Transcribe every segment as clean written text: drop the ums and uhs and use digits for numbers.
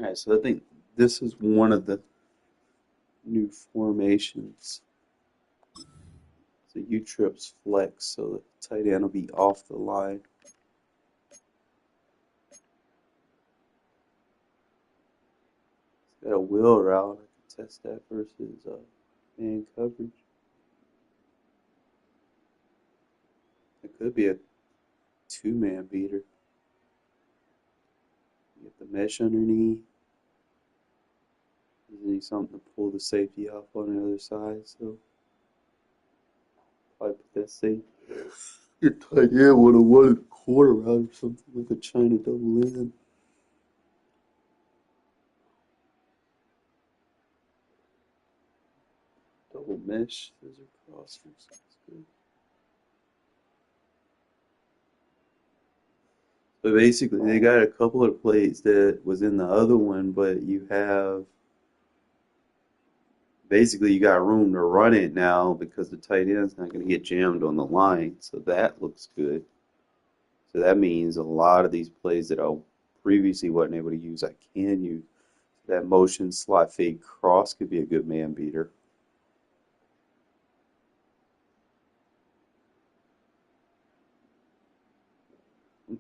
Alright, so I think this is one of the new formations. So U-trips flex, so the tight end will be off the line. Got a wheel route. I can test that versus man coverage. It could be a two-man beater. You get the mesh underneath. You need something to pull the safety off on the other side, so probably put that safe. Your tight end would have wanted a quarter route or something like a China double end. Double mesh, those are crossers. That's good. But basically, they got a couple of plays that was in the other one, but you have basically you got room to run it now because the tight end's not going to get jammed on the line. So that looks good. So that means a lot of these plays that I previously wasn't able to use, I can use. That motion slot fade cross could be a good man beater.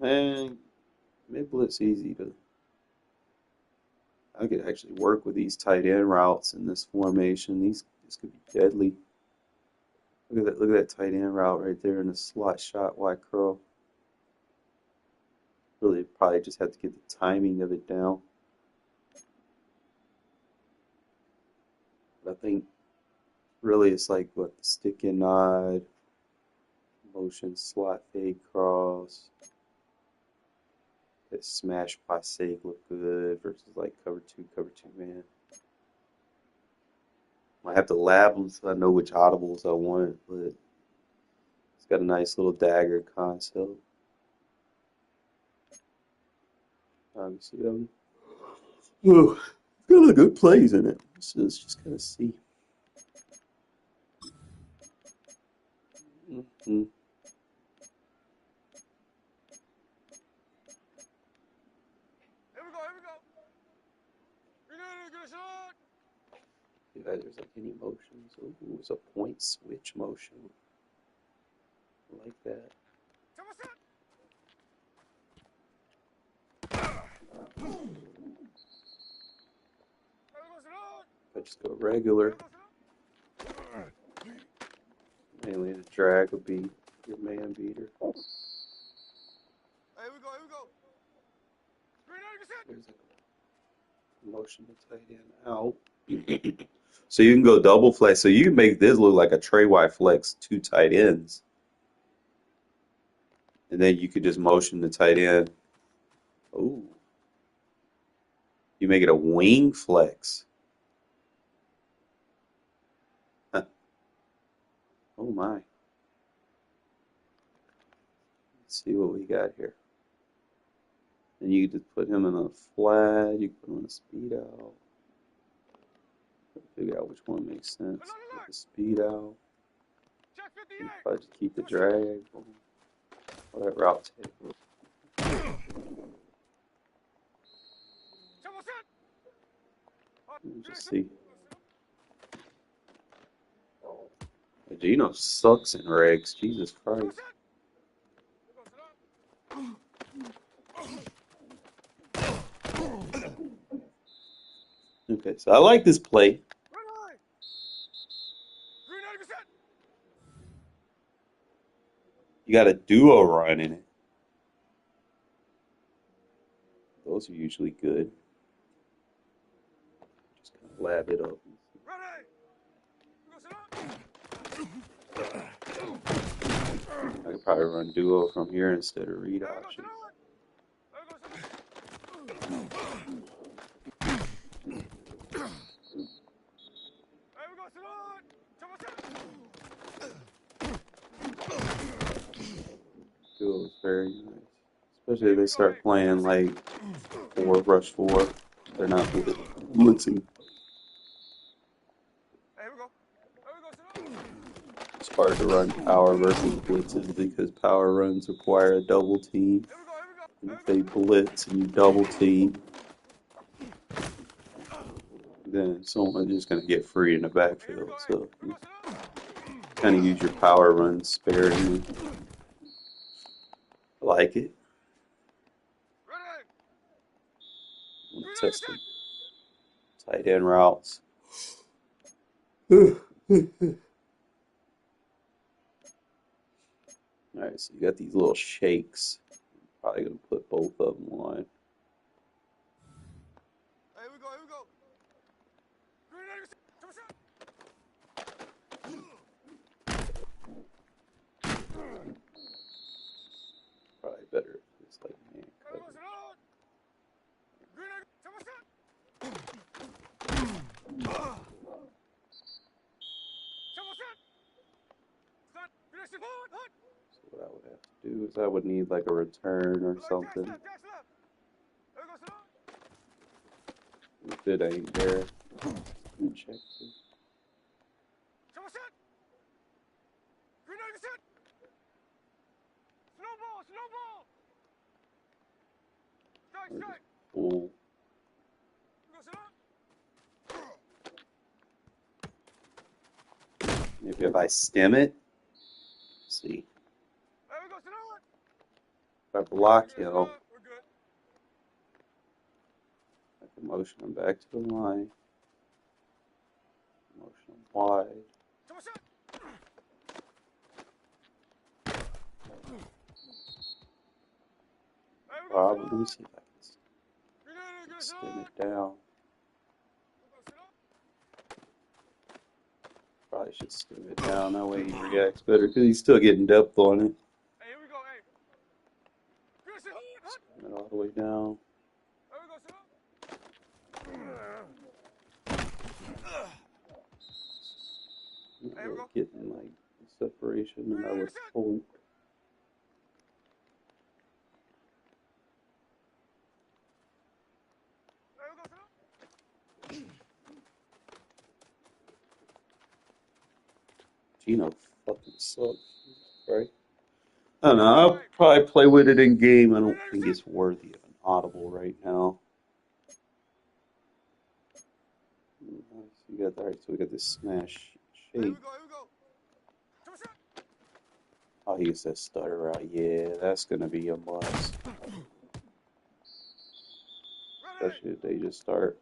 Man, mid blitz easy to. I could actually work with these tight end routes in this formation. This could be deadly. Look at that! Look at that tight end route right there in the slot shot wide curl. Really, probably just have to get the timing of it down. But I think really it's like what the stick and nod, motion slot fade cross. That smash by sake look good versus like cover two man. I have to lab them so I know which audibles I want, but it's got a nice little dagger concept. Obviously, oh, it's got a lot of good plays in it. So let's just kind of see. Mm-hmm. If there's like any motions, ooh, it's a point switch motion. I like that. If I just go regular, mainly the drag would be your man beater. There's a motion to tight end out. So you can go double flex. So you can make this look like a tray wide flex, two tight ends. And then you could just motion the tight end. Oh. You make it a wing flex. Huh. Oh my. Let's see what we got here. And you could just put him in a flat. You can put him in a speed out. Figure out which one makes sense. Get the speed out. You probably just keep the drag. Or that route take. Let me just see. Gino sucks in regs. Jesus Christ. Okay, so I like this play. You got a duo run in it. Those are usually good. Just kind of lab it up. I could probably run duo from here instead of read option. Duo is very nice. Especially if they start playing like 4 rush 4. They're not blitzing. It's hard to run power versus blitzes because power runs require a double team. And if they blitz and you double team, then someone's just going to get free in the backfield. So you kind of use your power runs sparingly. I like it. I'm going to test the tight end routes. Alright, so you got these little shakes. Probably going to put both of them on. Here we go, here we go. Probably better if it's like man cover. So what I would have to do is I would need like a return or something. If it ain't there, check it. Pull. Maybe if I stem it, let's see. If I block him, I can motion him back to the line. Motion him wide. Probably, let me see if I can stem it down. Probably should stem it down, that way he reacts better, because he's still getting depth on it. Stem it all the way down. Not really getting like the separation that I would hope. Gino fucking sucks, right? I don't know, I'll probably play with it in game. I don't think it's worthy of an audible right now. Alright, so we got this smash shake. Oh, he gets that stutter out. Yeah, that's gonna be a must. Especially if they just start.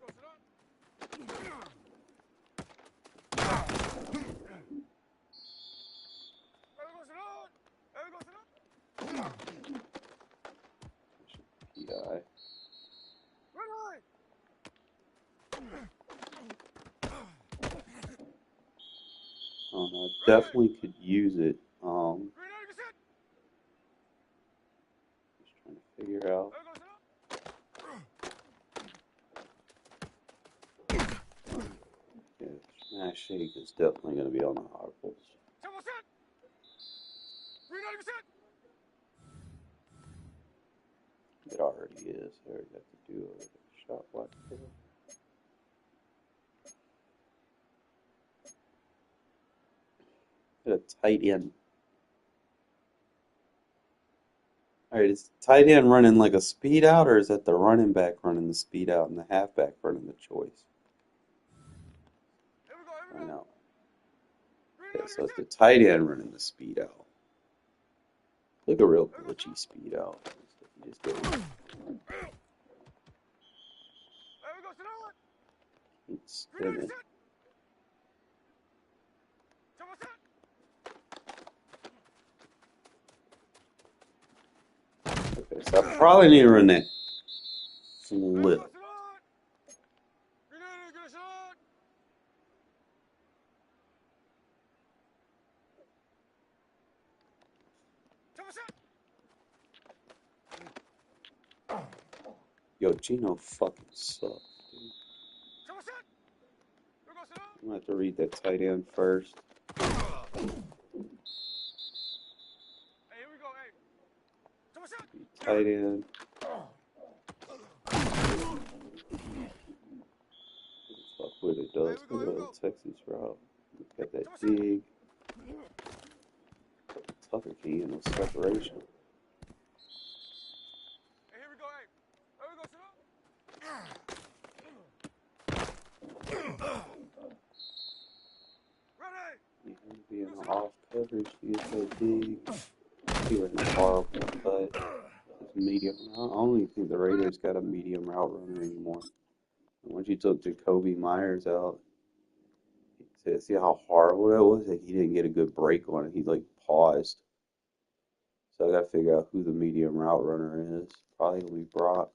PI. I don't know, definitely could use it. Just trying to figure out. Yeah, smash shake is definitely going to be on the audibles. It already is. I already have to do a shot block there. Get a tight end. Alright, is tight end running like a speed out, or is that the running back running the speed out and the halfback running the choice? I know. Okay, so it's the tight end running the speed out. Look a real glitchy speed out. You just get can't spin it. Okay, so I probably need to run that flip. Yo, Gino fucking sucks, dude. I'm gonna have to read that tight end first. Tight end. Fuck what it does for the Texas route. Got that dig. Tucker key and no separation. Being off coverage to get that dig. He was a horrible cut. Medium. I don't even think the Raiders got a medium route runner anymore. Once you took Jacoby Myers out, see how horrible that was? Like he didn't get a good break on it. He like paused. So I gotta figure out who the medium route runner is. Probably gonna be Brock.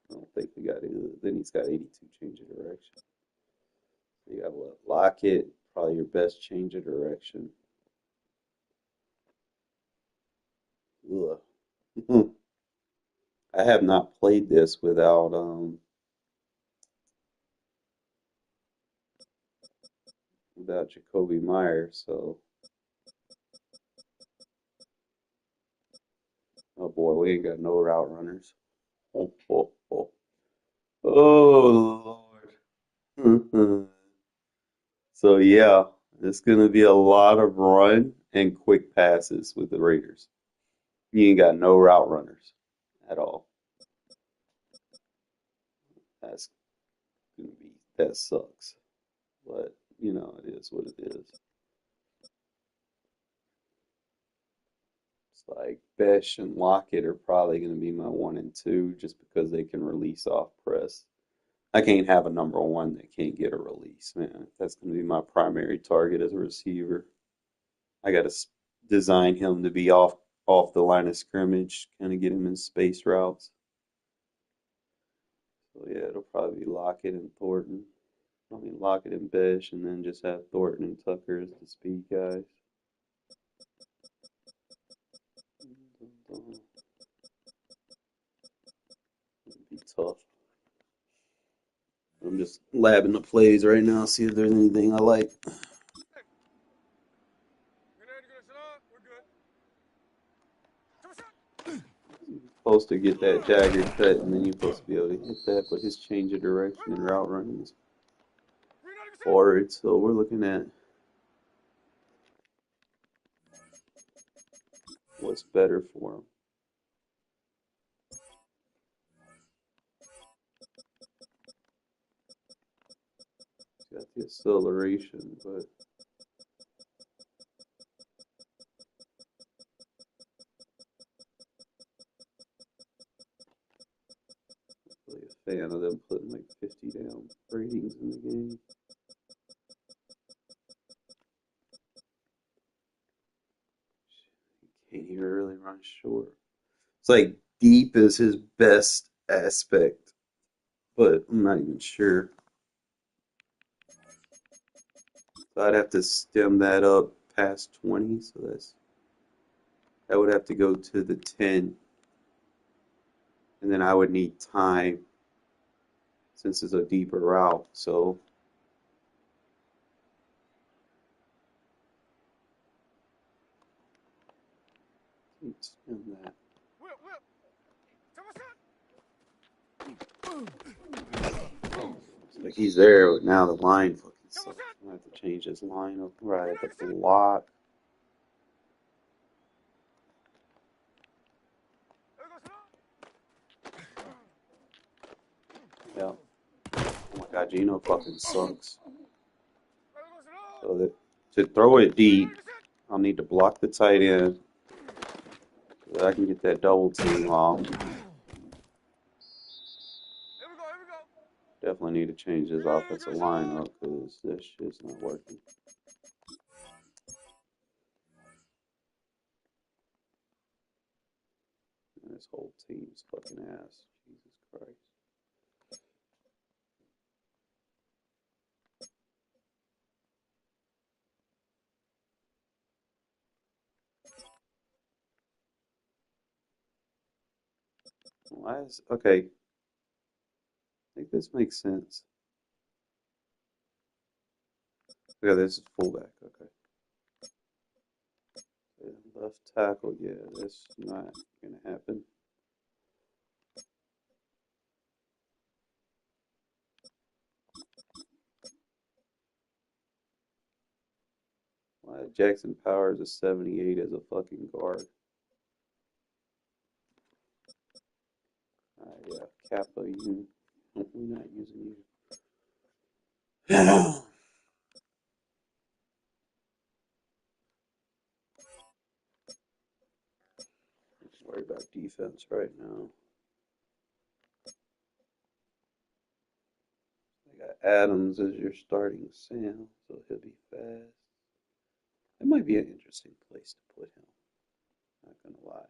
I don't think we got it. Then he's got 82 change of direction. You got what? Lockett, probably your best change of direction. Ugh. I have not played this without Jacoby Myers, so oh boy, we ain't got no route runners. Oh, oh, oh. Oh Lord. So yeah, it's gonna be a lot of run and quick passes with the Raiders. You ain't got no route runners at all. That's gonna be that sucks. But you know, it is what it is. It's like Besh and Lockett are probably gonna be my one and two just because they can release off press. I can't have a number one that can't get a release, man. That's gonna be my primary target as a receiver. I gotta design him to be off the line of scrimmage, kind of get him in space routes. So yeah, it'll probably be Lockett and Thornton. I mean Lockett and Besh, and then just have Thornton and Tucker as the speed guys. It'd be tough. I'm just labbing the plays right now, see if there's anything I like. You're supposed to get that dagger cut, and then you're supposed to be able to hit that, but his change of direction and route running is forward. So we're looking at what's better for him. He's got the acceleration, but I'm really a fan of them putting like 50 down ratings in the game. Can't even really run short. It's like deep is his best aspect, but I'm not even sure. So I'd have to stem that up past 20, so that would have to go to the 10, and then I would need time since it's a deeper route. So stem that. It's like he's there, but now the line fucking sucks. I have to change his line up right at the block. Yeah. Oh my God, Gino fucking sucks. So that to throw it deep, I'll need to block the tight end so that I can get that double team off. Definitely need to change this offensive line up because this shit's not working. And this whole team's fucking ass. Jesus Christ. Why is okay? I think this makes sense. Yeah, this is fullback. Okay. Yeah, left tackle. Yeah, that's not gonna happen. Why is Jackson Powers a 78 as a fucking guard? Kappa unit. Hopefully not using you. Let's worry about defense right now. I got Adams as your starting Sam, so he'll be fast. That might be an interesting place to put him. Not gonna lie.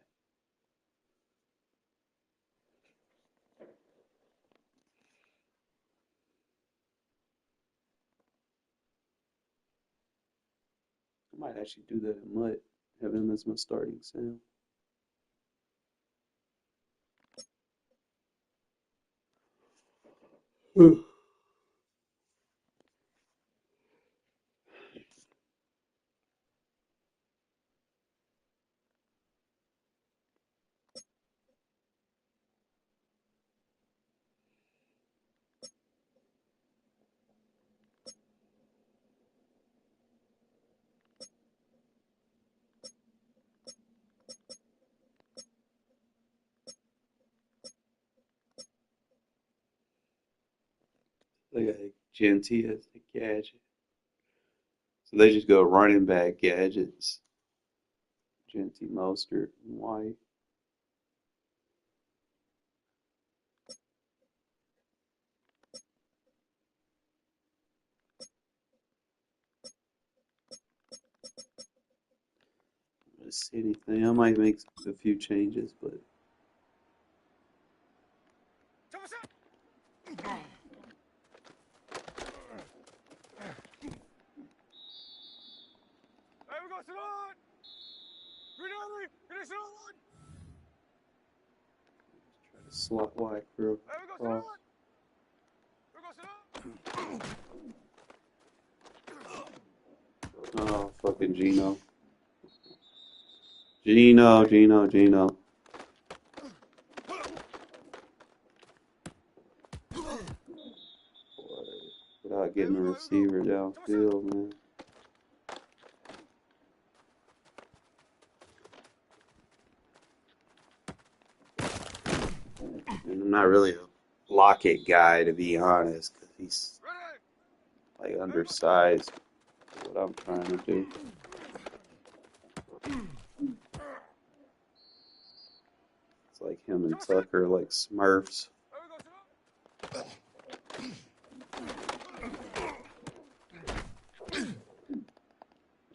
I might actually do that in Mutt. Have him as my starting Sam. Look at Genty as the gadget. So they just go running back gadgets. Genty, Mostert, and White. Let's see anything. I might make a few changes, but try to slot White through across. Oh, fucking Gino. Gino. Without getting a receiver downfield, man. And I'm not really a Lockett guy, to be honest, because he's like undersized for what I'm trying to do. It's like him and Tucker, like Smurfs.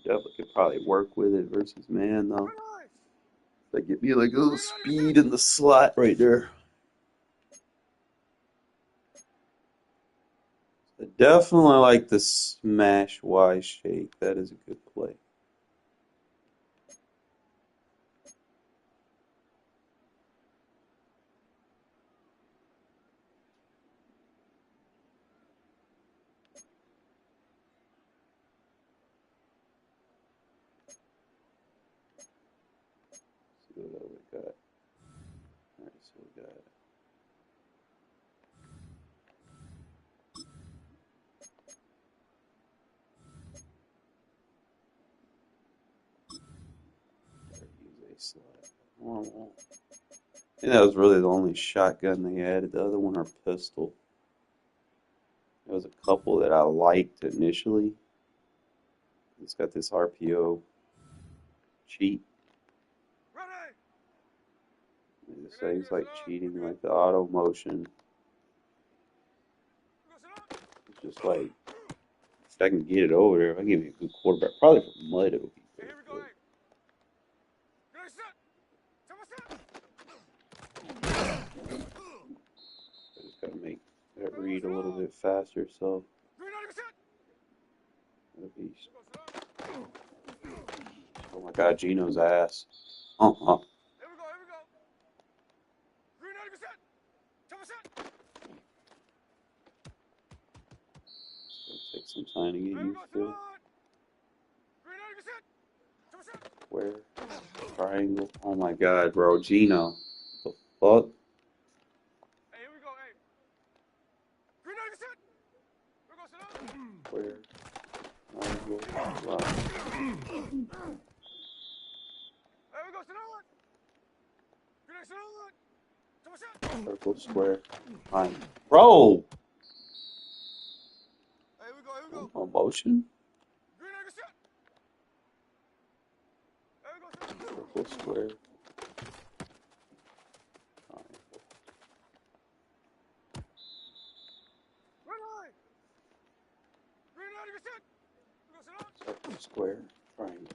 Definitely could probably work with it versus man, though. They give me like a little speed in the slot right there. I definitely like the smash Y shake. That is a good play. See what else we got. Alright, so we got use a slot. Normal. I think that was really the only shotgun they added. The other one are pistol. There was a couple that I liked initially. It's got this RPO cheat. This thing's like cheating, like the auto motion. It's just like, if I can get it over there, if I give me a good quarterback, probably for Mud, it would be very good. I just gotta make that read a little bit faster, so oh my God, Gino's ass. Uh-huh. Take some time to get used to it. Where? Triangle. Oh my God, bro. Gino. The fuck? Where? Triangle. Wow. Circle, square, triangle. Bro! No motion? Circle, square, triangle. Circle, square, triangle.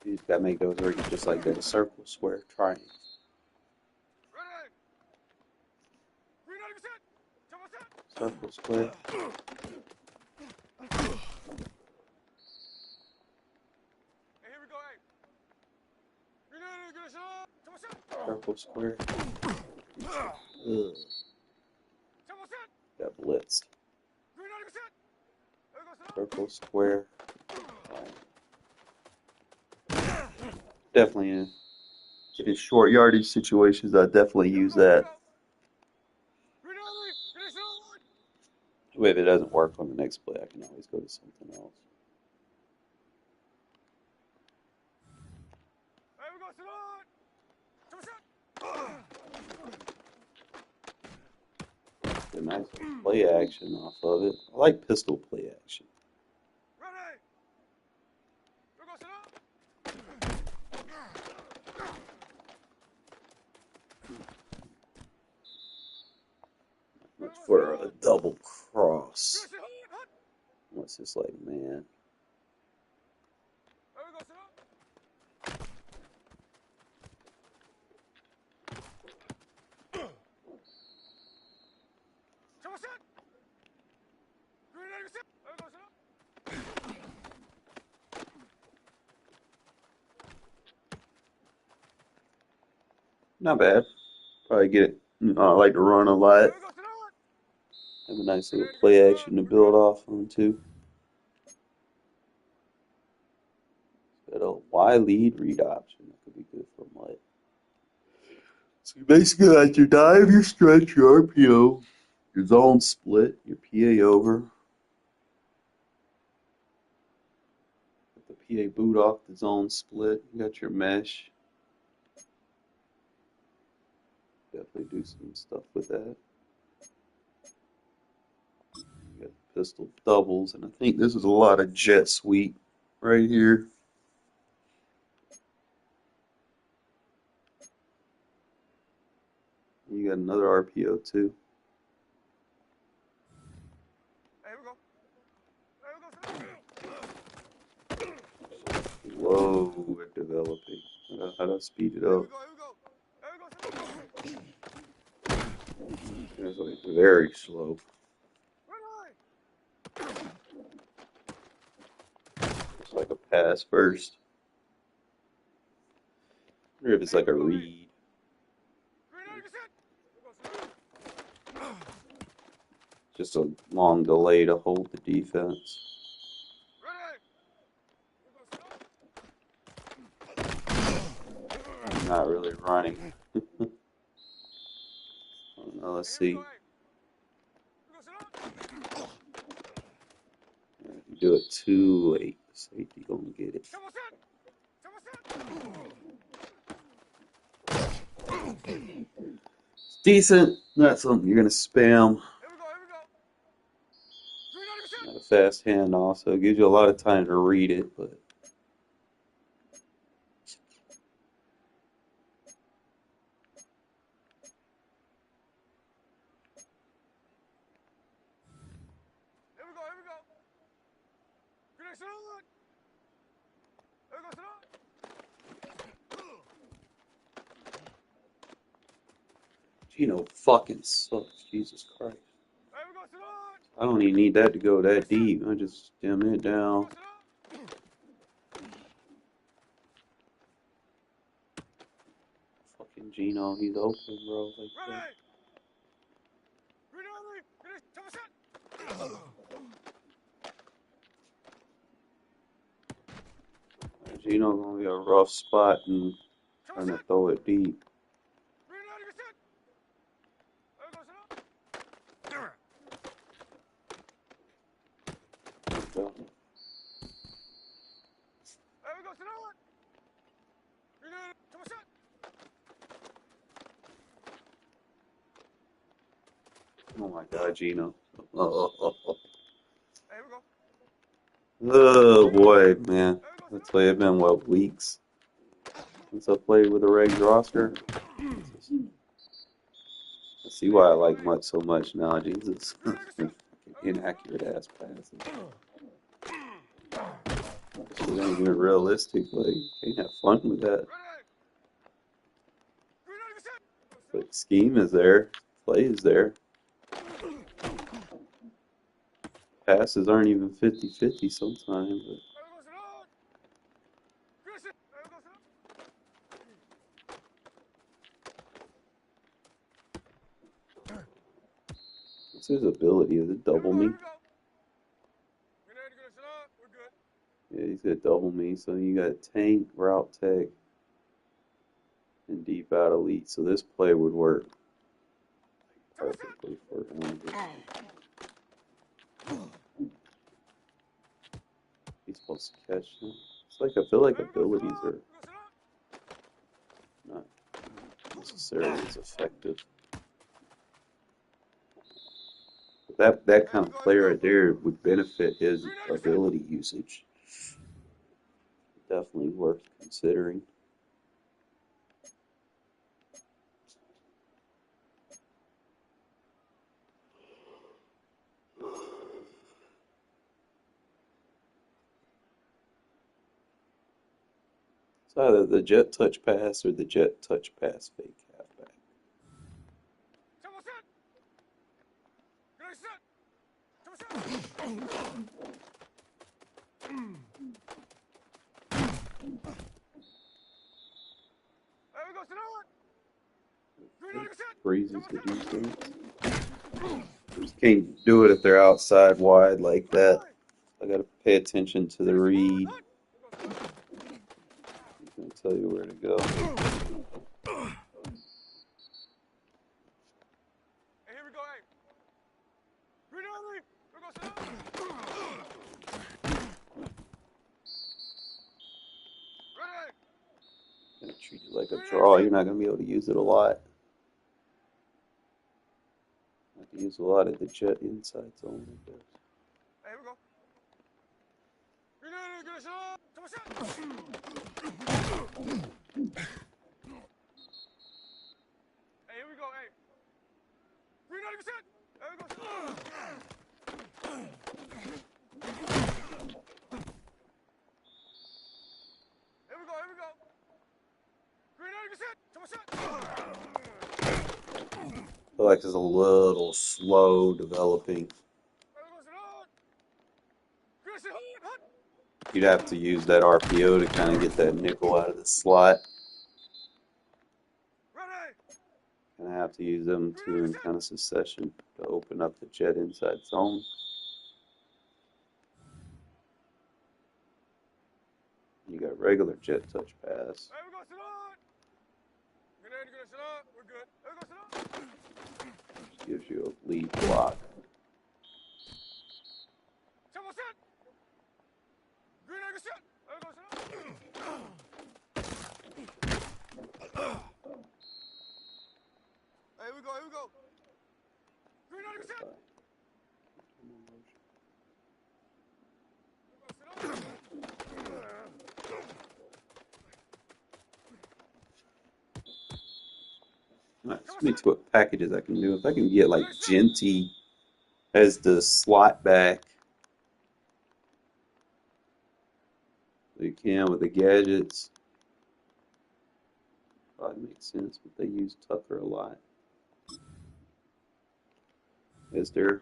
You just gotta make those work just like that. Circle, square, triangle. Circle, square. Circle, square. Ugh. Got blitzed. Circle, square. Definitely in short yardage situations, I definitely use that. If it doesn't work on the next play, I can always go to something else. Get a nice play action off of it. I like pistol play action. Much for a double cross. What's this like, man? Not bad. Probably get it. I like to run a lot. Have a nice little play action to build off on too. Got a Y lead read option. That could be good for Mutt. So you basically like your dive, your stretch, your RPO, your zone split, your PA over. Get the PA boot off the zone split. You got your mesh. Definitely do some stuff with that. You got pistol doubles, and I think this is a lot of jet sweep right here. You got another RPO too. Slow at developing. How do I speed it up? It's like very slow. It's like a pass first. I wonder if it's like a read. Just a long delay to hold the defense. Not really running. I don't know, let's see. If you do it too late, the safety gonna get it. It's decent, not something you're gonna spam. Not a fast handoff, so it gives you a lot of time to read it, but Gino fucking sucks, Jesus Christ. I don't even need that to go that deep. I just dim it down. Fucking Gino, he's open, bro. Like that. Gino gonna be a rough spot and trying to throw it deep. So, Oh my God, Gino. Oh, Here we go. oh boy, man. That's why it's been, what, weeks since I played with a Regs roster. Jesus. I see why I like Mutt so much now, Jesus. Inaccurate ass passes. This shit ain't even realistic. Like, you can't have fun with that. But scheme is there, play is there. Passes aren't even 50-50 sometimes. But what's his ability? Is it double me? Yeah, he's got double me. So you got tank, route tech, and deep out elite. So this play would work perfectly for him. He's supposed to catch him. It's like I feel like abilities are not necessarily as effective. But that kind of play right there would benefit his ability usage. Definitely worth considering. It's either the jet touch pass or the jet touch pass fake halfback. Freezes the defense. Just can't do it if they're outside wide like that. I gotta pay attention to the read. He's gonna tell you where to go. Gonna treat it like a draw. You're not gonna be able to use it a lot. I have to use a lot of the jet inside zone, I guess. Here we go. Hey, here we go. Hey. 390%. There we go. Here we go. Here we go. 390%. I feel like it's a little slow developing. You'd have to use that RPO to kind of get that nickel out of the slot. Gonna have to use them too in kind of succession to open up the jet inside zone. You got regular jet touch pass. Which gives you a lead block. Here we go. Here we go. 390%. Alright, so let me see what packages I can do. If I can get like Genty as the slot back, so you can with the gadgets. Probably makes sense, but they use Tucker a lot. Is there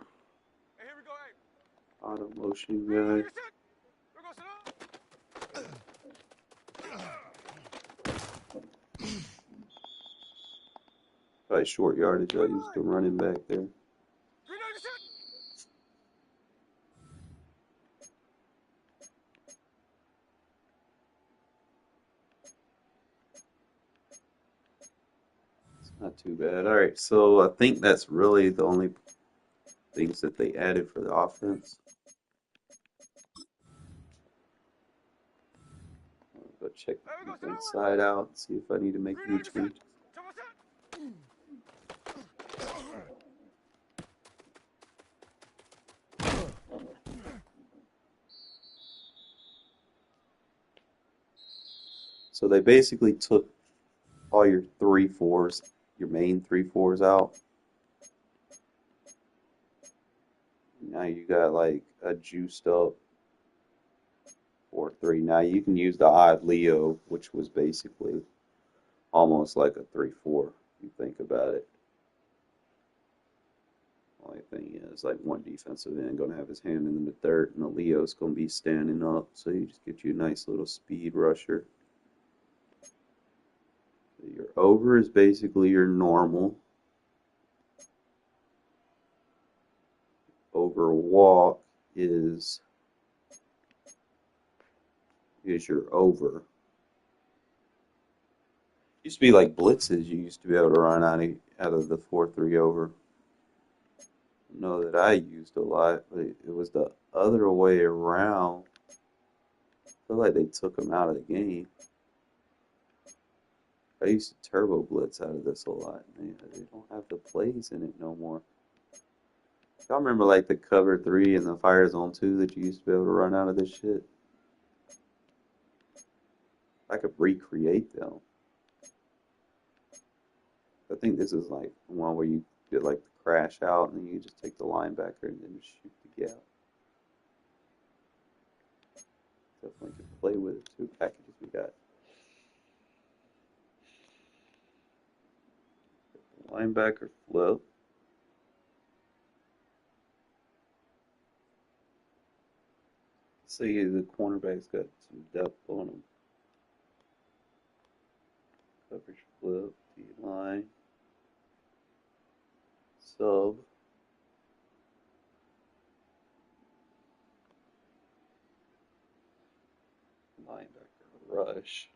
auto motion guy? Probably short yardage. I use the running back there. It's not too bad. All right, so I think that's really the only things that they added for the offense. I'll go check the inside out, see if I need to make any changes. So they basically took all your 3/4s, your main 3/4s out. Now you got like a juiced up 4/3. Now you can use the odd Leo, which was basically almost like a 3/4. If you think about it. Only thing is, like one defensive end gonna have his hand in the dirt, and the Leo's gonna be standing up. So you just get you a nice little speed rusher. So your over is basically your normal. Over walk is your over. Used to be like blitzes. You used to be able to run out of the 4/3 over. I know that I used a lot, but it was the other way around. I feel like they took them out of the game. I used to turbo blitz out of this a lot. Man, they don't have the plays in it no more. I remember like the cover 3 and the fire zone 2 that you used to be able to run out of this shit. I could recreate them. I think this is like one where you get like the crash out and then you just take the linebacker and then just shoot the gap. Definitely could play with it too. Packages we got. Linebacker flip. See the cornerback's got some depth on him. Coverage flip, D line, sub, linebacker rush.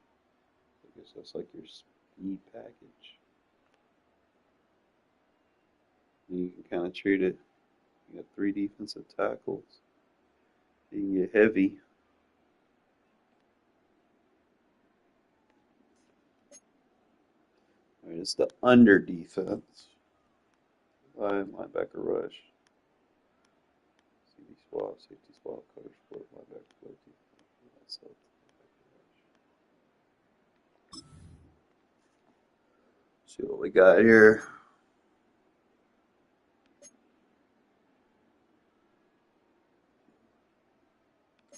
I guess that's like your speed package. You can kind of treat it. You got 3 defensive tackles. You can get heavy. I mean, it's the under defense. Linebacker rush. CD swap, safety swap, coverage flip, linebacker flip, defense. See what we got here.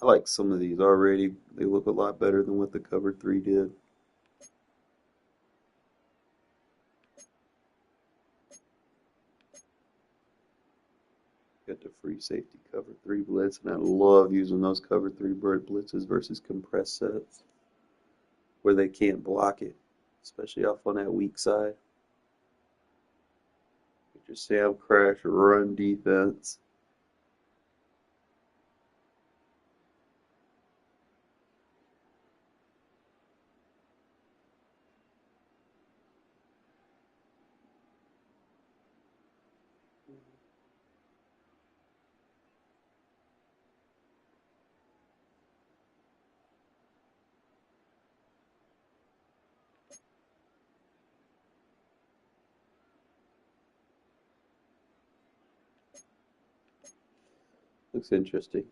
I like some of these already. They look a lot better than what the cover 3 did. Got the free safety cover 3 blitz, and I love using those cover 3 bird blitzes versus compressed sets where they can't block it, especially off on that weak side. Get your Sam crash run defense. Looks interesting.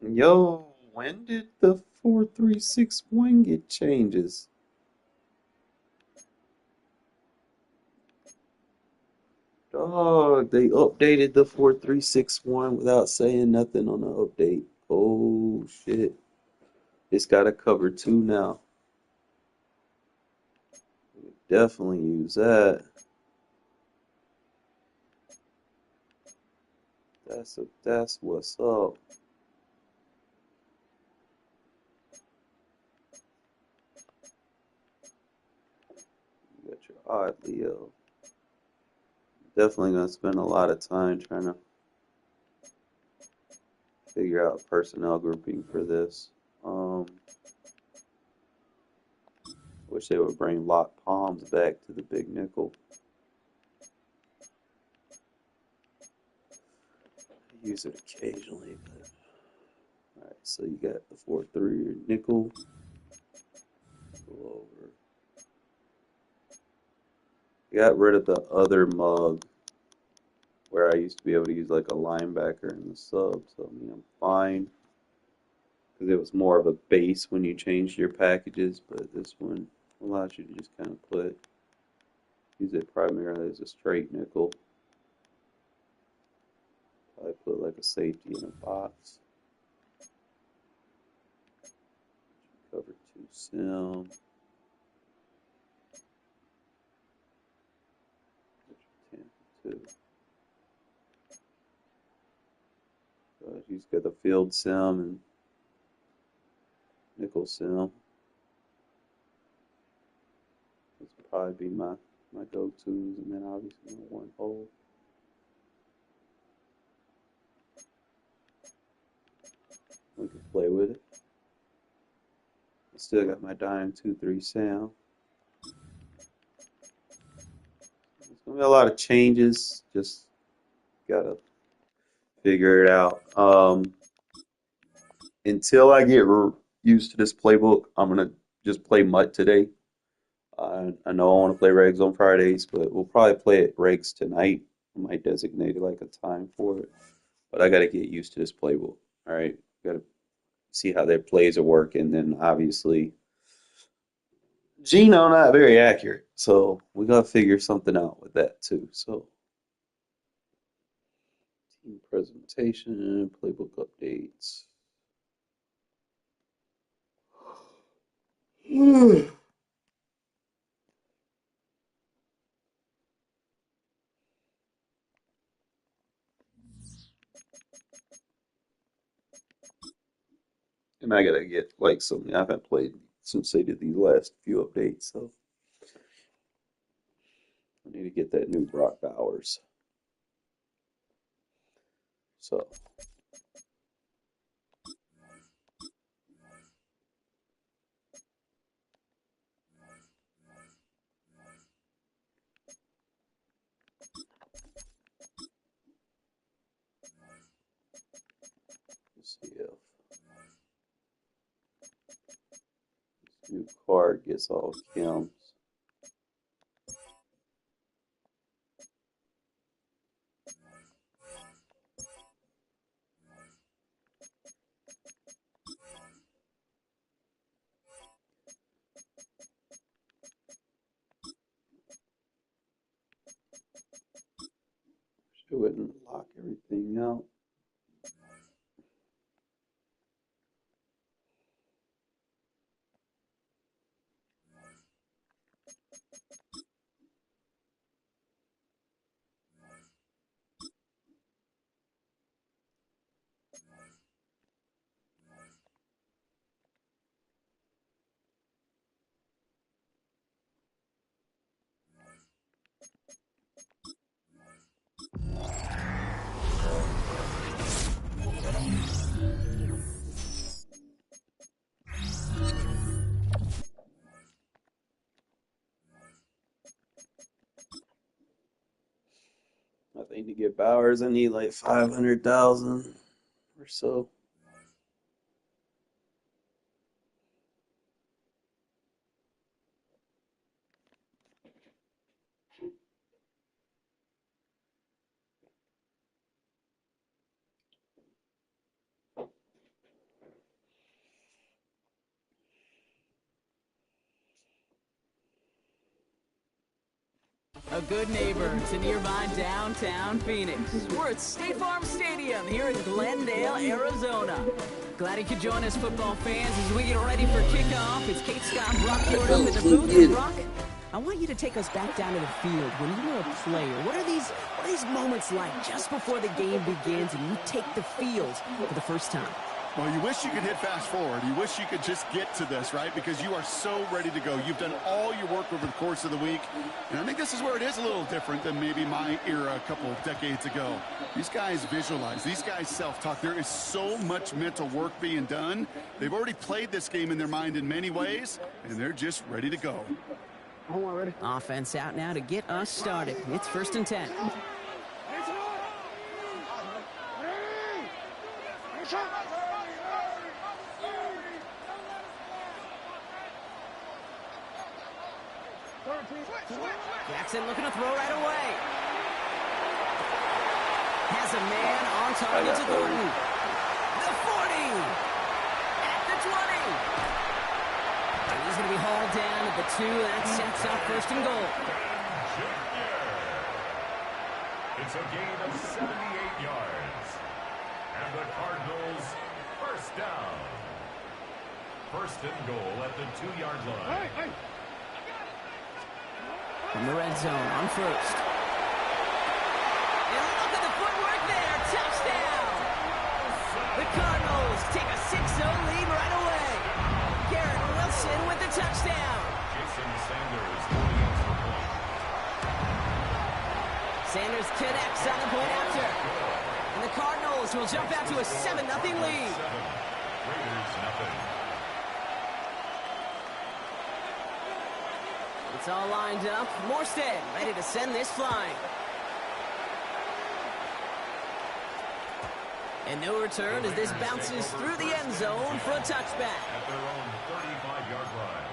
Yo, when did the 4-3-6-1 get changes? Dog, they updated the 4-3-6-1 without saying nothing on the update. Oh shit. It's got a cover 2 now. Definitely use that. That's what's up. You got your odd Leo. Definitely gonna spend a lot of time trying to figure out personnel grouping for this. Wish they would bring lock palms back to the big nickel. I use it occasionally, but alright, so you got the 4-3 nickel. Go over. Got rid of the other mug where I used to be able to use like a linebacker in the sub, so I mean I'm fine because it was more of a base when you changed your packages, but this one allows you to just kind of use it primarily as a straight nickel. I put like a safety in a box. Cover 2 sim. 10 2. So you just got the field sim and nickel sim. This would probably be my go-tos, and then obviously my one hole. We can play with it. I still got my dime 2-3 sound. There's gonna be a lot of changes. Just gotta figure it out. Until I get used to this playbook, I'm gonna just play Mutt today. I know I want to play regs on Fridays, but we'll probably play it regs tonight. I might designate like a time for it, but I got to get used to this playbook. All right, got to see how their plays are working. Then obviously, Gino not very accurate, so we got to figure something out with that too. So team presentation, playbook updates. And I gotta get like something I haven't played since they did these last few updates, so I need to get that new Brock Bowers. So let's see if this new card gets all Kim's. She wouldn't lock everything out. I think to get Bowers, I need like 500,000 or so. A good neighbor to nearby downtown Phoenix. We're at State Farm Stadium here in Glendale, Arizona. Glad you could join us, football fans, as we get ready for kickoff. It's Kate Scott, Brock Jordan in the booth. And Brock, I want you to take us back down to the field. When you were a player, what are these moments like just before the game begins and you take the field for the first time? Well, you wish you could hit fast forward. You wish you could just get to this, right? Because you are so ready to go. You've done all your work over the course of the week. And I think this is where it is a little different than maybe my era a couple of decades ago. These guys visualize. These guys self-talk. There is so much mental work being done. They've already played this game in their mind in many ways, and they're just ready to go. Offense out now to get us started. It's 1st and 10. Jackson looking to throw right away. Has a man on target to Gordon. The 40. At the 20. And he's going to be hauled down at the 2. That sets up first and goal. It's a gain of 78 yards. And the Cardinals first down. First and goal at the 2-yard line. From the red zone on first. And look at the footwork there. Touchdown. The Cardinals take a 6-0 lead right away. Garrett Wilson with the touchdown. Jason Sanders going after the point. Sanders connects on the point after. And the Cardinals will jump out to a 7-0 lead. Raiders nothing. It's all lined up. Morstead ready to send this flying. And no return as this bounces through the end zone for a touchback. At their own 35-yard line.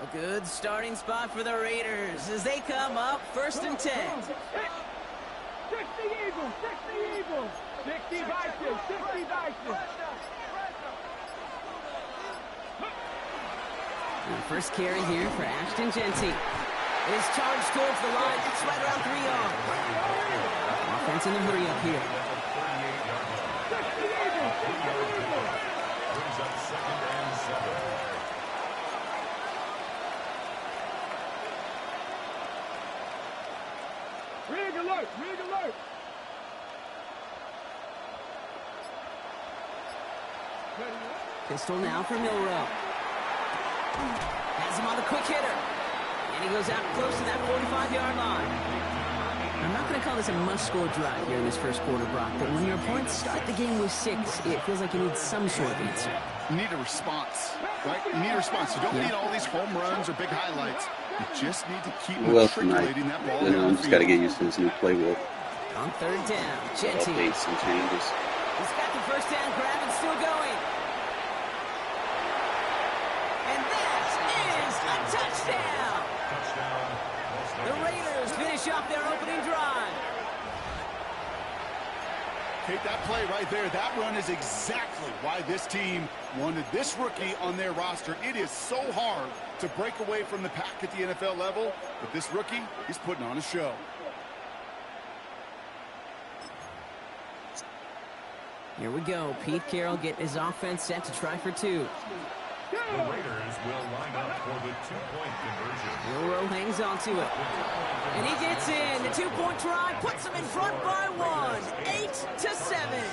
A good starting spot for the Raiders as they come up first and 10. 60 Eagles, 60 Eagles. 60 Vikings, 60 Vikings. And first carry here for Ashton Genty. It is charged towards the line. That's right around 3 yards. Offense in the hurry up here. 60 Eagles, 60 Eagles. Brings up second and 7. Rig alert, rig alert. Pistol now for Milrow. Has him on the quick hitter. And he goes out close to that 45-yard line. I'm not going to call this a must-score drive here in this first quarter, Brock, but when your opponents start the game with 6, it feels like you need some sort of answer. You need a response, right? You need a response. You don't need all these home runs or big highlights. You just need to keep matriculating that ball. You know, I'm just got to get used to this new playbook. On third down, Genty. Updates and changes. He's got the first down grab and still going. And that is a touchdown. The Raiders finish off their opening drive. Take that play right there. That run is exactly why this team wanted this rookie on their roster. It is so hard to break away from the pack at the NFL level, but this rookie is putting on a show. Here we go. Pete Carroll getting his offense set to try for 2. The Raiders will line up for the 2-point conversion. Milrow hangs on to it. And he gets in. The 2-point try puts him in front by 1. 8-7.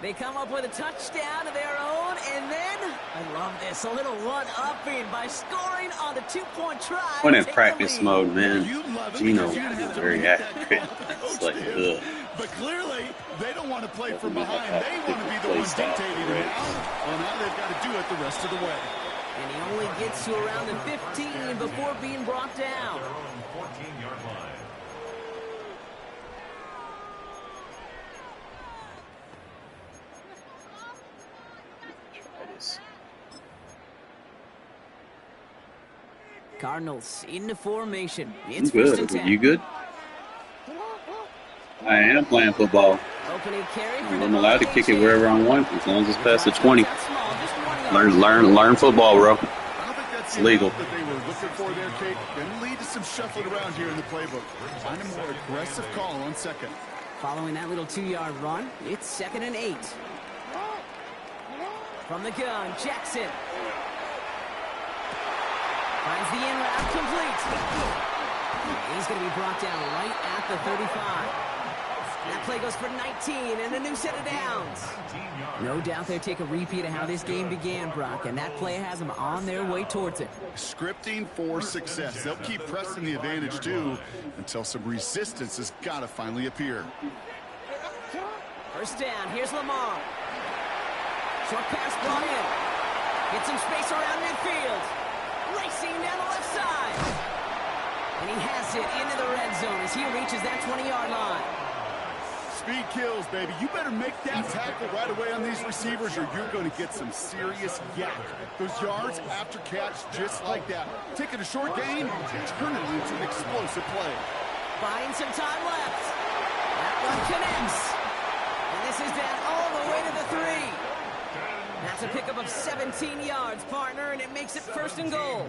They come up with a touchdown of their own, and then, I love this, a little one-upping by scoring on the 2-point try. When in practice mode, man, Gino is very accurate. It's like, ugh. But clearly, they don't want to play from behind. They want to be the ones dictating it now. Well, now they've got to do it the rest of the way. And he only gets to around the 15 before being brought down. Their own 14-yard line. Cardinals into formation. It's I'm first and good. 10. You good? I am playing football. Opening carry for I'm allowed to kick it wherever I want as long as it's past the 20. Small, just 1 yard. Learn football, bro. I don't think that's the legal. amount that they were looking for there, Kate. Going to lead to some shuffling around here in the playbook. Find a more aggressive call on second. Following that little 2-yard run, it's 2nd and 8. From the gun, Jackson. Finds the in route complete. He's going to be brought down right at the 35. That play goes for 19 and a new set of downs. No doubt they take a repeat of how this game began, Brock, and that play has them on their way towards it. Scripting for success. They'll keep pressing the advantage, too, until some resistance has got to finally appear. First down. Here's Lamar. Short pass brought in. Get some space around midfield. Racing down the left side. And he has it into the red zone as he reaches that 20-yard line. Speed kills, baby. You better make that tackle right away on these receivers or you're going to get some serious yak. Those yards after catch just like that. Taking a short gain, turn it into an explosive play. Buying some time left. That one connects. And this is down all the way to the 3. That's a pickup of 17 yards, partner, and it makes it first and goal.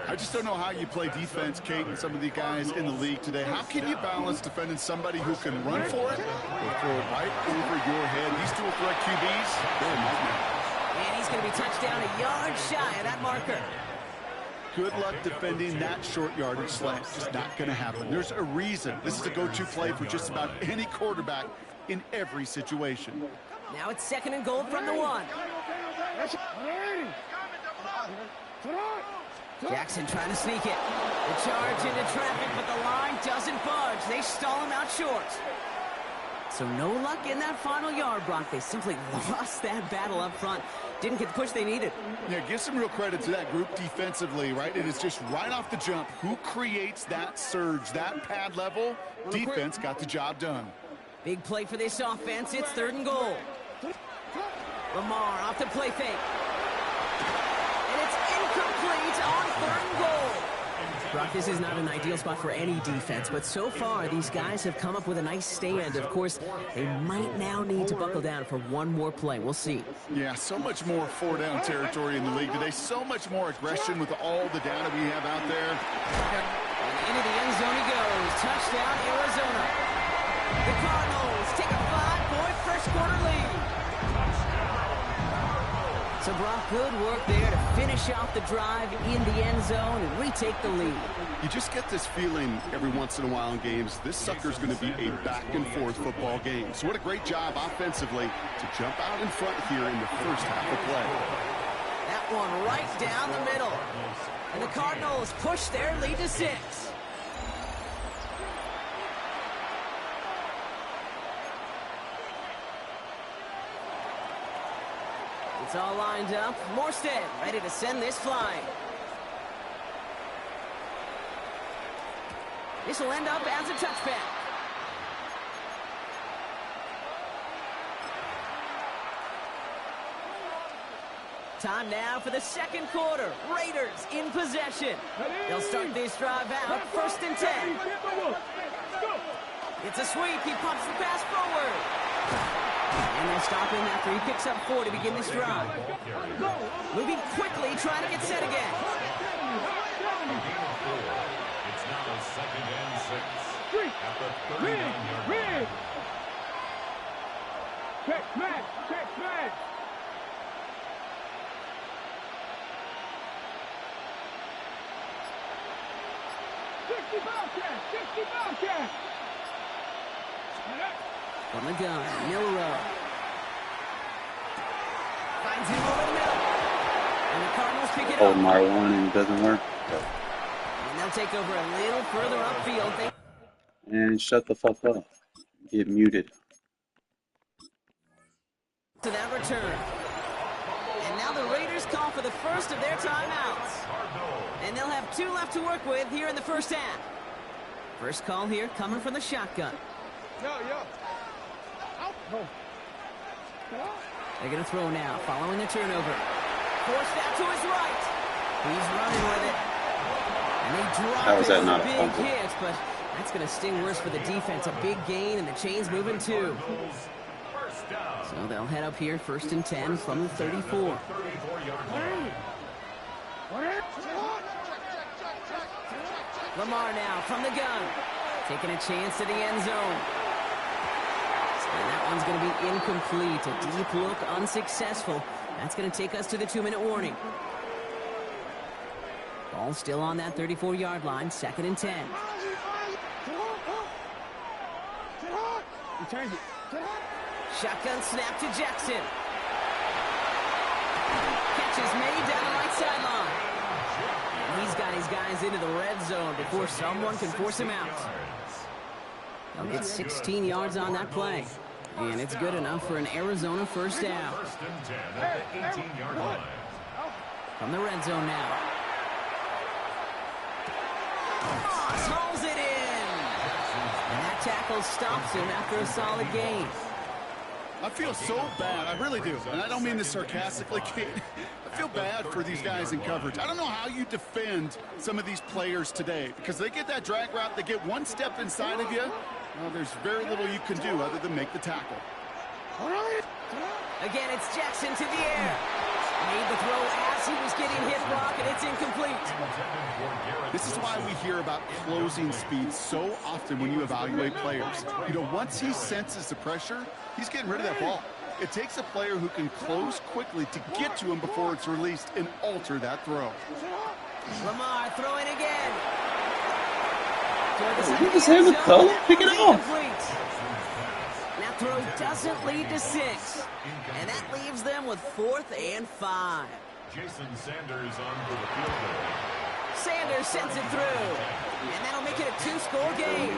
I just don't know how you play defense, Kate, and some of the guys in the league today. How can you balance defending somebody who can run for it or throw it right over your head? These dual threat QBs, they're a nightmare. And he's going to be touched down a yard shy of that marker. Good luck defending that short yardage slant. Just not going to happen. There's a reason this is a go-to play for just about any quarterback in every situation. Now it's second and goal from the 1. Jackson trying to sneak it. The charge into traffic, but the line doesn't budge. They stall him out short. So no luck in that final yard, Brock. They simply lost that battle up front. Didn't get the push they needed. Yeah, give some real credit to that group defensively, right? It is just right off the jump. Who creates that surge, that pad level? Defense got the job done. Big play for this offense. It's third and goal. Lamar off the play fake. And it's incomplete on third and goal. Brock, this is not an ideal spot for any defense, but so far these guys have come up with a nice stand. Of course, they might now need to buckle down for one more play. We'll see. Yeah, so much more four-down territory in the league today. So much more aggression with all the data we have out there. And into the end zone he goes. Touchdown, Arizona. The Cardinals take a 5-point first-quarter lead. So, Brock, good work there to finish off the drive in the end zone and retake the lead. You just get this feeling every once in a while in games, this sucker's going to be a back-and-forth football game. So what a great job offensively to jump out in front here in the first half of play. That one right down the middle. And the Cardinals push their lead to 6. It's all lined up. Morstead ready to send this flying. This will end up as a touchback. Time now for the second quarter. Raiders in possession. They'll start this drive out. First and 10. It's a sweep. He pumps the pass forward. And they'll stop him after he picks up 4 to begin this drive. Moving quickly, trying to get set again. It's now second and 6 at the 39-yard line. Check man. 65 catch. From the gun, Milrow. Finds him over the middle. And the Cardinals pick it up. Hold R1 and it doesn't work. And they'll take over a little further upfield. And shut the fuck up. Get muted. To that return. And now the Raiders call for the first of their timeouts. And they'll have 2 left to work with here in the first half. First call here coming from the shotgun. Yo. They're going to throw now, following the turnover. Forced out to his right. He's running with it. And they drop it with a big hit, but that's going to sting worse for the defense. A big gain, and the chain's moving too. So they'll head up here, first and 10 from the 34. Lamar now from the gun. Taking a chance to the end zone. And that one's going to be incomplete. A deep look, unsuccessful. That's going to take us to the 2-minute warning. Ball still on that 34-yard line, second and 10. Shotgun snap to Jackson. Catch is made down the right sideline. And he's got his guys into the red zone before someone can force him out. They'll get 16 yards on that play. And it's good enough for an Arizona first down. First and 10 at the 18-yard line. From the red zone now. Moss hauls it in. And that tackle stops him after a solid gain. I feel so bad. I really do. And I don't mean this sarcastically, Kate. I feel bad for these guys in coverage. I don't know how you defend some of these players today because they get that drag route, they get one step inside of you. Well, there's very little you can do other than make the tackle. Again, it's Jackson to the air. Made the throw as he was getting hit, Brock, and it's incomplete. This is why we hear about closing speed so often when you evaluate players. You know, once he senses the pressure, he's getting rid of that ball. It takes a player who can close quickly to get to him before it's released and alter that throw. Lamar throwing again. You just have a color? Pick it off. That throw doesn't lead to 6. And that leaves them with 4th and 5. Jason Sanders on for the field goal. Sanders sends it through. And that'll make it a 2-score game.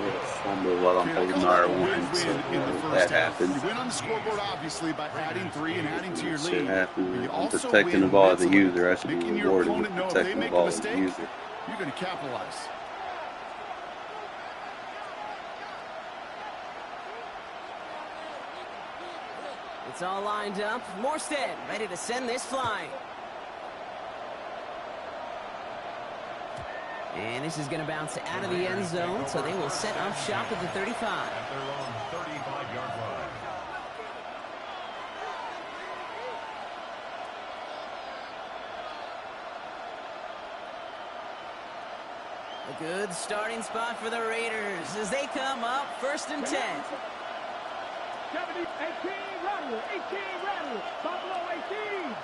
That happens. You win on the scoreboard, obviously, by adding 3 and adding to your lead. Shit happens. I'm protecting the ball as a user. I should be rewarded with protecting the ball as a user. You're going to capitalize. It's all lined up. Morstead ready to send this flying. And this is going to bounce out of the end zone, so they will set up shop at the 35. At their own 35-yard line. A good starting spot for the Raiders as they come up 1st and 10. 18, Rattle, 18, Rattle, Buffalo 18.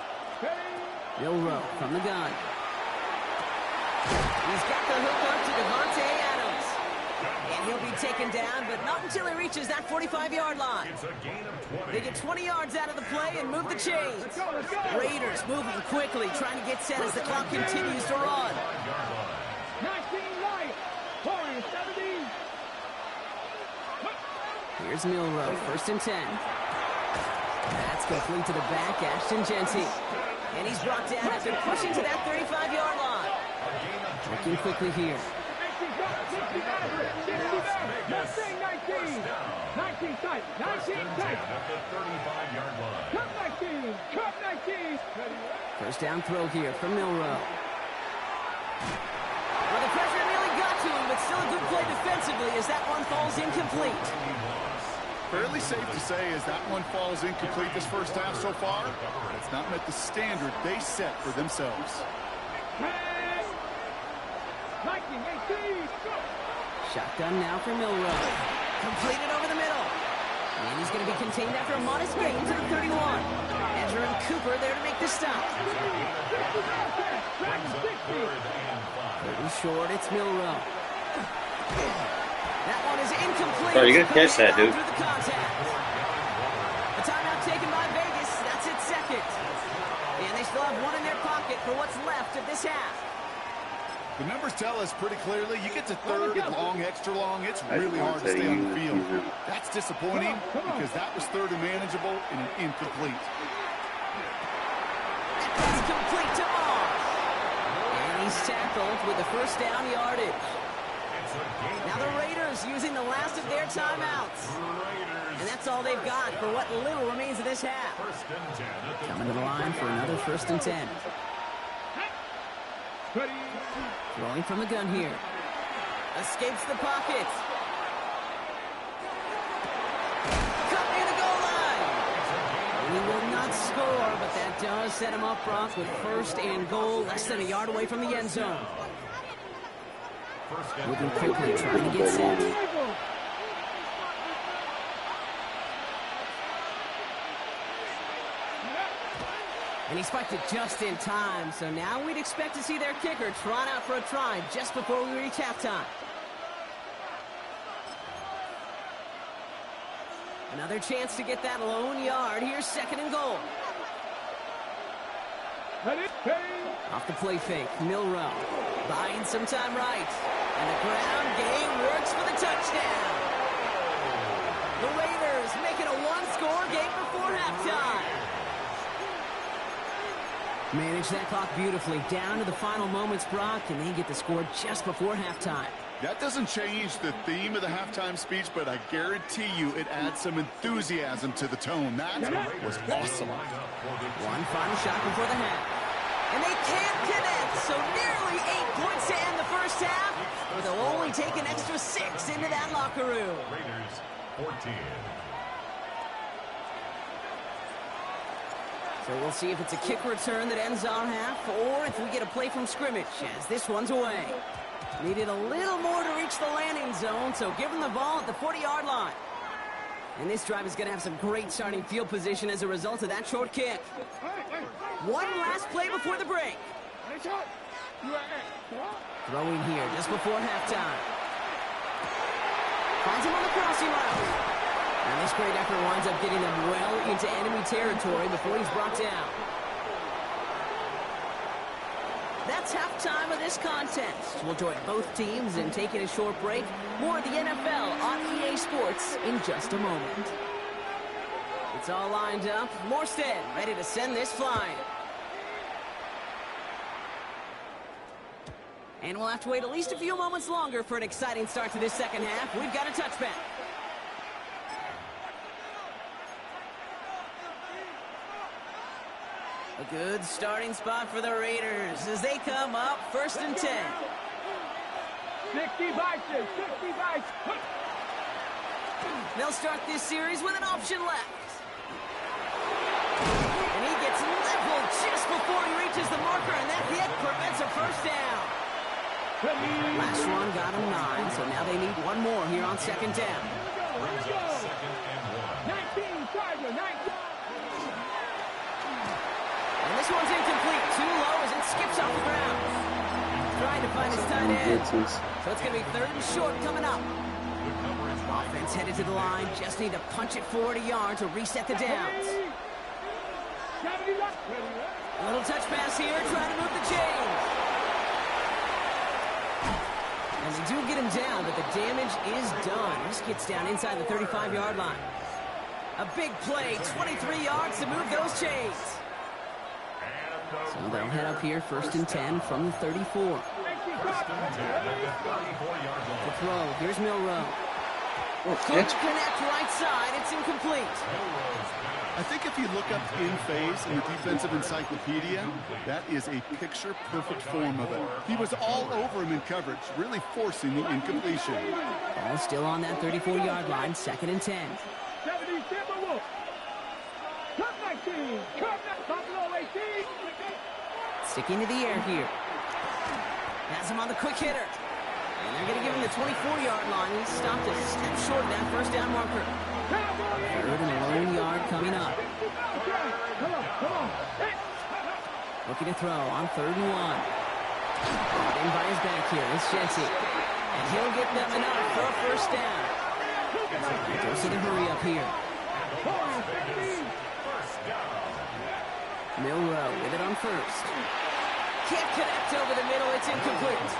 Milrow from the gun. He's got the hook up to Devontae Adams. And he'll be taken down, but not until he reaches that 45-yard line. It's a gain of 20. They get 20 yards out of the play and move the chains. Raiders moving quickly, trying to get set as the clock continues to run. 19 Lions, 17. Here's Milrow, 1st and 10. That's complete to the back, Ashton Genty. And he's brought down after pushing to that 35-yard line. Working quickly here. 19 tight, 19 tight. At the 35-yard line. Cut 19, cut 19. First down throw here from Milrow. Well, the pressure nearly got to him, but still a good play defensively as that one falls incomplete. Fairly safe to say as that one falls incomplete this first half so far, it's not met the standard they set for themselves. 19, 18, go. Shotgun now for Milrow. Completed over the middle. And he's going to be contained after a modest gain to the 31. Ezra and Cooper there to make the stop. Pretty short, it's Milrow. That one is incomplete. Oh, you're going to catch that, dude. Through the contact. A timeout taken by Vegas. That's its 2nd. And they still have one in their pocket for what's left of this half. The numbers tell us pretty clearly, you get to 3rd and long, extra long, it's really hard to stay on the field. That's disappointing because that was 3rd and manageable and an incomplete. That's complete to Moss. And he's tackled with the first down yardage. Now the Raiders using the last of their timeouts. And that's all they've got for what little remains of this half. Coming to the line for another 1st and 10. Throwing from the gun here. Escapes the pocket. Cut near the goal line. He will not score, but that does set him up, Brock, with 1st and goal, less than a yard away from the end zone. Moving quickly, trying to get set. And he spiked it just in time, so now we'd expect to see their kicker trot out for a try just before we reach halftime. Another chance to get that lone yard. Here's 2nd and goal. Off the play fake, Milrow buying some time right. And the ground game works for the touchdown. The Raiders making a one-score game before halftime. Manage that clock beautifully down to the final moments, Brock, and they get the score just before halftime. That doesn't change the theme of the halftime speech, but I guarantee you it adds some enthusiasm to the tone. That was awesome. One final shot before the half. And they can't connect, so nearly 8 points to end the first half, but they'll only take an extra 6 into that locker room. Raiders 14. So we'll see if it's a kick return that ends our half, or if we get a play from scrimmage, as this one's away. Needed a little more to reach the landing zone, so give them the ball at the 40-yard line. And this drive is going to have some great starting field position as a result of that short kick. One last play before the break. Throwing here just before halftime. Finds him on the crossing route. And this great effort winds up getting him well into enemy territory before he's brought down. That's halftime of this contest. We'll join both teams in taking a short break. More of the NFL on EA Sports in just a moment. It's all lined up. Morstead ready to send this flying. And we'll have to wait at least a few moments longer for an exciting start to this second half. We've got a touchback. A good starting spot for the Raiders as they come up 1st and 10. 65. They'll start this series with an option left. And he gets leveled just before he reaches the marker, and that hit prevents a first down. Last one got him 9, so now they need one more here on 2nd down. Brings up 2nd and 1. 19, 19. And this one's incomplete. Too low as it skips off the ground. Trying to find his tight end. So it's going to be 3rd and short coming up. Offense headed to the line. Just need to punch it forward a yard to reset the downs. A little touch pass here, trying to move the chains. And they do get him down, but the damage is done. This gets down inside the 35-yard line. A big play, 23 yards to move those chains. So they'll head up here 1st and 10 from the 34. First and 10 at the 34-yard line. The throw, here's Milrow. Couldn't connect right side, it's incomplete. I think if you look up in phase in the defensive encyclopedia, that is a picture-perfect form of it. He was all over him in coverage, really forcing the incompletion. Ball still on that 34-yard line, 2nd and 10. Sticking to the air here. Has him on the quick hitter. And they're going to give him the 24-yard line. He stopped a step short of that first down marker. 3rd and a lone yard coming up. Looking to throw on 3rd and 1. Brought in by his back here. It's Jency. And he'll get them enough for a first down. Goes to the hurry up here. Milrow with it on 1st. Can't connect over the middle. It's incomplete.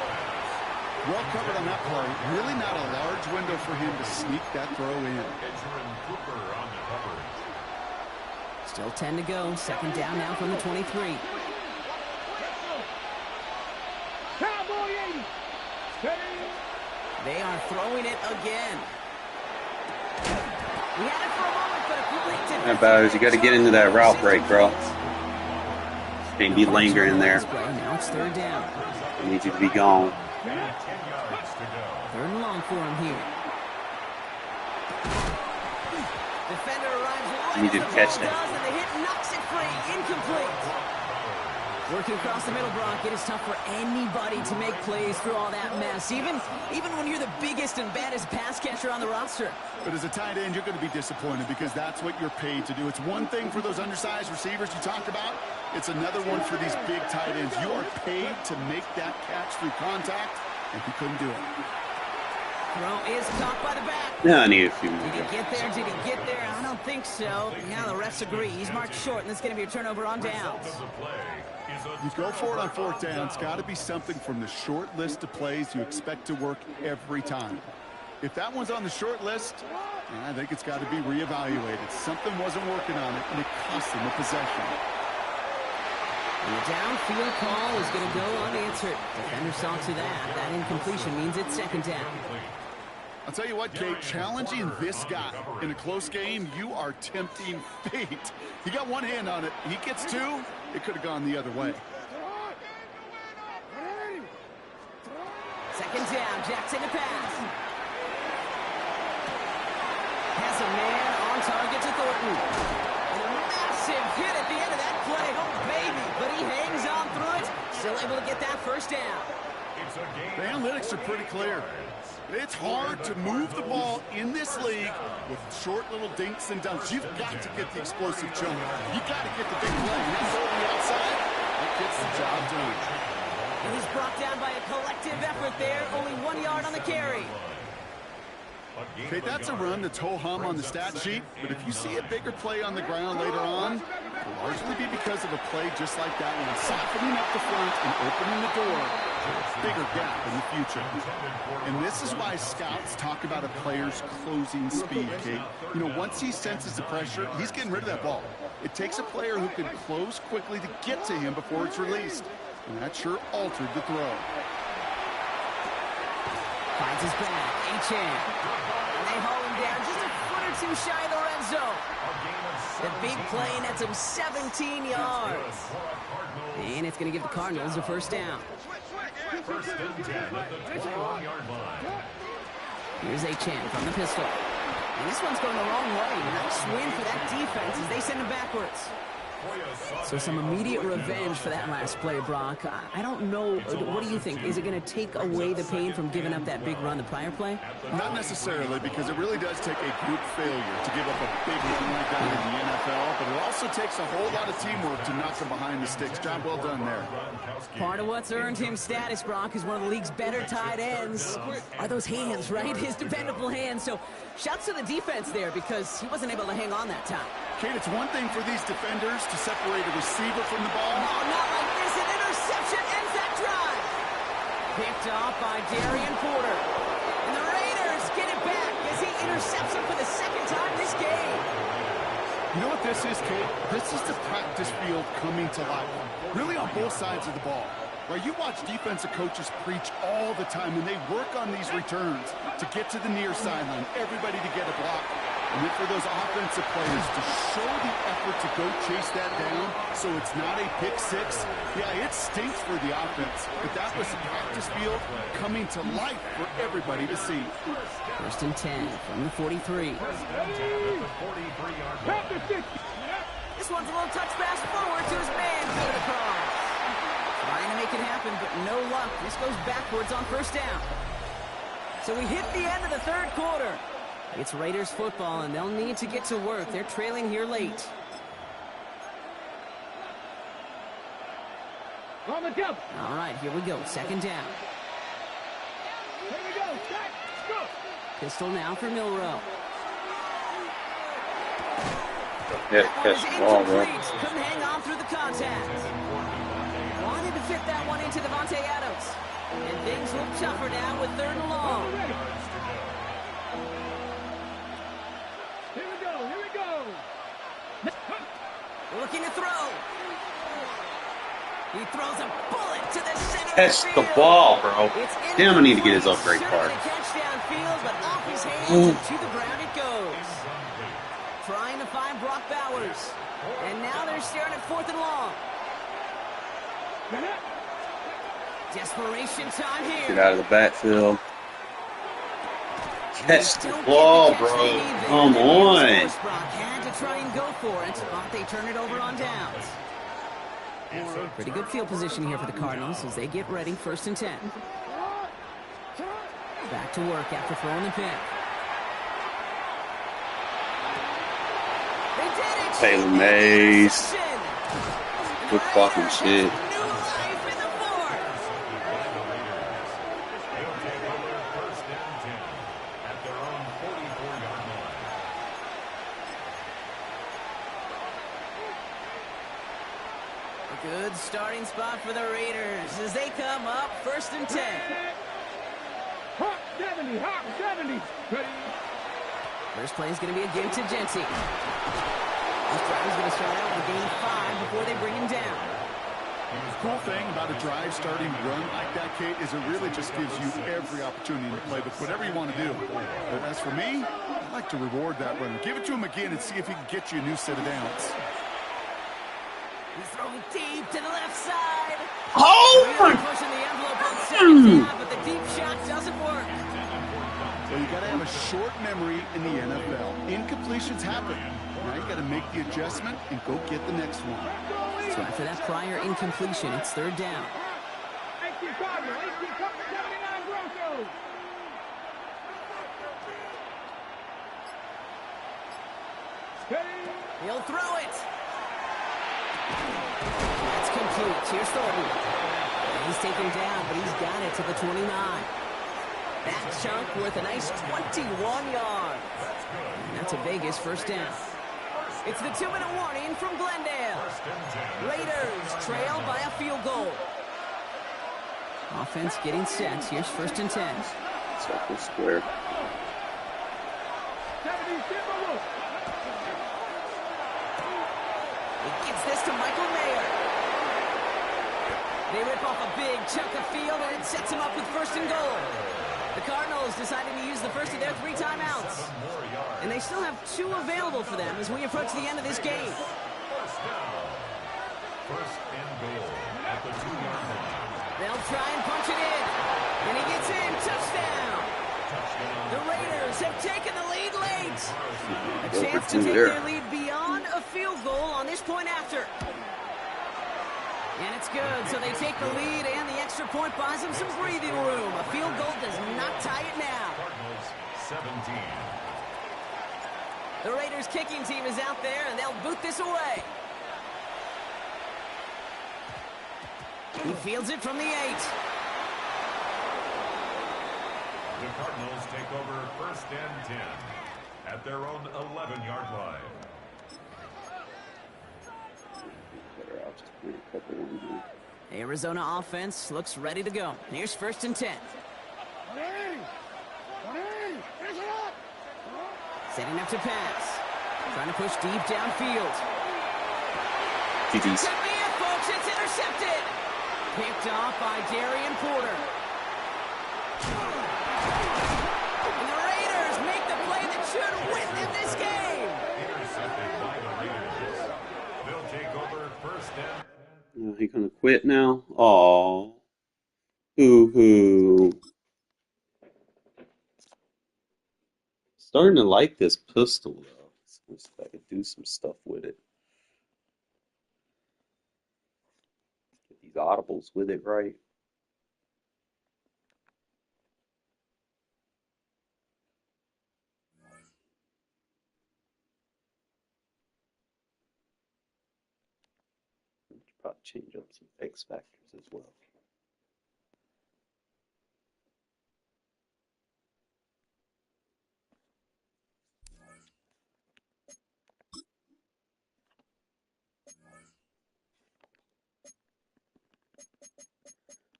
Well covered on that play. Really not a large window for him to sneak that throw in. Still 10 to go. 2nd down now from the 23. They are throwing it again. We had it for a moment, but a complete How about it? You got to get into that route break, bro. Can't be lingering there. Now it's 3rd down. I need you to be gone. 3rd and long for him here. Defender arrives right You need to as the catch ball that. does, and the hit knocks it free. Incomplete. Working across the middle, Brock, it is tough for anybody to make plays through all that mess, even when you're the biggest and baddest pass catcher on the roster. But as a tight end, you're going to be disappointed because that's what you're paid to do. It's one thing for those undersized receivers you talked about. It's another one for these big tight ends. You are paid to make that catch through contact, and he couldn't do it. Throw is caught by the back. No, I need a few Did more. he get there? Did he get there? I don't think so. Yeah, the refs agree. He's marked short, and it's going to be a turnover on downs. You go for it on 4th down. It's got to be something from the short list of plays you expect to work every time. If that one's on the short list, I think it's got to be reevaluated. Something wasn't working on it, and it cost them a possession. And the downfield call is going to go unanswered. Defender saw to that. That incompletion means it's second down. I'll tell you what, Kate, challenging this guy in a close game, you are tempting fate. He got one hand on it. He gets two, it could have gone the other way. Second down, Jackson to pass. Has a man on target to Thornton. And a massive hit at the end of that play. Oh, baby. But he hangs on through it. Still able to get that first down. The analytics are pretty clear. It's hard to move the ball in this league with short little dinks and dunks. You've got to get the explosive chunk. You've got to get the big play. And that's over the outside. That gets the job done. And he's brought down by a collective effort there. Only 1 yard on the carry. Okay, that's a run that's ho-hum on the stat sheet, but if you see a bigger play on the ground later on, it'll largely be because of a play just like that one, softening up the front and opening the door to a bigger gap in the future. And this is why scouts talk about a player's closing speed, Kate. You know, once he senses the pressure, he's getting rid of that ball. It takes a player who can close quickly to get to him before it's released, and that sure altered the throw. Finds his back, H.N. And they haul him down just a foot or two shy of the red zone. The big play nets him 17 yards. And it's going to give the Cardinals a first down. First and 10 at the 21-yard line. Here's H.N. from the pistol. And this one's going the wrong way. Nice win for that defense as they send him backwards. So some immediate revenge for that last play, Brock. I don't know. What do you think? Is it going to take away the pain from giving up that big run the prior play? Not necessarily, because it really does take a group failure to give up a big run like that in the NFL, but it also takes a whole lot of teamwork to knock them behind the sticks. Job well done there. Part of what's earned him status, Brock, is one of the league's better tight ends. Are those hands, right? His dependable hands. So shouts to the defense there because he wasn't able to hang on that time. Kate, it's one thing for these defenders to separate a receiver from the ball. No, not like this. An interception ends that drive. Picked off by Darian Porter. And the Raiders get it back as he intercepts him for the second time this game. You know what this is, Kate? This is the practice field coming to life. Really on both sides of the ball. Right, you watch defensive coaches preach all the time, and they work on these returns to get to the near sideline, everybody to get a block. And then for those offensive players to show the effort to go chase that down so it's not a pick six, yeah, it stinks for the offense. But that was the practice field coming to life for everybody to see. First and 10 from the 43. This one's a little touch pass forward to his man. Cut it across. Trying to make it happen, but no luck. This goes backwards on first down. So we hit the end of the third quarter. It's Raiders football, and they'll need to get to work. They're trailing here late. On the jump. All right, here we go. Second down. Here we go. Jack, go. Pistol now for Milrow. Yeah, That one catch is the ball, bro. incomplete. Couldn't hang on through the contact. Wanted to fit that one into Devontae Adams. And things look tougher now with third and long. Here we go. Here we go. Looking to throw. He throws a bullet to the center Catch of the field. ball, bro. It's Damn, I need to get his upgrade Should have card. been a catch downfield, but off his hands and to the ground it goes. Trying to find Brock Bowers. And now they're staring at fourth and long. Desperation time here. Get out of the backfield. Catch the Don't get ball, catch bro. they need there. Come The Raiders on. force Brock had to try and go for it, but they turn it over on downs. Pretty good field position here for the Cardinals as they get ready, first and 10. Back to work after throwing the pick. They did it! Taylor Mays. Interception! Good fucking shit. New life in the fourth. They'll take over first and 10 at their own 44-yard line. A good starting spot for the Raiders as they come up first and 10. Hot, Devin. 70, hot 70. Ready? First play is going to be a give to Genty. This drive is going to start out with a gain of 5 before they bring him down. The cool thing about a drive starting run like that, Kate, is it really just gives you every opportunity to play with whatever you want to do. But as for me, I like to reward that runner. Give it to him again and see if he can get you a new set of downs. He's throwing deep to the left side. Oh Really my! pushing the envelope on second down, but the deep shot doesn't work. Well, you got to have a short memory in the NFL. Incompletions happen. Now you got to make the adjustment and go get the next one. So after that prior incompletion, it's third down. 18 Cardinal, 18 Cup, 79 Broncos. Steady. He'll throw it. That's complete. Here's Thornton. And he's taken down, but he's got it to the 29. That chunk worth a nice 21 yards. And that's a Vegas first down. It's the 2-minute warning from Glendale. Raiders trail by a field goal. Offense getting set. Here's first and 10. Circle square. 70 Timberwolves. He gets this to Michael Mayer. They rip off a big chunk of field, and it sets him up with first and goal. The Cardinals decided to use the first of their 3 timeouts. And they still have 2 available for them as we approach the end of this game. First and goal at the 2-yard line. They'll try and punch it in. And he gets in. Touchdown. The Raiders have taken the lead late. A chance to take their lead beyond a field goal on this point after. And it's good, so they take the lead, and the extra point buys them some breathing room. A field goal does not tie it now. Cardinals 17. The Raiders kicking team is out there, and they'll boot this away. He fields it from the 8. The Cardinals take over first and 10 at their own 11-yard line. I'll just put a couple in here. The Arizona offense looks ready to go. Here's first and 10. 180. 180. Finish it up. Setting up to pass. Trying to push deep downfield. GG's. Could be it, folks. It's intercepted. Picked off by Darian Porter. And the Raiders make the play that should win them this game. Intercepted by the Raiders. They'll take over first and... Oh, he gonna quit now? Aw. Hoo-hoo. Starting to like this pistol, though. Let's see if I could do some stuff with it. Get these audibles with it right. Probably change up some X factors as well.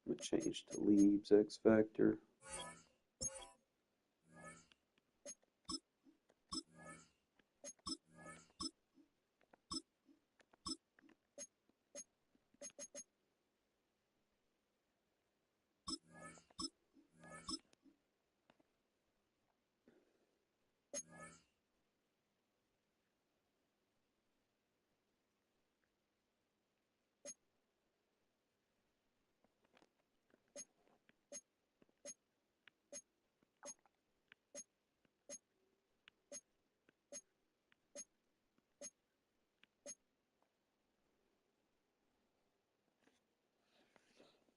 I'm gonna change to Leaves X factor.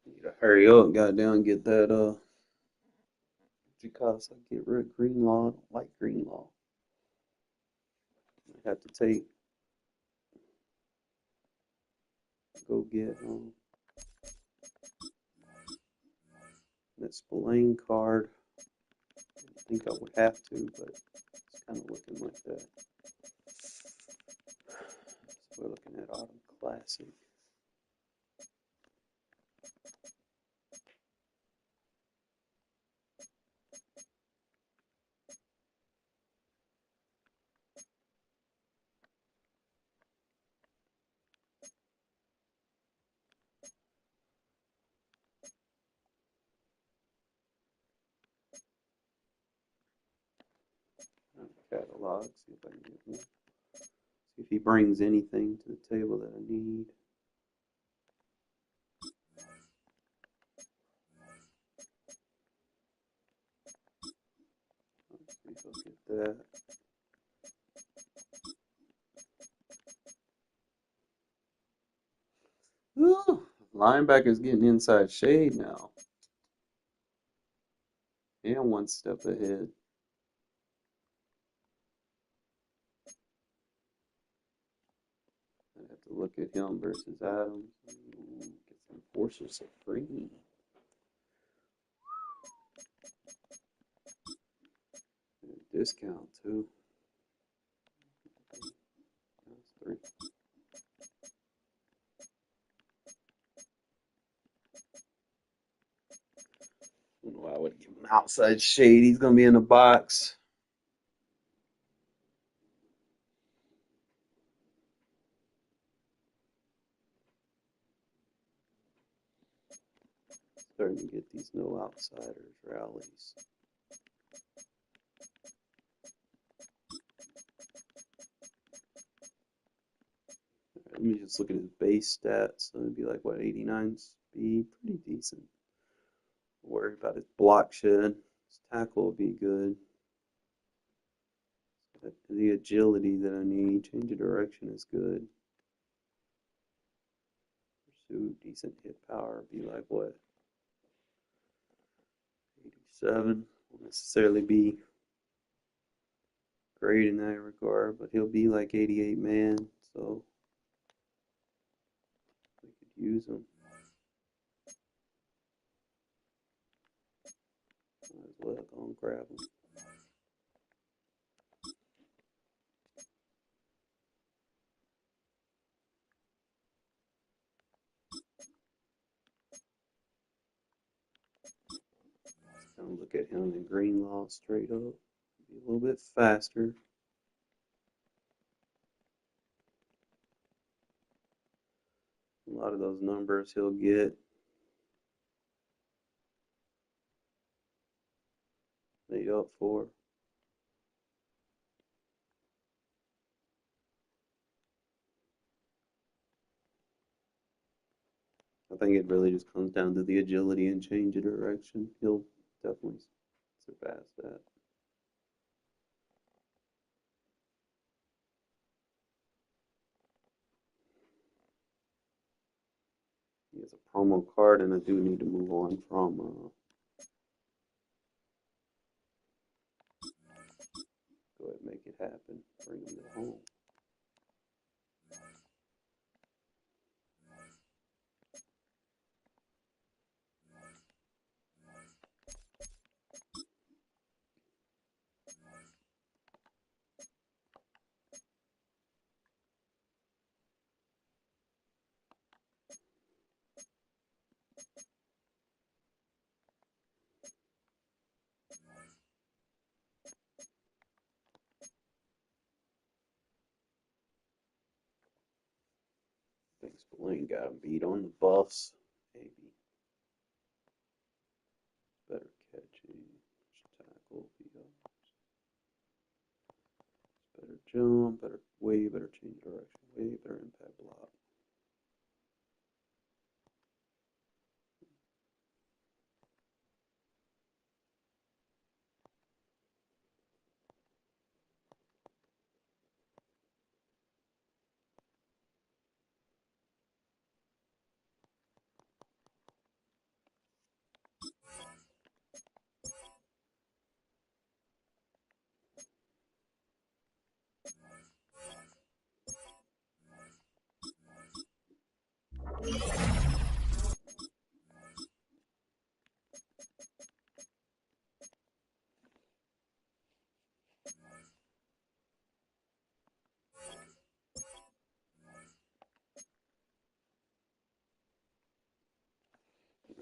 Need to hurry up, goddamn, get that because I get rid of Greenlaw. I don't like Greenlaw. I have to go get that Spillane card. I think I would have to, but it's kind of looking like that. So we're looking at Autumn Classic. catalog. See if I can get one. See if he brings anything to the table that I need. Let's see if I'll get that. Ooh, linebacker's getting inside shade now. And one step ahead. I have to look at him versus Adams. Ooh, get some forces of free. Discount too. That's 3. I don't know why I would give him outside shade. He's gonna be in the box. Starting to get these no outsiders rallies. Let me just look at his base stats. So it'd be like, what, 89 speed? Pretty decent. Worry about his block shed. His tackle will be good. The agility that I need. Change of direction is good. Pursuit, decent hit power. Be like, what? 87. Won't necessarily be great in that regard, but he'll be like 88 man. So we could use him. Might as well go and grab him. Kind of look at him in Greenlaw straight up. Be a little bit faster. A lot of those numbers he'll get. Made up for. I think it really just comes down to the agility and change of direction. He'll definitely surpass that. He has a promo card, and I do need to move on from. Go ahead and make it happen. Bring him to home. Thanks, Spillane got him beat on the buffs. Maybe. Better catching. Tackle. Better jump. Better way better change direction. Way better impact block.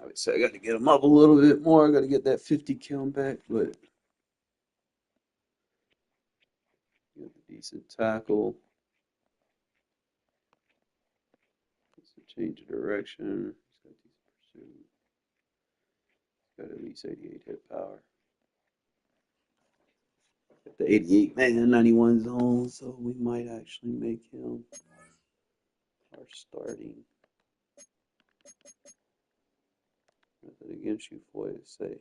I would say I got to get him up a little bit more. I got to get that 50 count back, but get a decent tackle. It's a change of direction. He's got decent pursuit. He's got at least 88 hit power. Got the 88 man 91 zone, so we might actually make him our starting. Nothing against you, Foy, to say.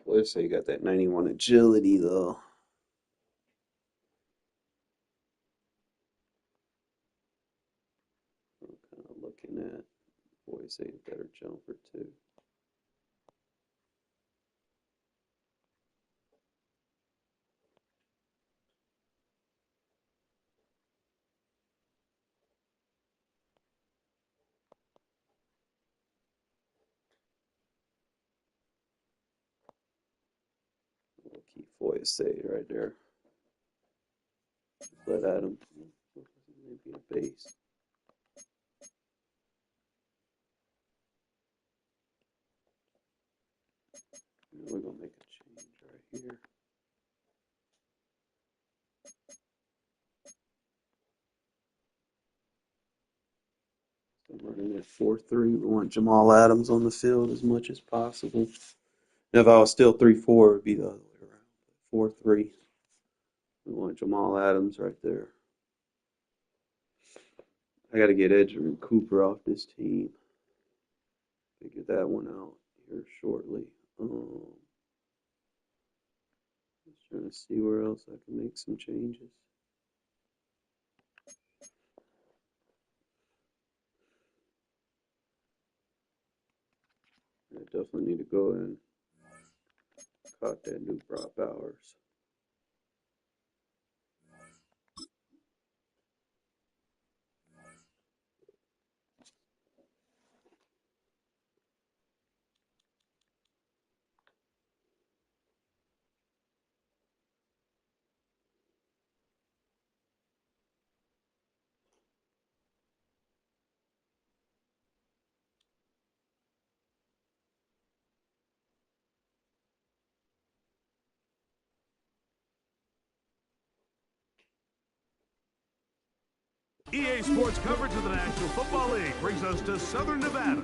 Foy say you got that 91 agility though. I'm kind of looking at Foy say better jumper too. We'll keep Foy say right there. Let Adam maybe a base. We're gonna make a change right here. So we're running at 4-3. We want Jamal Adams on the field as much as possible. Now, if I was still 3-4, it would be the other way around. 4-3. We want Jamal Adams right there. I got to get Edgerrin Cooper off this team. Figure that one out here shortly. Just trying to see where else I can make some changes. I definitely need to go and caught that new Brock Bowers. EA Sports coverage of the National Football League brings us to Southern Nevada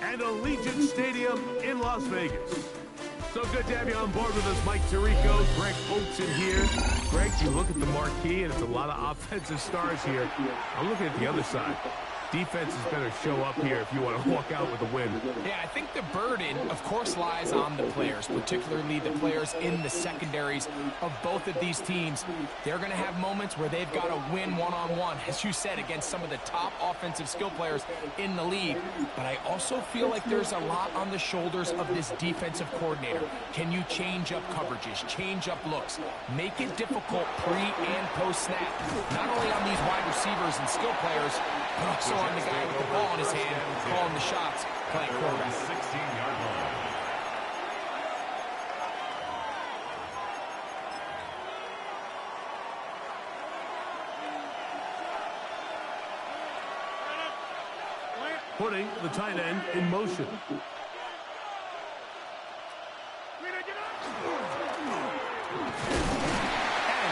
and Allegiant Stadium in Las Vegas. So good to have you on board with us, Mike Tirico, Greg Oates in here. Greg, you look at the marquee, and it's a lot of offensive stars here. I'm looking at the other side. Defenses better show up here if you want to walk out with a win. Yeah, I think the burden, of course, lies on the players, particularly the players in the secondaries of both of these teams. They're going to have moments where they've got to win one-on-one, as you said, against some of the top offensive skill players in the league. But I also feel like there's a lot on the shoulders of this defensive coordinator. Can you change up coverages, change up looks, make it difficult pre- and post-snap, not only on these wide receivers and skill players, but also on the guy with the ball in his hand, calling the shots, playing quarterback. 16-yard line. Putting the tight end in motion. And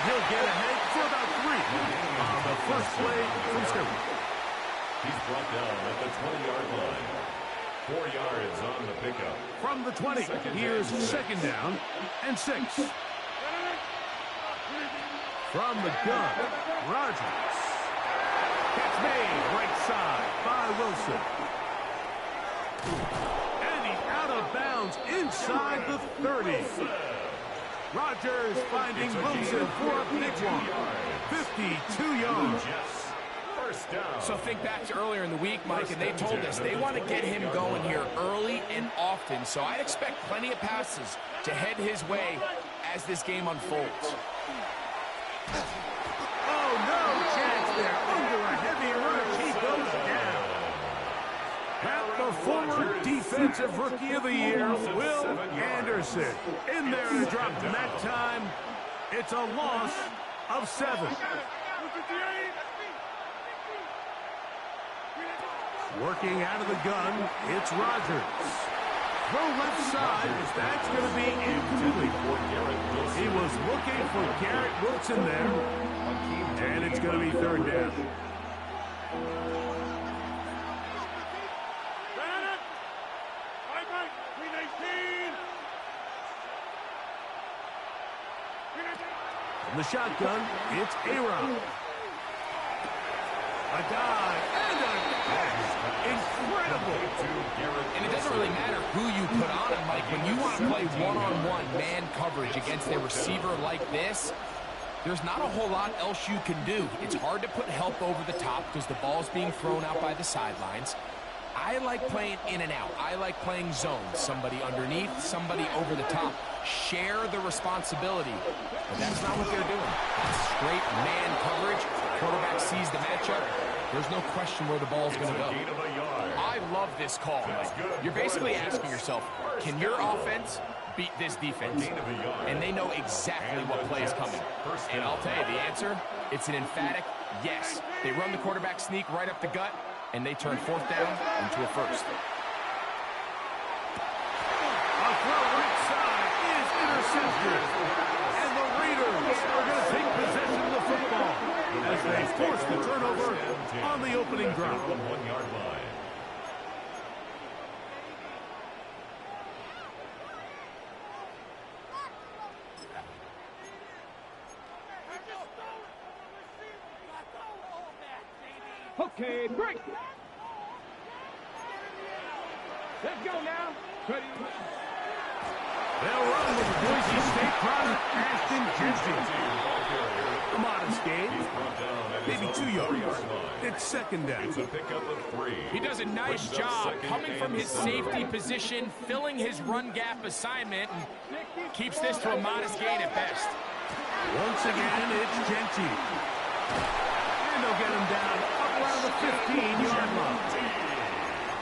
he'll get ahead for about 3 on the first play from scrimmage. He's brought down at the 20-yard line. 4 yards on the pickup. From the 20, here's second down and 6. From the gun, Rodgers. Catch made right side by Wilson. And he's out of bounds inside the 30. Rodgers finding Wilson for a big one. 52 yards. First down. So think back to earlier in the week, Mike, and they told us they want to get him going here early and often. So I'd expect plenty of passes to head his way as this game unfolds. Oh, no chance there. Under a heavy rush, he goes down. At the former Defensive Rookie of the Year, Will Anderson. In there to drop that time. It's a loss of 7. Working out of the gun, it's Rodgers. Throw left side, that's going to be incomplete. was looking for Garrett Wilson there. And it's going to be third down. From the shotgun, it's Aaron. A dive and a catch. Incredible. And it doesn't really matter who you put on him, Mike. When you want to play one-on-one man coverage against a receiver like this, there's not a whole lot else you can do. It's hard to put help over the top because the ball's being thrown out by the sidelines. I like playing in and out. I like playing zones. Somebody underneath, somebody over the top. Share the responsibility. But that's not what they're doing. It's straight man coverage. Quarterback sees the matchup. There's no question where the ball's going to go. I love this call. You're basically asking yourself, can your offense beat this defense? And they know exactly what play is coming. And I'll tell you the answer, it's an emphatic yes. They run the quarterback sneak right up the gut, and they turn fourth down into a first. A throw right side is intercepted. And the Raiders are going to take possession of the football as they force the turnover on the opening drive. 1 yard line. Okay, break. Let's go now. Ready. They'll run with the Boise State product, Ashton Jenkins. A modest gain, maybe 2 yards. It's second down. It's a pickup of 3. He does a nice job coming from his safety position, filling his run gap assignment, and keeps this to a modest gain at best. Once again, it's Genty. And they'll get him down up around the 15-yard line.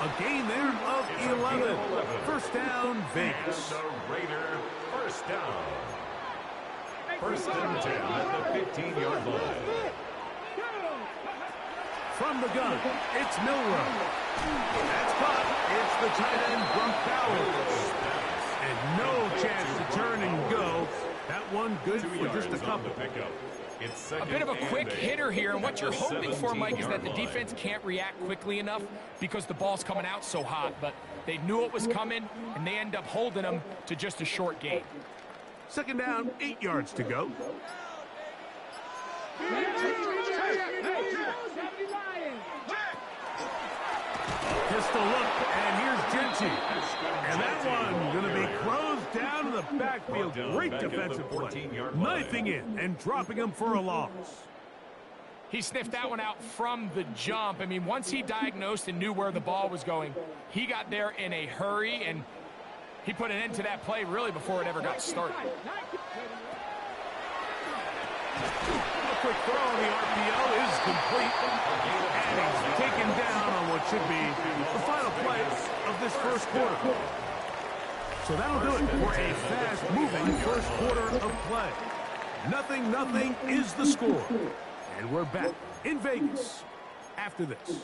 A gain there of 11. First down, Vegas. And the Raider first down. First and 10 at the 15-yard line. From the gun, it's Milrow. That's caught. It's the tight end, Brump Powers. And no chance to turn and go. That one good for just a couple. A bit of a quick hitter here, and what you're hoping for, Mike, is that the defense can't react quickly enough because the ball's coming out so hot. But they knew it was coming, and they end up holding them to just a short gain. Second down, 8 yards to go. Pistol look, and here's Genty. And that one going to be closed down in the backfield. Great defensive play. Knifing in and dropping him for a loss. He sniffed that one out from the jump. I mean, once he diagnosed and knew where the ball was going, he got there in a hurry, and he put an end to that play really before it ever got started. A quick throw on the RPO is complete. And he's taken down on what should be the final play of this first quarter. So that'll do it for a fast-moving first quarter of play. 0-0 is the score. And we're back in Vegas after this.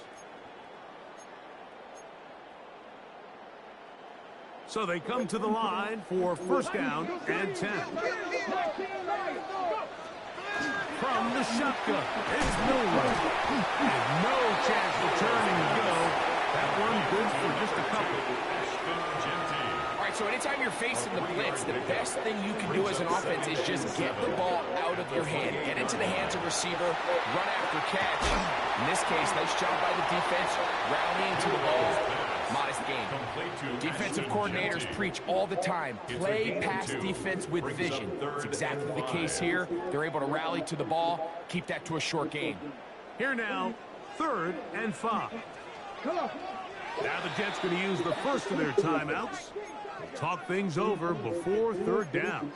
So they come to the line for first down and 10. From the shotgun, it's Milrow. And no chance to turn and go. That one good for just a couple. All right, so anytime you're facing the blitz, the best thing you can do as an offense is just get the ball out of your hand. Get into the hands of receiver, run after catch. In this case, nice job by the defense, rallying to the ball. Modest game. Defensive coordinators preach all the time, play pass defense with vision. It's exactly the case here. They're able to rally to the ball, keep that to a short gain. Here now, 3rd and 5. Now the Jets going to use the first of their timeouts. Talk things over before 3rd down.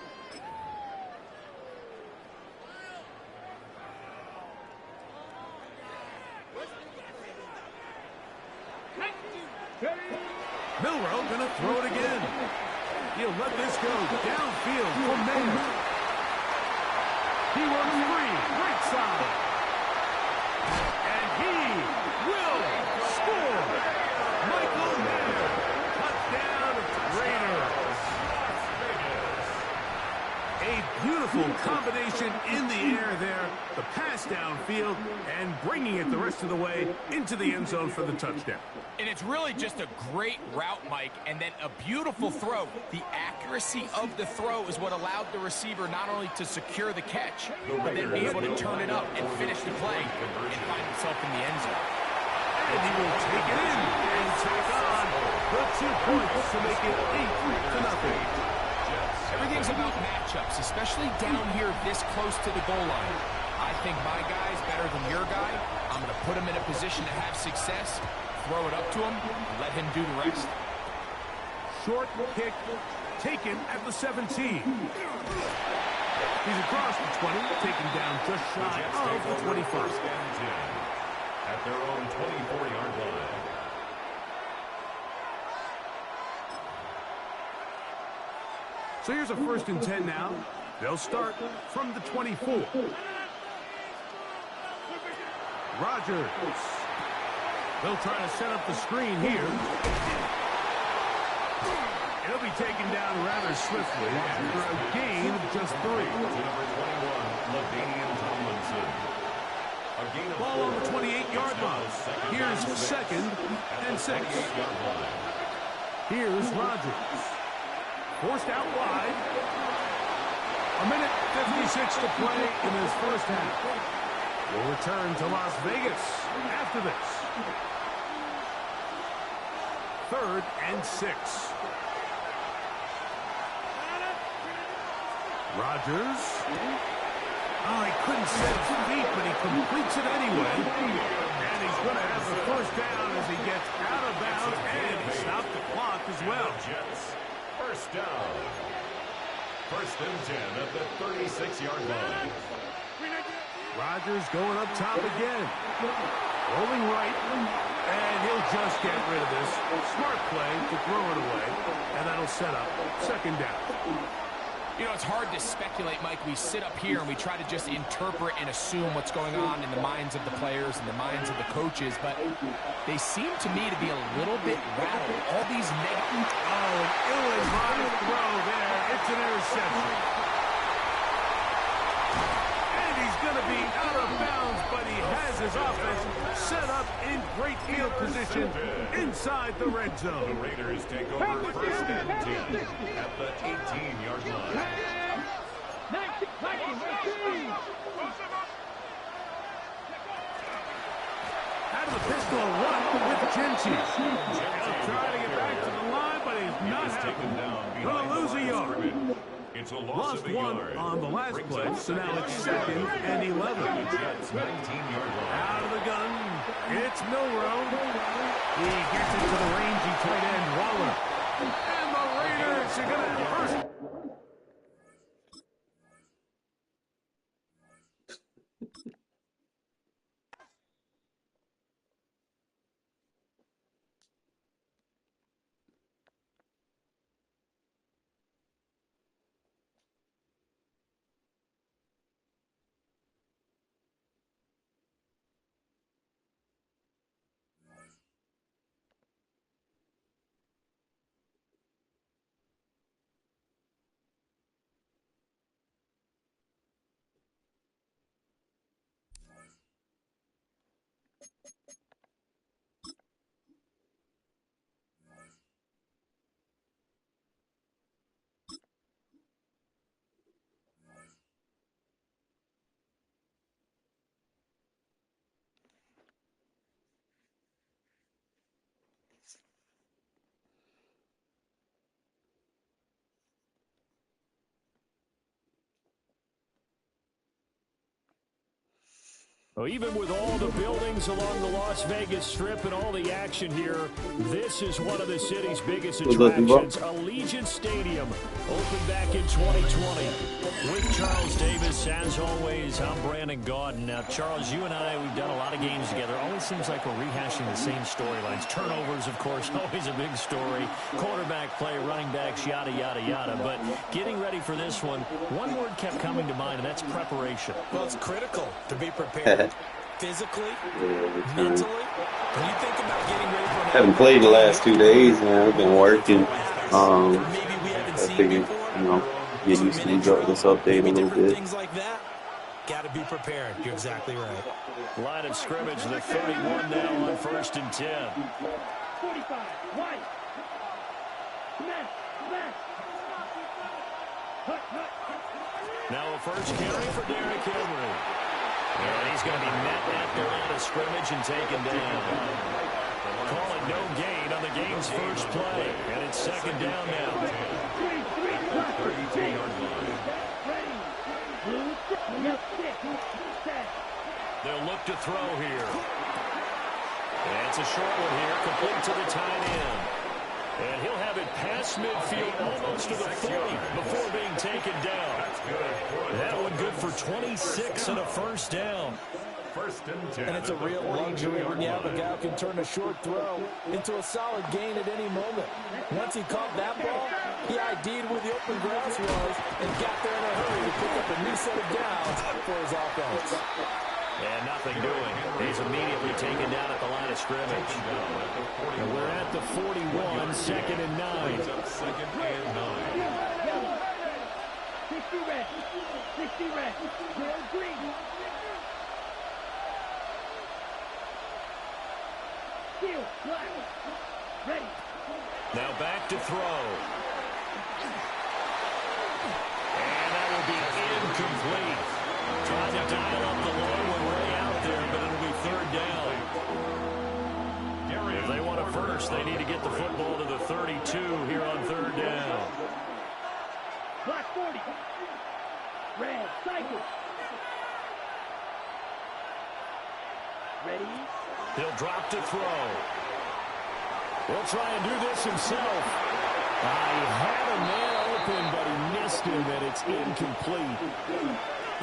Milrow going to throw it again. He'll let this go downfield for Mayer. He runs free, right side. And he will score. Michael Mayer, touchdown Raiders. A beautiful combination in the air there. The pass downfield and bringing it the rest of the way into the end zone for the touchdown. And it's really just a great route, Mike, and then a beautiful throw. The accuracy of the throw is what allowed the receiver not only to secure the catch, but then be able to turn it up and finish the play and find himself in the end zone. And he will take it in and take on the 2 points to make it 8-0. Everything's about matchups, especially down here this close to the goal line. I think my guy's better than your guy. I'm going to put him in a position to have success, throw it up to him, and let him do the rest. Short kick taken at the 17. He's across the 20, taken down just shy of the 21st. At their own 24-yard line. So here's a 1st and 10 now. They'll start from the 24. Rodgers. They'll try to set up the screen here. It'll be taken down rather swiftly after a gain of just 3. Number 21, LaDainian Tomlinson. Ball on the 28-yard line. Here's 2nd and 6. Here's Rodgers. Forced out wide. 1:56 to play in this first half. We'll return to Las Vegas after this. 3rd and 6. Rodgers. Oh, he couldn't set his feet, but he completes it anyway. And he's going to have the 1st down as he gets out of bounds, and he stopped the clock as well. Jets. 1st down. 1st and 10 at the 36-yard line. Rodgers going up top again. Rolling right. And he'll just get rid of this. Smart play to throw it away. And that'll set up 2nd down. You know, it's hard to speculate, Mike. We sit up here and we try to just interpret and assume what's going on in the minds of the players and the minds of the coaches, but they seem to me to be a little bit rattled. All these negative... Oh, an ill-advised throw there. It's an interception. And he's going to be out of bounds, but he has his offense set up in great field position inside the red zone. The Raiders take over 1st and 10 at the 18-yard line. Out of the pistol, 1 with Genchi. He'll try to get back to the line, but he's not Taken down going to lose a yard. It's a loss Lost of a 1 yard. on the last play, so now it's 2nd and 11. Jets 19-yard line. Out of the gun, it's Milrow. He gets it to the rangy tight end, Waller. And the Raiders are going to first. Well, even with all the buildings along the Las Vegas Strip and all the action here, this is one of the city's biggest attractions. Allegiant Stadium opened back in 2020. With Charles Davis, as always, I'm Brandon Gaudin. Now, Charles, you and I, we've done a lot of games together. Always seems like we're rehashing the same storylines. Turnovers, of course, always a big story. Quarterback play, running backs, yada, yada, yada. But getting ready for this one word kept coming to mind, and that's preparation. Well, it's critical to be prepared. Physically, mentally, when you think about getting ready for I haven't played the last 2 days, man. I've been working. I figured, Get used to this update a little bit. Things like that. Got to be prepared. You're exactly right. Line of scrimmage, the 31 now on 1st and 10. 45, right. Now a first carry for Derrick Henry. And he's going to be met at the line of scrimmage and taken down. Call it no gain on the game's first play. And it's 2nd down now. They'll look to throw here. And it's a short one here, complete to the tight end. And he'll have it past midfield almost to the 40 before being taken down. That one good for 26 and a first down. And it's a real luxury when you have a guy who can turn a short throw into a solid gain at any moment. Once he caught that ball, he ID'd where the open grass was and got there in a hurry to pick up a new set of downs for his offense. And nothing doing. He's immediately taken down at the line of scrimmage. And we're at the 41, 2nd and 9. 60 red. 60 red. Gerald Green. Steel, black. Ready. Now back to throw. And that will be incomplete. Trying to dial up the long one way out there, but it'll be 3rd down. If they want a first, they need to get the football to the 32 here on 3rd down. Black 40. Red, cycle. Ready. He'll drop to throw. He'll try and do this himself. He had a man open, but he missed him, and it's incomplete.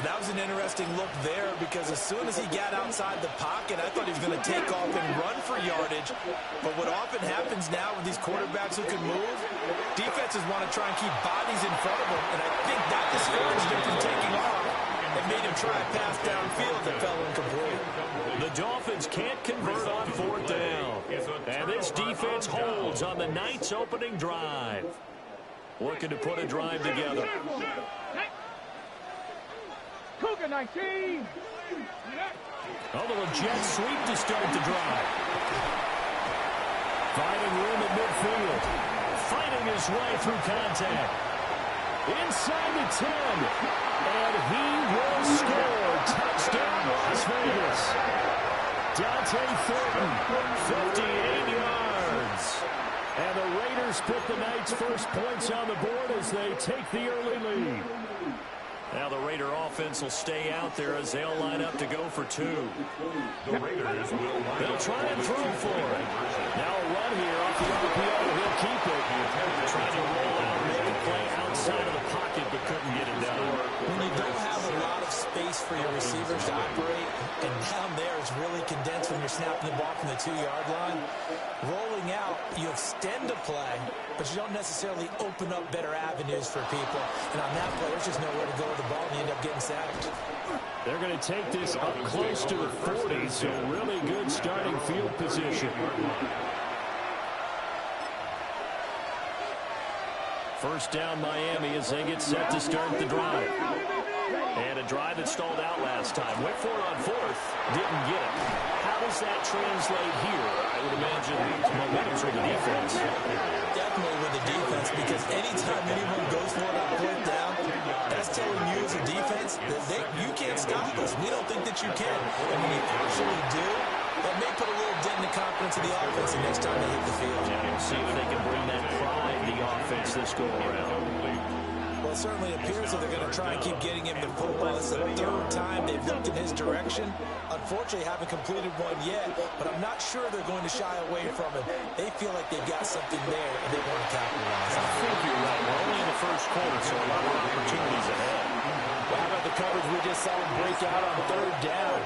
That was an interesting look there because as soon as he got outside the pocket, I thought he was going to take off and run for yardage. But what often happens now with these quarterbacks who can move, defenses want to try and keep bodies in front of them, and I think that discouraged him from taking off and made him try a pass downfield that fell incomplete. The Dolphins can't convert on 4th down. And this defense holds on the Knights' opening drive. Looking to put a drive together. Cougar 19. Oh, the jet sweep to start the drive. Finding room at midfield. Fighting his way through contact. Inside the 10. And he will score. Touchdown, Las Vegas. Dante Thornton, 58 yards. And the Raiders put the Knights' first points on the board as they take the early lead. Now the Raider offense will stay out there as they'll line up to go for 2. The Raiders will line They'll up try and throw for it. Now a run here off the RPO. He'll keep it. Trying to roll out and make a play outside of the pocket, but couldn't get it done. When you don't have a lot of space for your receivers to operate, and down there is really condensed when you're snapping the ball from the 2-yard line, rolling out, you extend a play, but you don't necessarily open up better avenues for people. And on that play, there's just nowhere to go with the ball, and you end up getting sacked. They're going to take this up close to the 40, so really good starting field position. First down Miami as they get set to start the drive. And a drive that stalled out last time. Went for it on 4th. Didn't get it. How does that translate here? I would imagine momentum for the defense. Definitely with the defense, because anytime anyone goes for it on 4th down, that's telling you as a defense that you can't stop us. We don't think that you can. And when you actually do, that may put a little dent in the confidence of the offense the next time they hit the field. And we'll see if they can bring that pride to the offense this go-around. Well, it certainly appears that they're going to try and keep getting him the football. It's the 3rd time they've looked in his direction. Unfortunately, haven't completed one yet, but I'm not sure they're going to shy away from it. They feel like they've got something there, and they want to capitalize on it. I think you're right. We're only in the first quarter, so a lot of opportunities ahead. Well, how about the coverage we just saw him break out on 3rd down?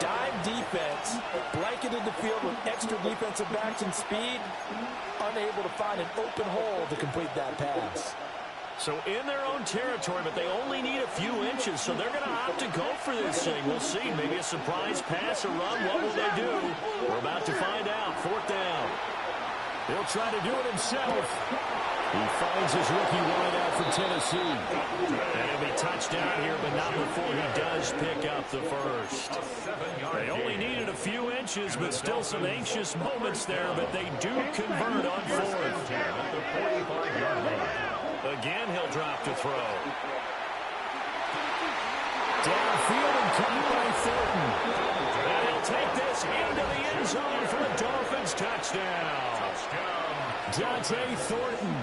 Dime defense, blanketed the field with extra defensive backs and speed, unable to find an open hole to complete that pass. So in their own territory, but they only need a few inches, so they're going to opt to go for this thing. We'll see. Maybe a surprise pass, a run. What will they do? We're about to find out. 4th down. He'll try to do it himself. He finds his rookie wideout from Tennessee. And he'll be touchdown here, but not before he does pick up the first. They only needed a few inches, but still some anxious moments there, but they do convert on fourth. Again, he'll drop to throw. Downfield and caught by Thornton. And he'll take this into the end zone for a Dolphins touchdown. Dante Thornton,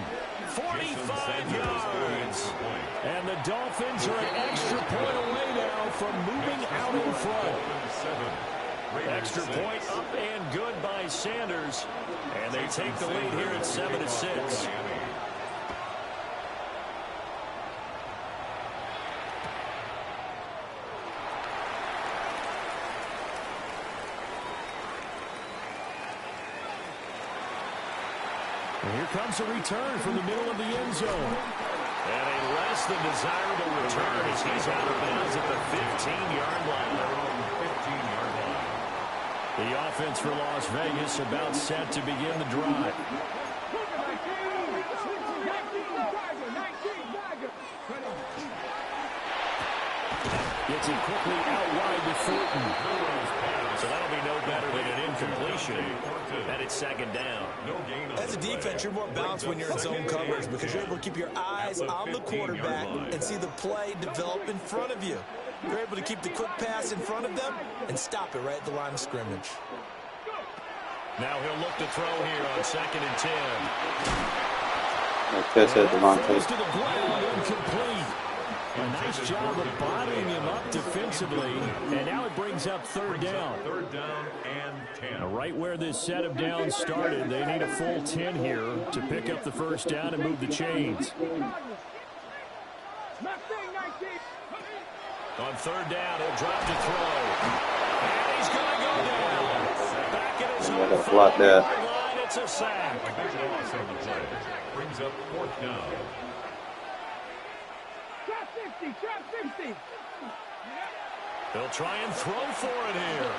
45 yards. And the Dolphins are an extra point away now from moving out in front. Extra point up and good by Sanders. And they take the lead here at 7-6. And here comes a return from the middle of the end zone. And a less than desirable return as he's out of bounds at the 15-yard line. The offense for Las Vegas about set to begin the drive. Gets it quickly out wide to Thornton. So that'll be no better than an incompletion. And it's second down. As a defense, you're more balanced when you're in zone coverage because you're able to keep your eyes on the quarterback and see the play develop in front of you. You're able to keep the quick pass in front of them and stop it right at the line of scrimmage. Now he'll look to throw here on 2nd and 10. Catch that, Devontae. Throws to the ground, incomplete. A nice job of bottling him up defensively. And now it brings up third down. Third down and 10. Now right where this set of downs started, they need a full 10 here to pick up the first down and move the chains. On third down, he'll drop to throw. And he's going to go down. Back at his own 5-yard line, it's a sack. Brings up fourth down. Trap 60. They'll try and throw for it here.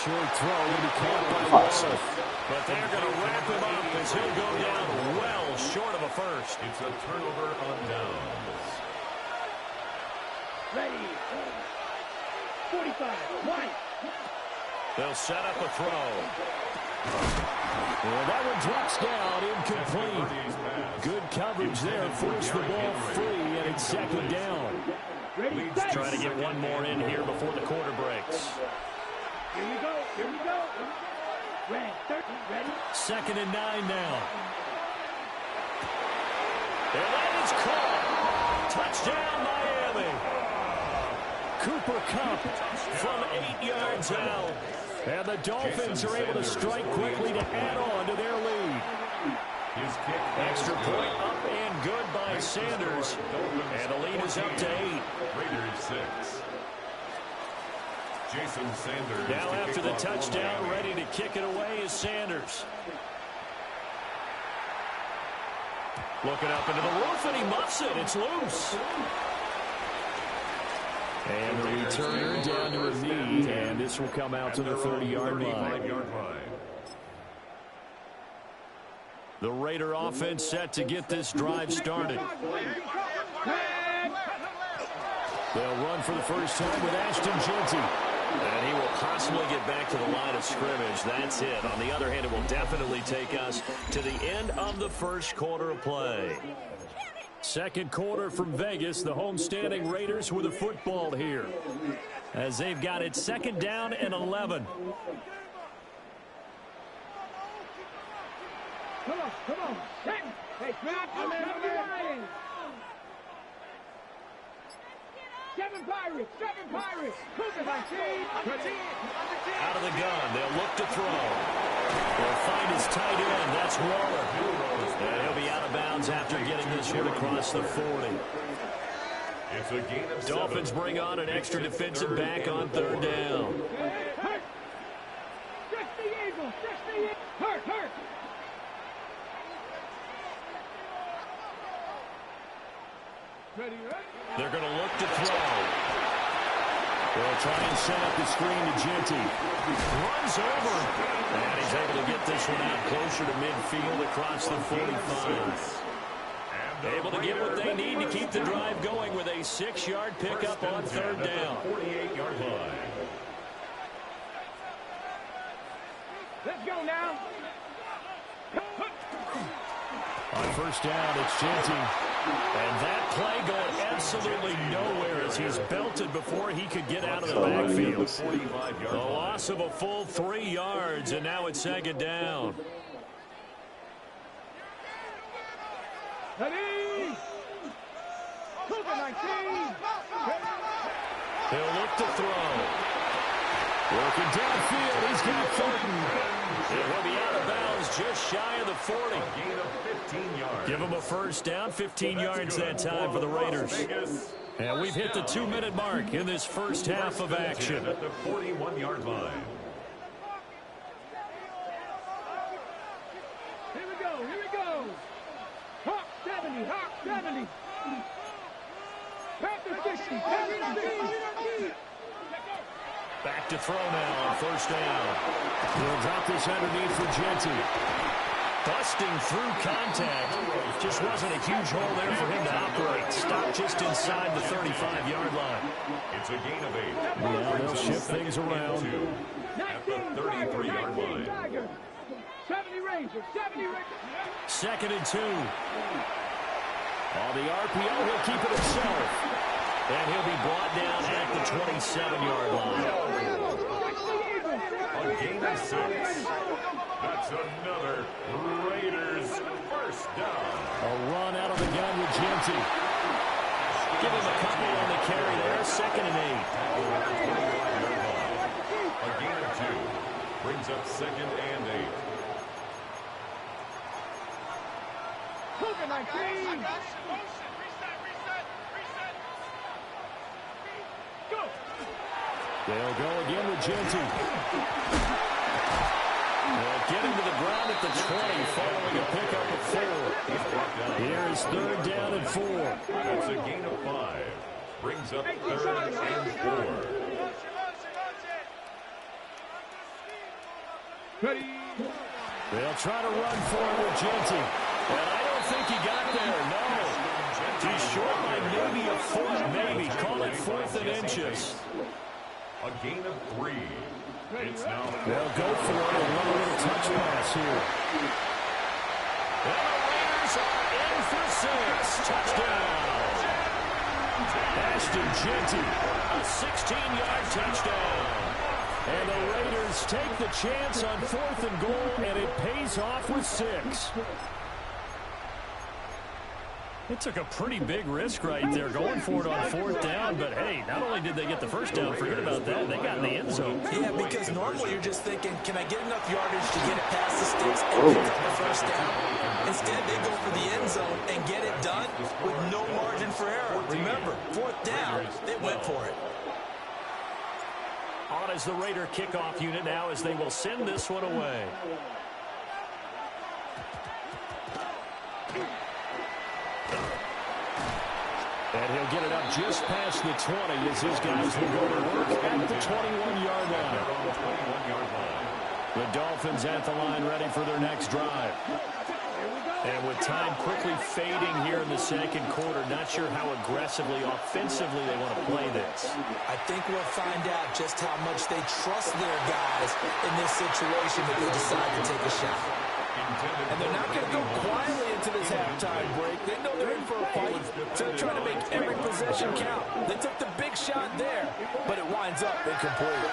Short throw will be caught by Waller. But they're going to wrap him up as he'll go down well short of a first. It's a turnover on downs. Ready. 45. Right. They'll set up a throw. Well, that one drops down, incomplete. Good coverage there, forced the ball free, and it's second down. Leeds trying to get one more in here before the quarter breaks. Here we go. Ready. 2nd and 9 now. And that is caught. Touchdown, Miami. Cooper Kupp from 8 yards out. And the Dolphins are able to strike quickly to add on to their lead. Extra point up and good by Sanders. And the lead is up to 8. Raiders 6. Jason Sanders. Now after the touchdown, ready to kick it away is Sanders. Looking up into the roof, and he muffs it. It's loose. And the returner down to a knee, and this will come out to the 30-yard line. The Raider offense set to get this drive started. They'll run for the first time with Ashton Jeanty. And he will possibly get back to the line of scrimmage. That's it. On the other hand, it will definitely take us to the end of the first quarter of play. Second quarter from Vegas, the homestanding Raiders with a football here, as they've got it 2nd down and 11. Come on. Hey, drop. Seven Pirates. Cougar 19. Out of the gun, they'll look to throw. They'll find his tight end. That's Waller. And he'll be out of bounds after getting this one across the 40. It's a gain of 7. Dolphins bring on an extra defensive back on third down. Stretch the Eagles. Hurt. Ready? They're going to look to throw. They'll try and set up the screen to Genty. Runs over. And he's able to get this one out closer to midfield across the 45. Able to get what they need to keep the drive going with a 6-yard pickup on third down. 48-yard line. Let's go now. On first down, it's Genty. And that play going absolutely nowhere as he's belted before he could get out of the backfield. The loss of a full 3 yards, and now it's second down. Ready? Cougar 19. He'll look to throw. Working downfield, he's got Thornton. And he'll be out of bounds just shy of the 40. Gain of 15 yards. Give him a first down, 15 yards that time for the Raiders. And we've hit the 2-minute mark in this first half of action. At the 41-yard line. Here we go, here we go. Hawk 70, Hawk 70. Panther 60, Panther 60. Back to throw now on first down. He'll drop this underneath for Genty. Busting through contact. Just wasn't a huge hole there for him to operate. Stopped just inside the 35-yard line. It's a gain of 8. Yeah, they'll shift things around. At the 33-yard line. 70 Rangers, 70 Rangers. Second and 2. On the RPO, he'll keep it himself. And he'll be brought down at the 27-yard line. A gain of 6. That's another Raiders first down. A run out of the gun with Genty. Give him a couple on the carry there. Second and 8. A gain of 2. Brings up second and 8. Cougar 19. Go. They'll go again with Genty. They'll get him to the ground at the 20 following a pickup of 4. Here is third down and 4. That's a gain of 5. Brings up third and 4. Ready. They'll try to run for it with Genty. And I don't think he got there, no. He's short by maybe a foot, maybe. Call it 4th and inches. A gain of 3. It's now. They'll go for it and run a little touch pass here. And the Raiders are in for 6. Touchdown. Ashton Genty, a 16-yard touchdown. And the Raiders take the chance on 4th and goal, and it pays off with 6. It took a pretty big risk right there going for it on 4th down, but hey, not only did they get the first down, forget about that, they got in the end zone. Yeah, because normally you're just thinking, can I get enough yardage to get it past the sticks and pick up the first down? Instead, they go for the end zone and get it done with no margin for error. Remember, 4th down, they went for it. On as the Raider kickoff unit now as they will send this one away. And he'll get it up just past the 20 as his guys will go to work at the 21-yard line. The Dolphins at the line ready for their next drive. And with time quickly fading here in the second quarter, not sure how aggressively, offensively they want to play this. I think we'll find out just how much they trust their guys in this situation if they decide to take a shot. And they're not going to go quietly into this halftime break. They know they're in for a fight, so they're trying to make every possession count. They took the big shot there, but it winds up incomplete.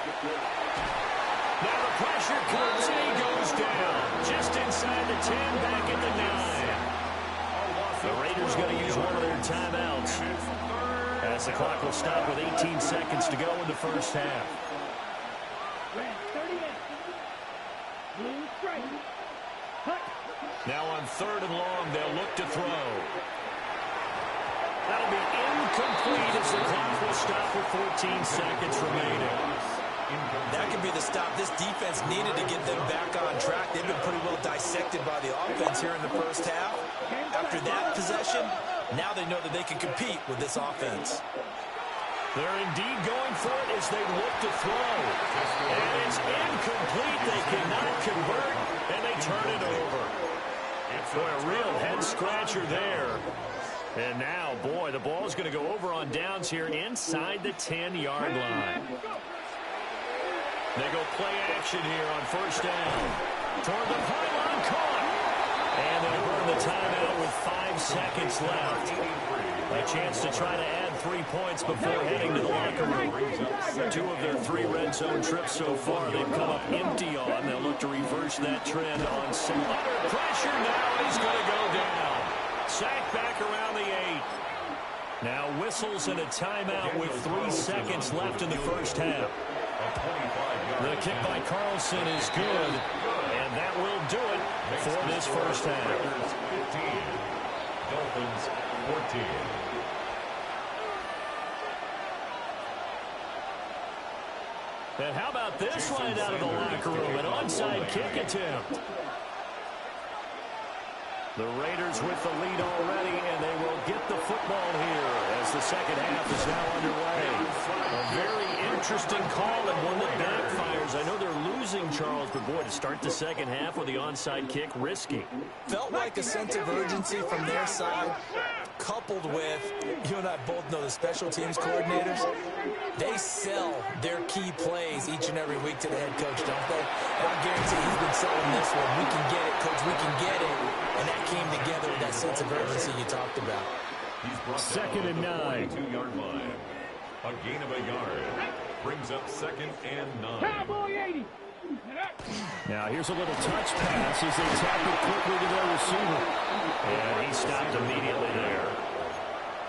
Now the pressure comes and he goes down. Just inside the 10, back at the 9. The Raiders going to use one of their timeouts as the clock will stop with 18 seconds to go in the first half. Now on 3rd and long, they'll look to throw. That'll be incomplete as the clock will stop with 14 seconds remaining. That could be the stop this defense needed to get them back on track. They've been pretty well dissected by the offense here in the first half. After that possession, now they know that they can compete with this offense. They're indeed going for it as they look to throw. And it's incomplete. They cannot convert, and they turn it over. Boy, a real head-scratcher there. And now, boy, the ball's going to go over on downs here inside the 10-yard line. They go play action here on first down. Toward the pylon, caught. And they'll burn the timeout with 5 seconds left. A chance to try to add 3 points before heading to the locker room. 2 of their 3 red zone trips so far they've come up empty on. They'll look to reverse that trend on some under pressure now. He's going to go down. Sacked back around the 8. Now whistles and a timeout with 3 seconds left in the first half. The kick by Carlson is good, and that will do it for this first half. 15, Dolphins 14. And how about this right out of the locker room? An onside kick attempt. The Raiders with the lead already, and they will get the football here as the second half is now underway. A very interesting call and one that backfires. I know they're losing, Charles, but boy, to start the second half with the onside kick, risky. Felt like a sense of urgency from their side, coupled with, you and I both know the special teams coordinators, they sell their key plays each and every week to the head coach, don't they? And I guarantee he's been selling this one. We can get it, coach, we can get it. And that came together with that sense of urgency you talked about. Second and 9. 2-yard line. A gain of a yard. Brings up 2nd and 9. Cowboy 80. Now here's a little touch pass as they tap it quickly to their receiver. And he stopped immediately there.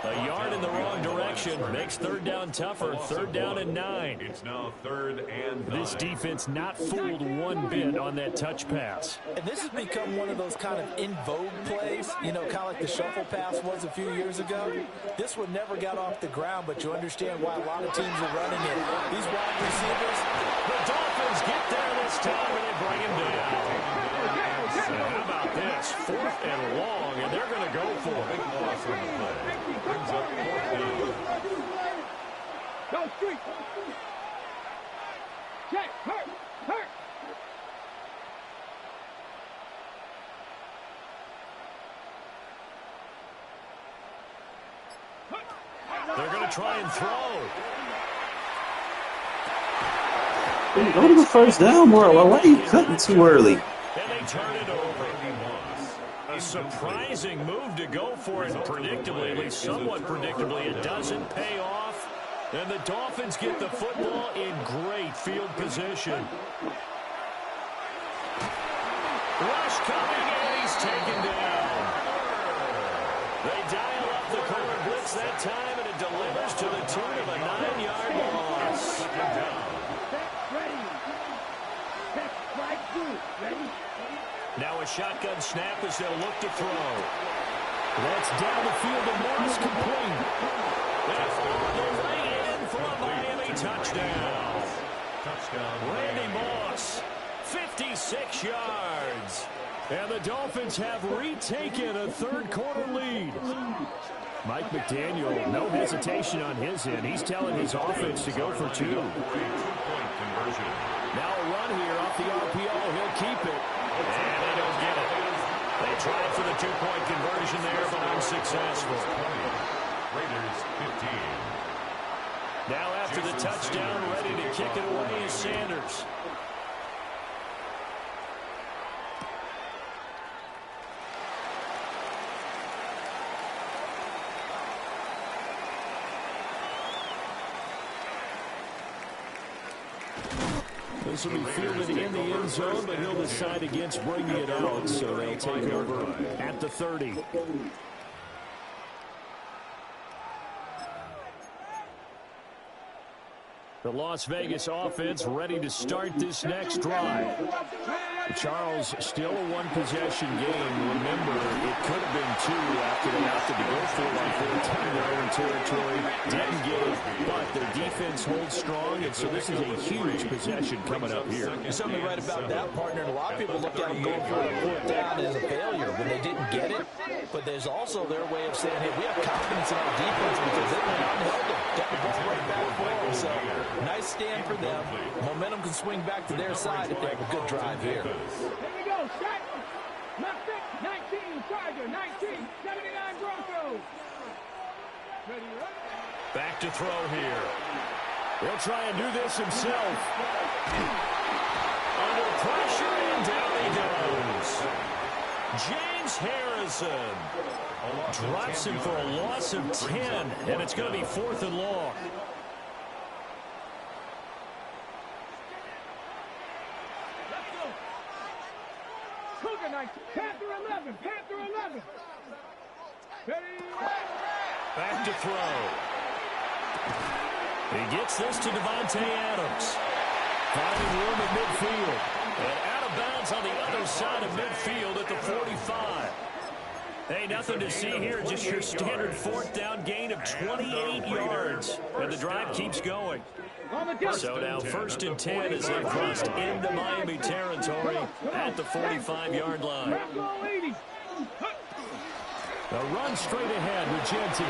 A yard in the wrong direction makes third down tougher. 3rd down and 9. It's now 3rd and 9. This defense not fooled one bit on that touch pass. And this has become one of those kind of in vogue plays, you know, kind of like the shuffle pass was a few years ago. This one never got off the ground, but you understand why a lot of teams are running it. These wide receivers, the Dolphins get there this time, and they bring him down. And how about this? 4th and long, and they're going to go for it. Big loss on the play. Brings up 4th down. Go street. Check. Hurt. They're going to try and throw. Go to the first down, Marla. Why are you cutting too early? And they turn it over. A surprising move to go for it predictably, at least somewhat predictably. It doesn't pay off. And the Dolphins get the football in great field position. Rush coming, and he's taken down. They dial up the corner blitz that time, and it delivers to the tune of a 9-yard loss. Now a shotgun snap as they'll look to throw. That's down the field, and Moss complete. They're right in for a Miami touchdown. Randy Moss, 56 yards. And the Dolphins have retaken a third-quarter lead. Mike McDaniel, no hesitation on his end. He's telling his offense to go for 2. Now a run here off the RPO. He'll keep it. And they don't get it. They tried for the 2-point conversion there, but unsuccessful. Raiders 15. Now after the touchdown, ready to kick it away is Sanders. This will be fielded in the end zone, but he'll decide against bringing it out, so they'll take over at the 30. The Las Vegas offense ready to start this next drive. Charles, still a one-possession game. Remember, it could have been 2 after they opted to go for it on 4th time in their own territory. Didn't get it, but their defense holds strong, and so this is a huge possession coming up here. There's something right about that, partner. And a lot of people look at them going for it on 4th down as a failure when they didn't get it. But there's also their way of saying, hey, we have confidence in our defense because they went out and held them. Got the ball right back for them. Momentum can swing back to their side if they have a good drive here. Here we go, set. Left it, 19, Charger, 19, 79 Broncos. Ready, right? Back to throw here. He'll try and do this himself. Under pressure, and down he goes. James Harrison drops him for a loss of 10, and it's going to be 4th and long. Let's go. Cougar 19, Panther 11, Panther 11. Ready, right. Back to throw. He gets this to Devontae Adams. Finding room at midfield. And out of bounds on the other side of midfield at the 45. Hey, nothing to see here. Just your standard 4th down gain of 28 yards. And the drive keeps going. So now 1st and 10 as they crossed into Miami territory at the 45-yard line. The run straight ahead with Genty.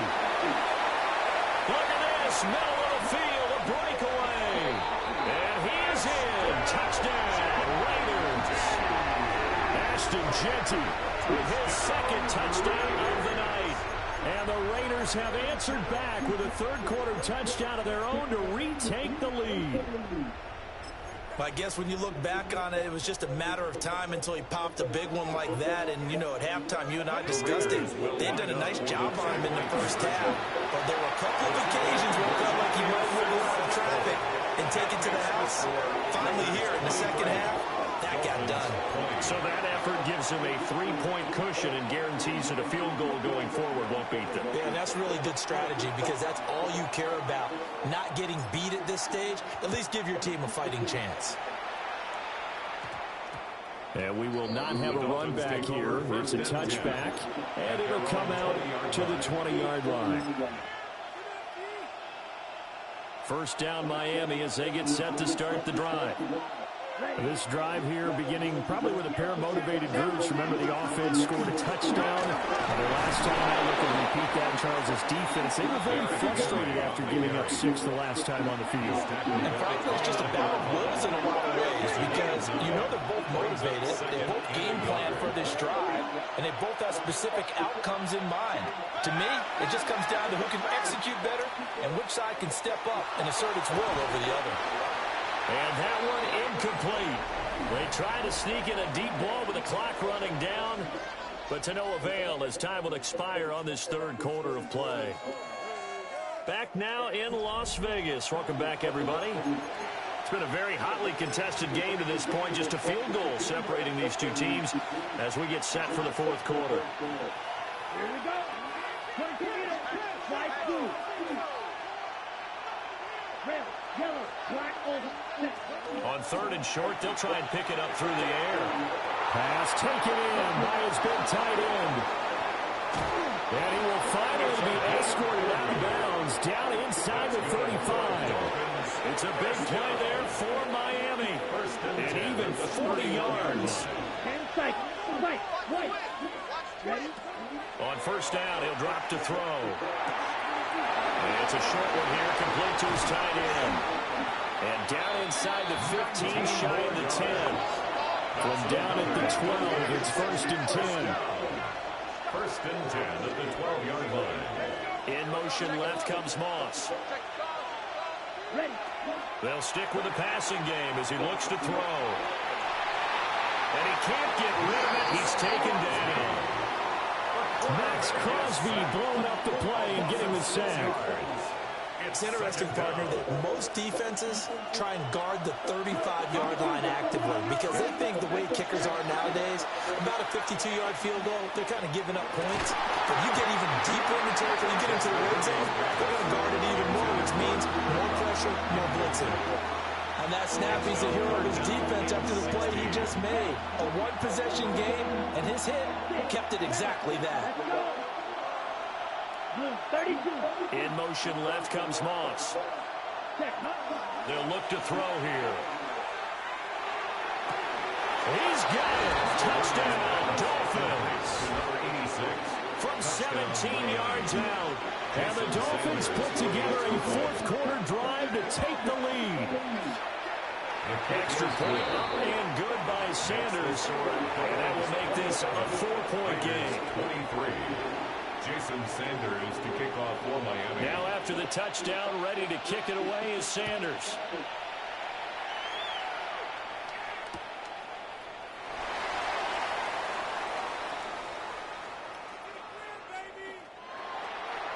Look at this, middle of the field, a breakaway. And he is in. Touchdown, Raiders. Ashton Genty with his 2nd touchdown of the night. And the Raiders have answered back with a 3rd quarter touchdown of their own to retake the lead. I guess when you look back on it, it was just a matter of time until he popped a big one like that. And, you know, at halftime, you and I discussed it. They had done a nice job on him in the first half. But there were a couple of occasions where it felt like he might wiggle out of traffic and take it to the house. Finally here in the second half, that got done. So that effort gives him a 3-point cushion and guarantees that a field goal going forward won't beat them. Yeah, and that's really good strategy because that's all you care about. Not getting beat at this stage, at least give your team a fighting chance. And we will not have a run back here. It's a touchback, and it'll come out to the 20-yard line. 1st down Miami as they get set to start the drive. This drive here beginning probably with a pair of motivated groups. Remember, the offense scored a touchdown. The last time I look at repeat that, Charles' defense, they were very frustrated after giving up 6 the last time on the field. And frankly, it's just a battle of wills in a lot of ways because you know they're both motivated. They both game plan for this drive, and they both have specific outcomes in mind. To me, it just comes down to who can execute better and which side can step up and assert its will over the other. And that one incomplete. They try to sneak in a deep ball with the clock running down, but to no avail as time will expire on this 3rd quarter of play. Back now in Las Vegas. Welcome back, everybody. It's been a very hotly contested game to this point. Just a field goal separating these two teams as we get set for the 4th quarter. Here we go. 22 meters, flight 2. Red, yellow, black, over, set. On 3rd and short, they'll try and pick it up through the air. Pass taken in by his big tight end. And he will finally be escorted out of bounds down inside the 35. It's a big play there for Miami. And even 40 yards. Sight, right. Ready? On 1st down, he'll drop to throw. And it's a short one here, complete to his tight end. And down inside the 15, shy of the 10. From down at the 12, it's 1st and 10. 1st and 10 at the 12-yard line. In motion left comes Moss. Ready. They'll stick with the passing game as he looks to throw. And he can't get rid of it. He's taken down. Max Crosby blowing up the play and getting the sack. It's interesting, partner, that most defenses try and guard the 35-yard line actively because they think the way kickers are nowadays, about a 52-yard field goal, they're kind of giving up points. But you get even deeper in the territory, you get into the red zone, they're going to guard it even more, which means more pressure, more blitzing. And that snap, he's a hero of his defense after the play he just made. A one-possession game, and his hit kept it exactly that. 32. In motion left comes Moss. They'll look to throw here. He's got it. Touchdown, Dolphins. Number 86, from 17 yards out. And the Dolphins put together a fourth-quarter drive to take the lead. Extra point up and good by Sanders. And that will make this a 4-point game. 23. Jason Sanders to kick off for Miami. Now after the touchdown, ready to kick it away is Sanders.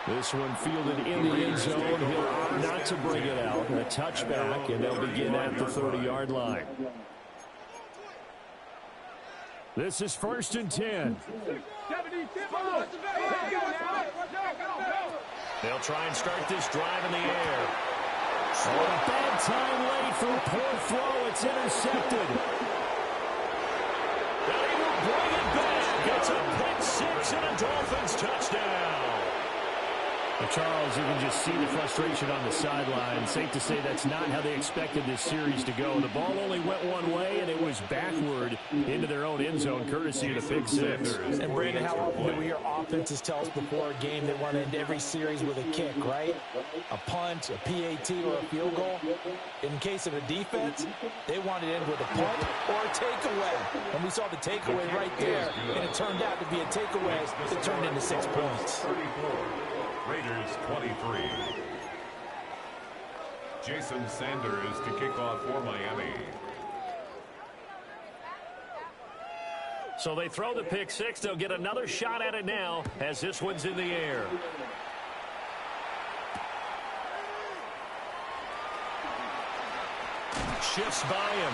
This one fielded in the end zone. He'll opt not to bring it out. A touchback, and they'll begin at the 30-yard line. This is 1st and 10. They'll try and start this drive in the air. Oh, a bad time late for a poor throw. It's intercepted. They will bring it back. It's a pick six and a Dolphins touchdown. Well, Charles, you can just see the frustration on the sideline. Safe to say that's not how they expected this series to go. The ball only went one way, and it was backward into their own end zone, courtesy of the pick six. And Brandon, how often do we hear offenses tell us before a game they want to end every series with a kick, right? A punt, a PAT, or a field goal. In case of a defense, they want to end with a punt or a takeaway. And we saw the takeaway right there, and it turned out to be a takeaway that turned into 6 points. 34. Raiders 23. Jason Sanders to kick off for Miami. So they throw the pick six. They'll get another shot at it now as this one's in the air. Shifts by him.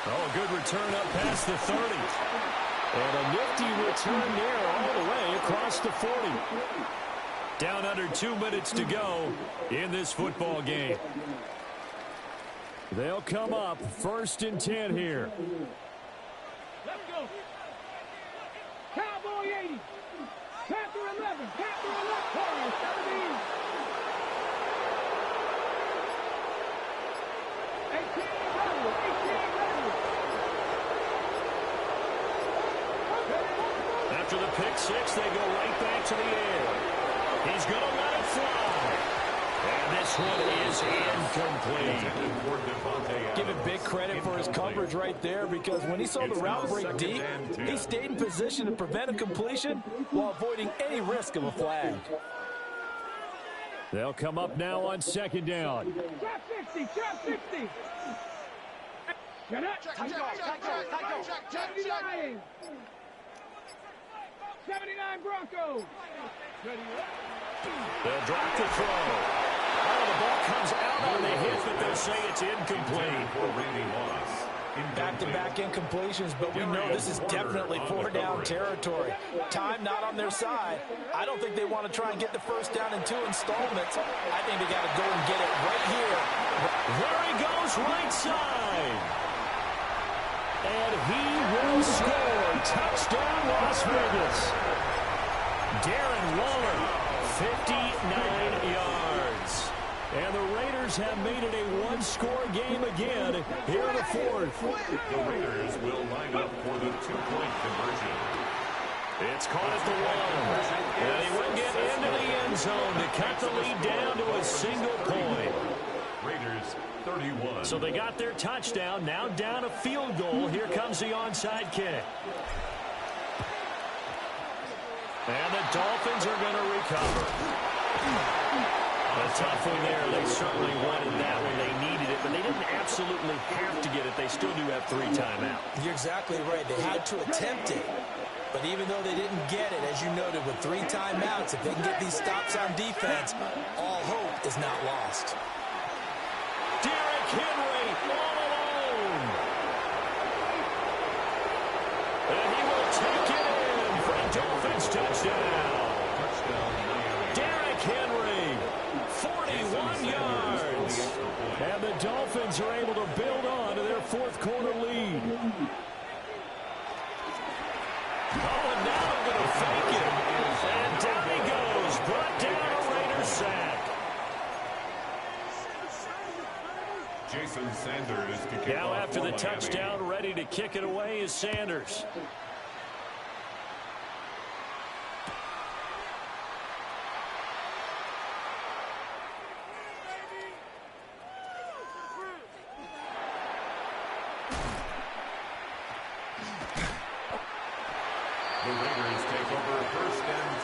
Oh, a good return up past the 30. And a nifty return there all the way across the 40. Down under 2 minutes to go in this football game. They'll come up 1st and 10 here. Let's go. Cowboy 80. Panther 11. Panther 11. Corner 17. 18 After the pick six, they go right back to the air. He's going to let it fly. And this one is incomplete. Give him big credit for his coverage right there, because when he saw the route break deep, he stayed in position to prevent a completion while avoiding any risk of a flag. They'll come up now on 2nd down. Shot 60. Shot 60. Shut up. 79. 79 Broncos. They'll drop the throw. Oh, the ball comes out on the hit, but they'll say it's incomplete. Back-to-back incompletions, but we know this is definitely 4-down territory. Time not on their side. I don't think they want to try and get the first down in 2 installments. I think they got to go and get it right here. There he goes, right side. And he will score. Touchdown, Las Vegas. Darren Waller, 59 yards. And the Raiders have made it a one-score game again here in the fourth. The Raiders will line up for the two-point conversion. It's caught at the one. And he will get into the end zone to cut the lead down to a single point. Raiders 31. So they got their touchdown. Now down a field goal. Here comes the onside kick. And the Dolphins are going to recover. A tough one there. They certainly wanted that one. They needed it, but they didn't absolutely have to get it. They still do have 3 timeouts. You're exactly right. They had to attempt it. But even though they didn't get it, as you noted, with 3 timeouts, if they can get these stops on defense, all hope is not lost. Derrick Henry all alone. And he will take it in for a Dolphins touchdown. Derrick Henry, 41 yards. And the Dolphins are able to build on to their fourth-quarter lead. Oh, and now they're going to fake it. And down he goes. Brought down a Raiders sack. Jason Sanders to kick Now off after for the Miami. touchdown, ready to kick it away is Sanders.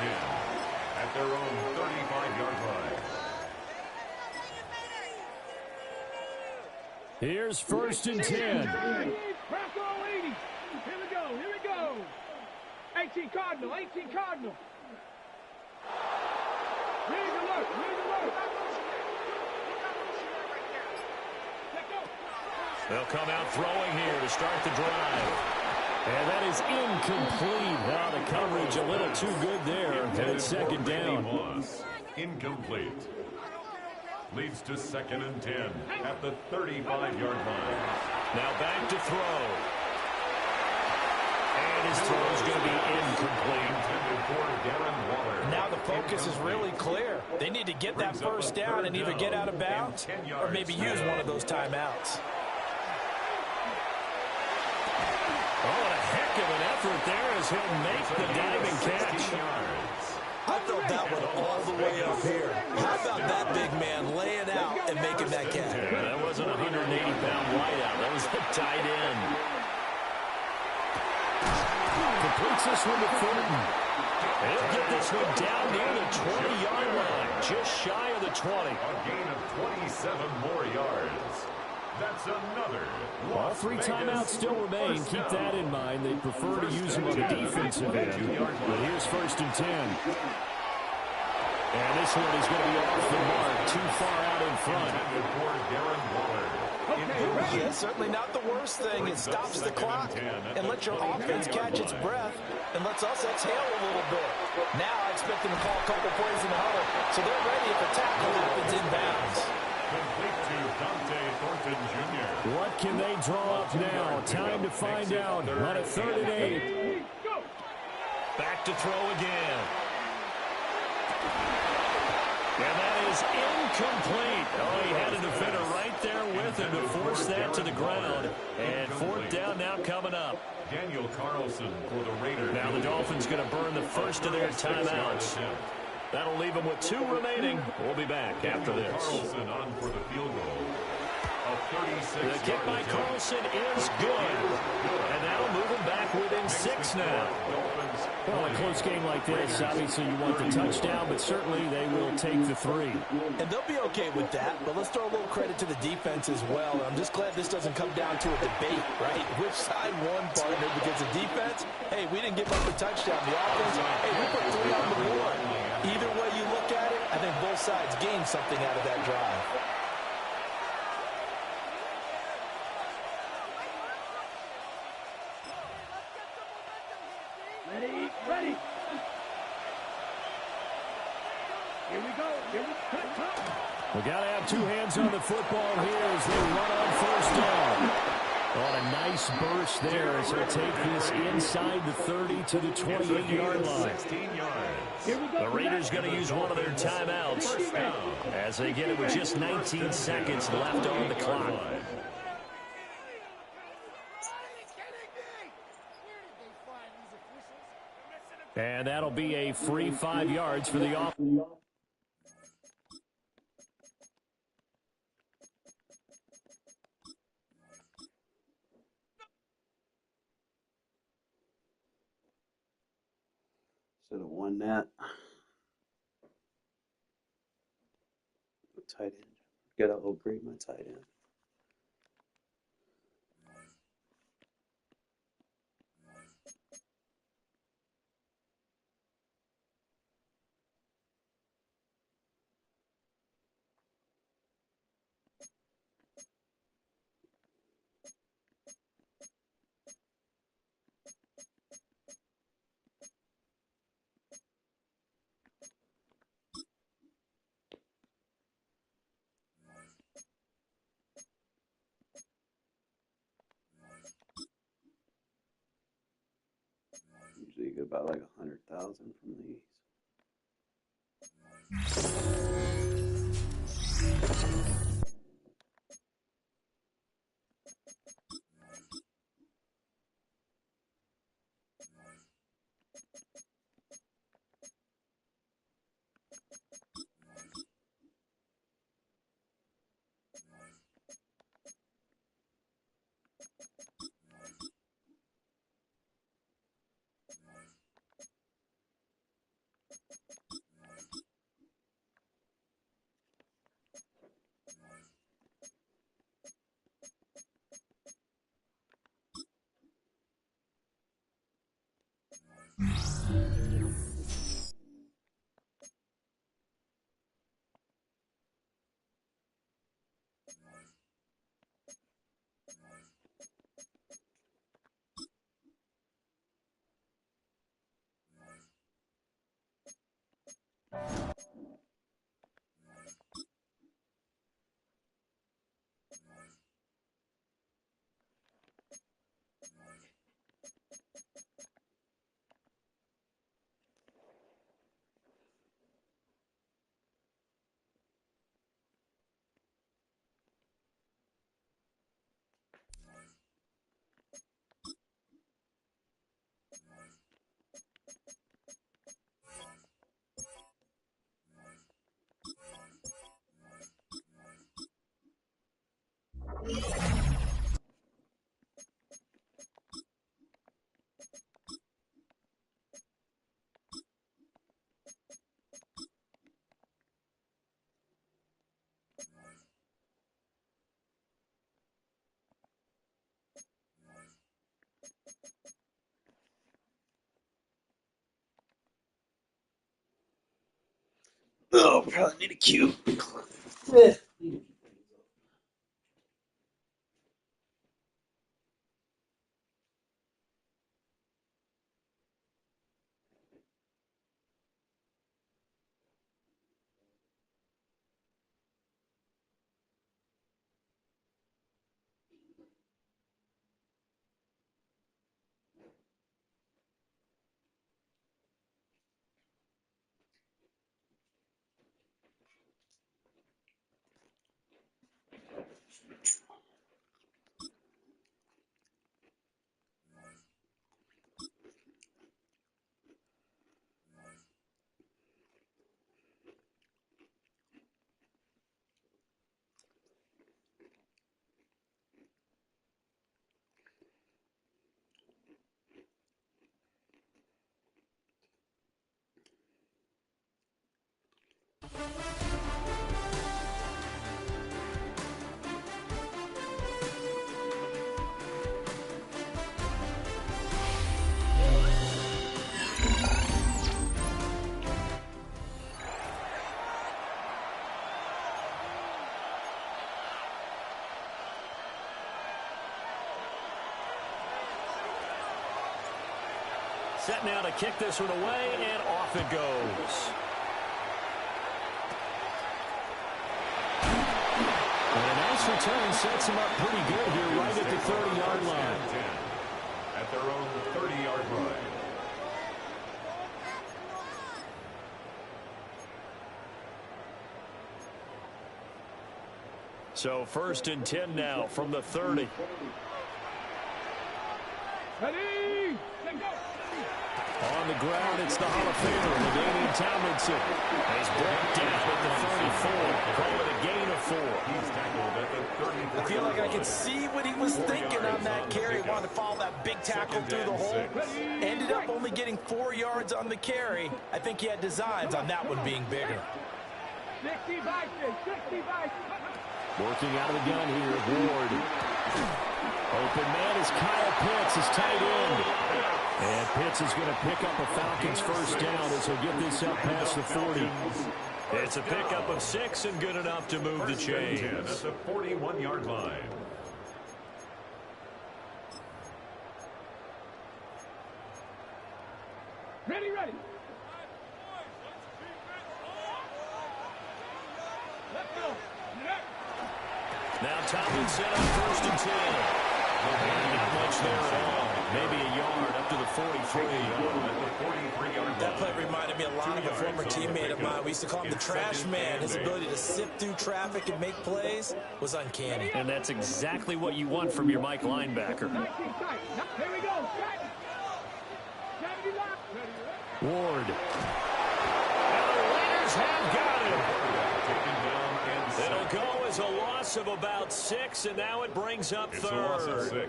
10 at their own 35-yard line. Here's 1st and 10. Bronco 80. Here we go. Here we go. 18 Cardinal. 18 Cardinal. Here's the look. Here's the look. They'll come out throwing here to start the drive. And that is incomplete. Now the coverage a little too good there. And it's 2nd down. Incomplete. Leads to 2nd and 10 at the 35-yard line. Now back to throw. And his throw is going to be incomplete. Now the focus is really clear. They need to get that first down and either get out of bounds or maybe use one of those timeouts. Oh, what a heck of an effort there as he'll make the diving catch. I felt that one all the way up here. How about that big man laying out and making that catch? Yeah, that wasn't a 180-pound wideout. That was a tight end. Completes this one to Thornton. He'll get this one down near the 20-yard line, just shy of the 20. A gain of 27 more yards. That's another. All 3 timeouts still remain. Keep that in mind. They prefer to use them on the defensive end. But here's 1st and 10. And this one is going to be off the mark, too far out in front. Yeah, certainly not the worst thing. It stops the clock and lets your offense catch its breath and lets us exhale a little bit. Now I expect them to call a couple plays in the huddle, so they're ready if a tackle happens inbounds. Complete to Dante Thornton Jr. What can they draw up now? Time to find out on a 3rd and 8. Back to throw again. And that is incomplete. Oh, he had a defender right there with him to force that to the ground. And 4th down now coming up. Daniel Carlson for the Raiders. Now the Dolphins going to burn the first of their timeouts. That'll leave them with 2 remaining. We'll be back after this. Carlson on for the field goal. The kick by Carlson is good. And that'll move them back within 6 now. Well, a close game like this, obviously you want the touchdown, but certainly they will take the 3. And they'll be okay with that, but let's throw a little credit to the defense as well. I'm just glad this doesn't come down to a debate, right? Which side won, partner? Because the defense, hey, we didn't give up a touchdown. The offense, hey, we put 3 on the board. Either way you look at it, I think both sides gained something out of that drive. Ready. Here we go. Here we go. We got to have 2 hands on the football here as they run on 1st down. On a nice burst there as he'll take this inside the 30 to the 28-yard line. The Raiders going to use one of their timeouts as they get it with just 19 seconds left on the clock. And that'll be a free 5 yards for the offense. Should have won that. Tight end. Gotta upgrade my tight end. Usually you get about like 100,000 from these. Probably need a cue. Set now to kick this one away, and off it goes. And a nice return sets him up pretty good here right at the 30-yard line. At their own 30-yard line. So 1st and 10 now from the 30. Ready? Let go. On the ground, it's the Hall of Famer, LaDainian Tomlinson. He's brought down at the 34. Call it a gain of 4. He's tackled at the 34. I feel like I could see what he was thinking on that carry. He wanted to follow that big tackle through the hole. Ended up only getting 4 yards on the carry. I think he had designs on that one being bigger. 65, 65. Working out of the gun here, Ward. Open man is Kyle Pitts, his tight end. And Pitts is going to pick up a Falcons first down as he'll get this up past the 40. It's a pickup of 6 and good enough to move the chains. At the 41-yard line. Ready, ready. Let's go. Now Tomlinson on 1st and 10. And not much there at all. Maybe a yard up to the 43. That play reminded me a lot of a former teammate of mine. We used to call him the trash man. His ability to sift through traffic and make plays was uncanny. And that's exactly what you want from your Mike linebacker. Here we go. Ward. And the Raiders have got him. It'll go as a loss of about 6, and now it brings up 3rd.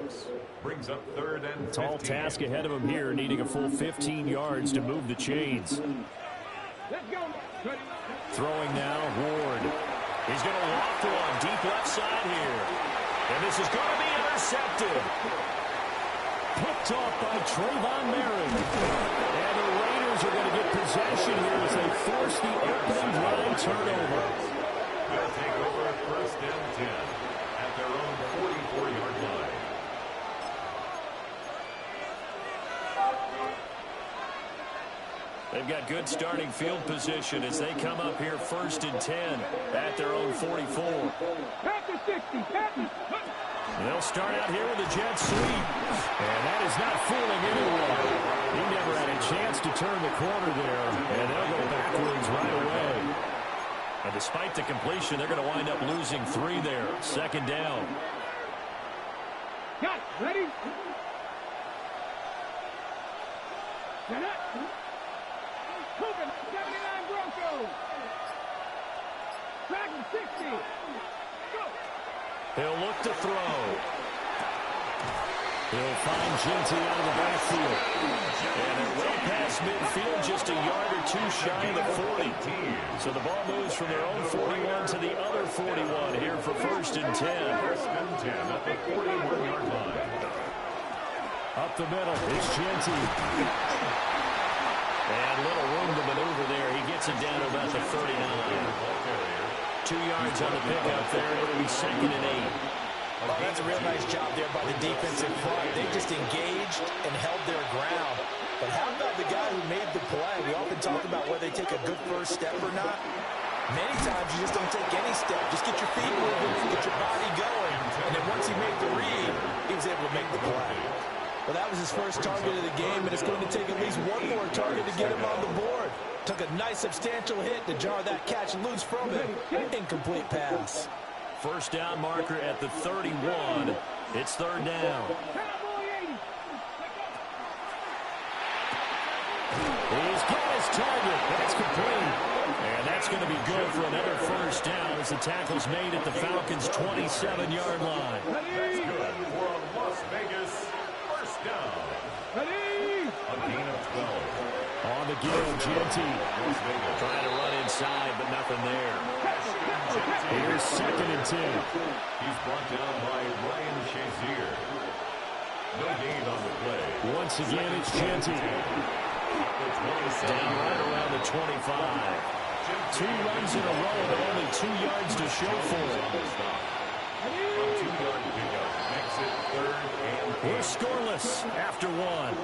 Brings up 3rd and 15. Tall task ahead of him here, needing a full 15 yards to move the chains. Let's go. Throwing now, Ward. He's going to loft one deep left side here. And this is going to be intercepted. Picked off by Trayvon Merritt. And the Raiders are going to get possession here as they force the opening drive turnover. They'll take over 1st and 10 at their own 44-yard line. They've got good starting field position as they come up here 1st and 10 at their own 44. After 60. They'll start out here with a jet sweep. And that is not fooling anyone. He never had a chance to turn the corner there. And they'll go backwards right away. And despite the completion, they're going to wind up losing 3 there. 2nd down. Got it. Ready? Set up. Moving. 79 Broncos. Tracking 60. Go. He'll look to throw. He'll find Ginty out of the backfield. And they're way past midfield, just a yard or 2 shy of the 40. So the ball moves from their own 41 to the other 41 here for 1st and 10. 1st and 10 at the 41-yard line. Up the middle, it's Ginty. And little room to maneuver there. He gets it down to about the 39. 2 yards on the pickup there. It'll be 2nd and 8. Oh, that's a real nice job there by the defensive front. They just engaged and held their ground. But how about the guy who made the play? We often talk about whether they take a good first step or not. Many times you just don't take any step. Just get your feet moving, get your body going. And then once he made the read, he was able to make the play. Well, that was his first target of the game, and it's going to take at least one more target to get him on the board. Took a nice substantial hit to jar that catch loose from him. Incomplete pass. First down marker at the 31. It's 3rd down. He's got his target. That's complete. And that's going to be good for another first down as the tackle's made at the Falcons' 27-yard line. That's good for a Las Vegas first down. A gain of 12. On the give, Genty. Trying to run inside, but nothing there. Here's 2nd and 10. He's brought down by Ryan Shazier. No gain on the play. Once again, it's Genty. Down right around the 25. 2 runs in a row, but only 2 yards to show for it. A 2-yard pickup makes it 3rd and 8. We're scoreless after 1.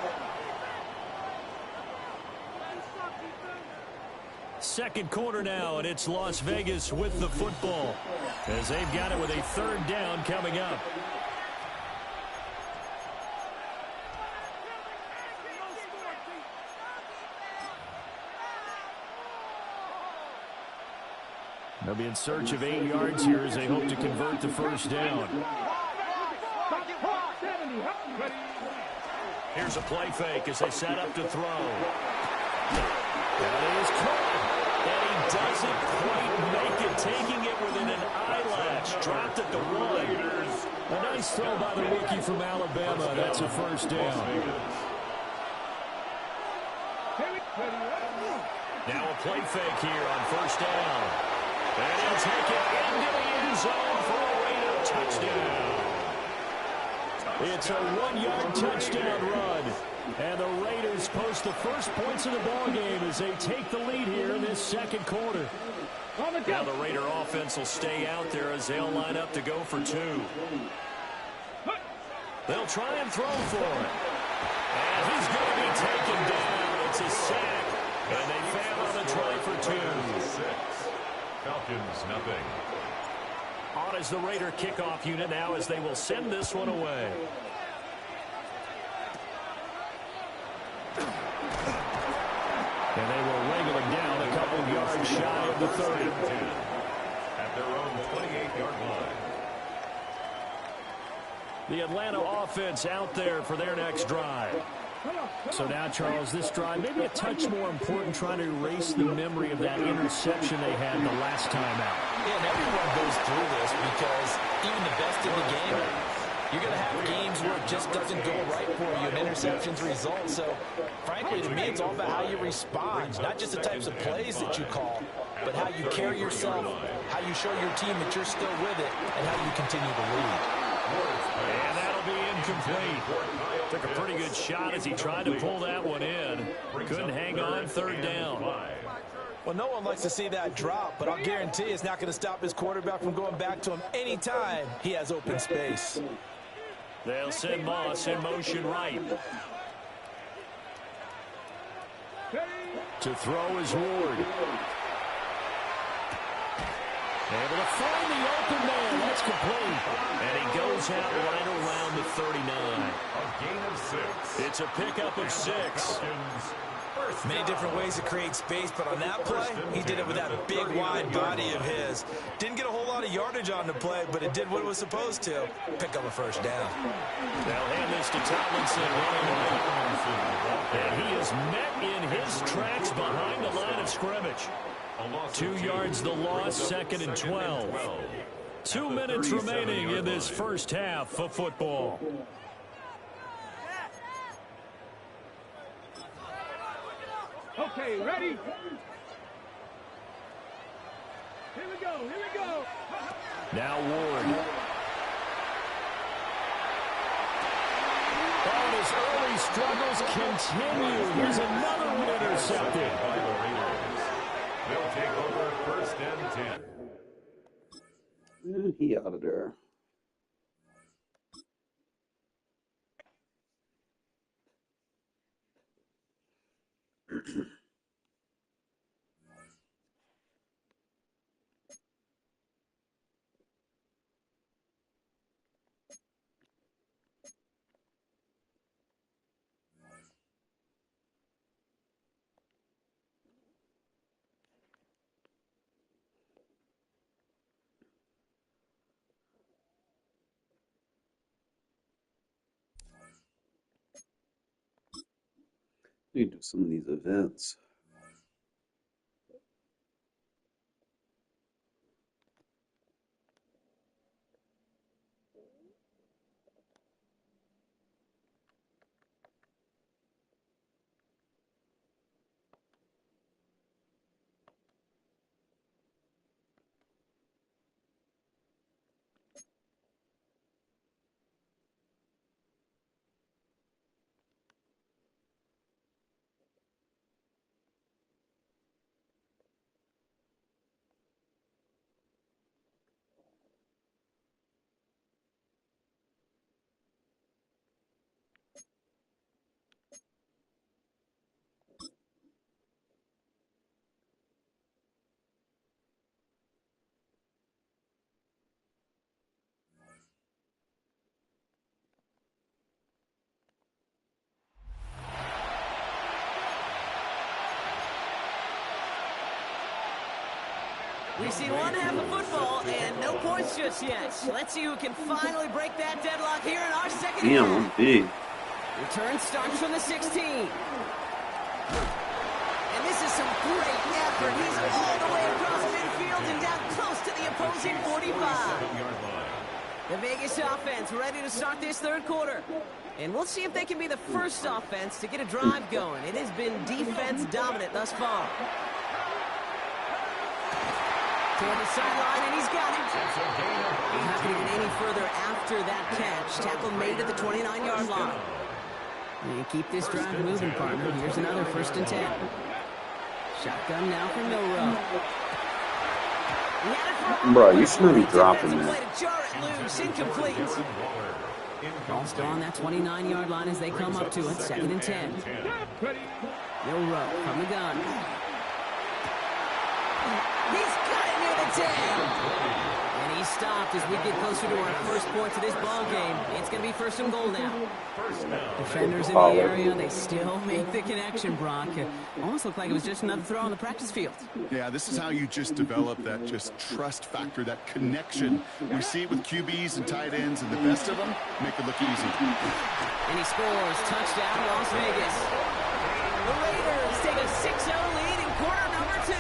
Second quarter now, and it's Las Vegas with the football as they've got it with a 3rd down coming up. They'll be in search of 8 yards here as they hope to convert the first down. Here's a play fake as they set up to throw. That is caught. And he doesn't quite make it, taking it within an eyelash. Dropped at the 1. A nice throw by the rookie from Alabama. That's a first down. Now a play fake here on first down. And he'll take it into the end zone for a Raider touchdown. It's a 1-yard touchdown run. And the Raiders post the first points of the ballgame as they take the lead here in this second quarter. Now the Raider offense will stay out there as they'll line up to go for 2. They'll try and throw for it. And he's going to be taken down. It's a sack. And they fail on the try for 2. Falcons, nothing. On is the Raider kickoff unit now as they will send this one away. And they will wrangle him down a couple of yards shy of the 30. At their own 28-yard line. The Atlanta offense out there for their next drive. So now, Charles, this drive maybe a touch more important, trying to erase the memory of that interception they had the last time out. Yeah, and everyone goes through this because even the best in the game, you're going to have games where it just doesn't go right for you, and interceptions result. So, frankly, to me, it's all about how you respond, not just the types of plays that you call, but how you carry yourself, how you show your team that you're still with it, and how you continue to lead. And that'll be incomplete. Took a pretty good shot as he tried to pull that one in. Couldn't hang on, 3rd down. Well, no one likes to see that drop, but I'll guarantee it's not going to stop his quarterback from going back to him anytime he has open space. They'll send Moss in motion right. To throw is Ward. Able to find the open man. That's complete. And he goes out right around the 39. A gain of 6. It's a pickup of 6. Many different ways to create space, but on that play, he did it with that big, wide body of his. Didn't get a whole lot of yardage on the play, but it did what it was supposed to. Pick up a first down. They'll hand this to Tomlinson running right. And he is met in his tracks behind the line of scrimmage. 2 yards the loss, 2nd and 12. 2 minutes remaining in this first half of football. Okay, ready? Here we go, here we go. Now Ward. And his early struggles continue. Here's another one intercepted. By the Raiders. They'll take over 1st and 10. He out of there. Need to do some of these events. We see one half of football and no points just yet. Let's see who can finally break that deadlock here in our second half. Damn, I'm big. Return starts from the 16. And this is some great effort. He's all the way across midfield and down close to the opposing 45. The Vegas offense ready to start this third quarter. And we'll see if they can be the first offense to get a drive going. It has been defense dominant thus far. Toward the sideline, and he's got it. He's not going to get any further after that catch. Tackle made at the 29-yard line. You keep this drive moving, partner. Here's another 1st and 10. Shotgun now for Milrow. Bro, you shouldn't be dropping that. Loose, incomplete. Ball's gone that 29-yard line as they come up to it. 2nd and 10. Milrow from the gun. He's got it near the 10. And he's stopped as we get closer to our first points of this ball game. It's going to be 1st and goal now. Defenders in the area, they still make the connection, Brock. It almost looked like it was just another throw on the practice field. Yeah, this is how you just develop that just trust factor, that connection. We see it with QBs and tight ends, and the best of them make it look easy. And he scores. Touchdown, Las Vegas. The Raiders take a 6-0 lead in quarter number 2.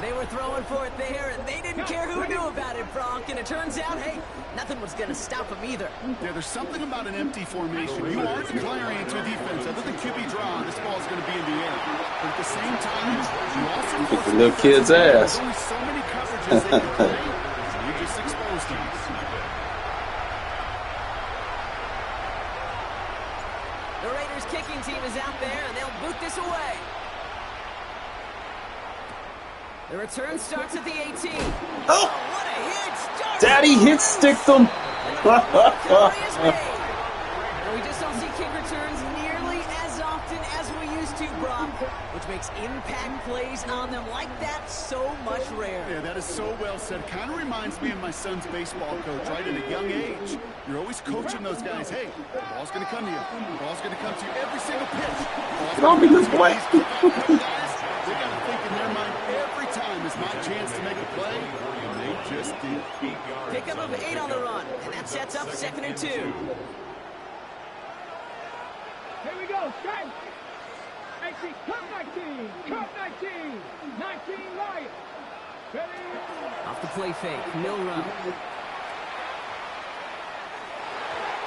They were throwing for it there, and they didn't care who knew about it, Bronk. And it turns out, hey, nothing was going to stop them either. Yeah, there's something about an empty formation. You are declaring into a defense. Other than QB draw, this ball is going to be in the air. But at the same time, you also kick the little kid's ass. There's only so many coverages they can play, so you just exposed them. The Raiders kicking team is out there, and they'll boot this away. The return starts at the 18. Oh, what a hit! Daddy hit sticked them. We just don't see kick returns nearly as often as we used to, Brock, which makes impact plays on them like that so much rarer. Yeah, that is so well said. Kind of reminds me of my son's baseball coach, right? At a young age, you're always coaching those guys. Hey, the ball's going to come to you. The ball's going to come to you every single pitch. Don't be this way. They got to think in their mind every time is my chance to make a play, and they just did. Pickup of 8 on the run, and that sets up 2nd and 2. Here we go, strike. 18, cut 19, cut 19, 19 right. Ready? Off the play fake, Milrow.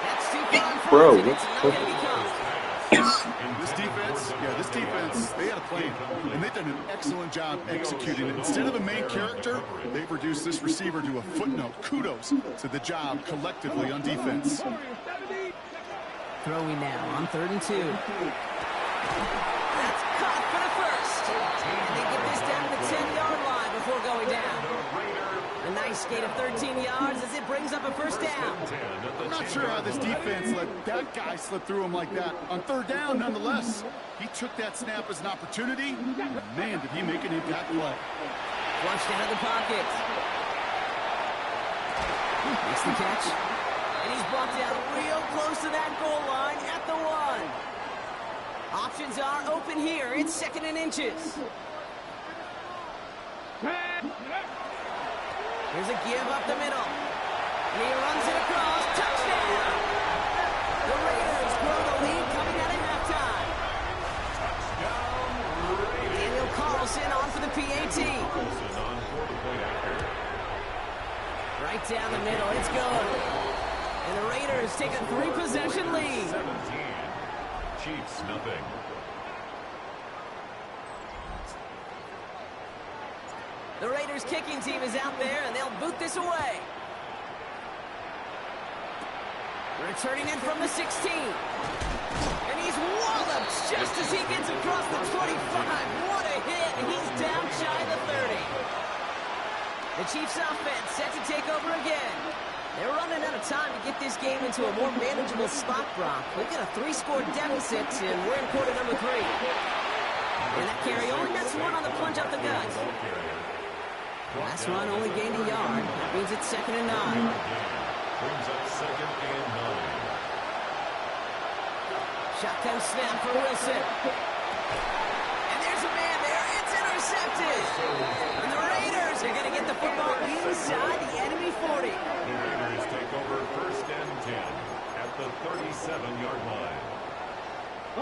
That's too far. Bro, what's This defense, they had a plan, and they've done an excellent job executing it. Instead of a main character, they've reduced this receiver to a footnote. Kudos to the job collectively on defense. Throwing now on 3rd and 2. That's caught for the first. And they get this down to the 10-yard line before going down. A nice gain of 13 yards as it brings up a first down. I'm not sure how this defense let that guy slip through him like that. On 3rd down, nonetheless, he took that snap as an opportunity. Man, did he make an impact play. Flushed out of the pocket. Makes the catch. And he's brought down real close to that goal line at the 1. Options are open here. It's 2nd and inches. Here's a give up the middle. And he runs it across. Touchdown! The Raiders grow the lead coming out of halftime. Daniel Carlson on for the PAT. Right down the middle. It's good. And the Raiders take a 3-possession lead. 17. Chiefs nothing. The Raiders kicking team is out there, and they'll boot this away. Returning in from the 16. And he's walloped just as he gets across the 25. What a hit. He's down shy of the 30. The Chiefs offense set to take over again. They're running out of time to get this game into a more manageable spot, Brock. We've got a 3-score deficit, and we're in quarter number 3. And that carry only gets 1 on the punch up the gut. Last run only gained a yard. That means it's 2nd and 9. Brings up 2nd and 9. Shotgun snap for Wilson. And there's a man there. It's intercepted. And the Raiders are going to get the football inside the enemy 40. The Raiders take over 1st and 10 at the 37-yard line.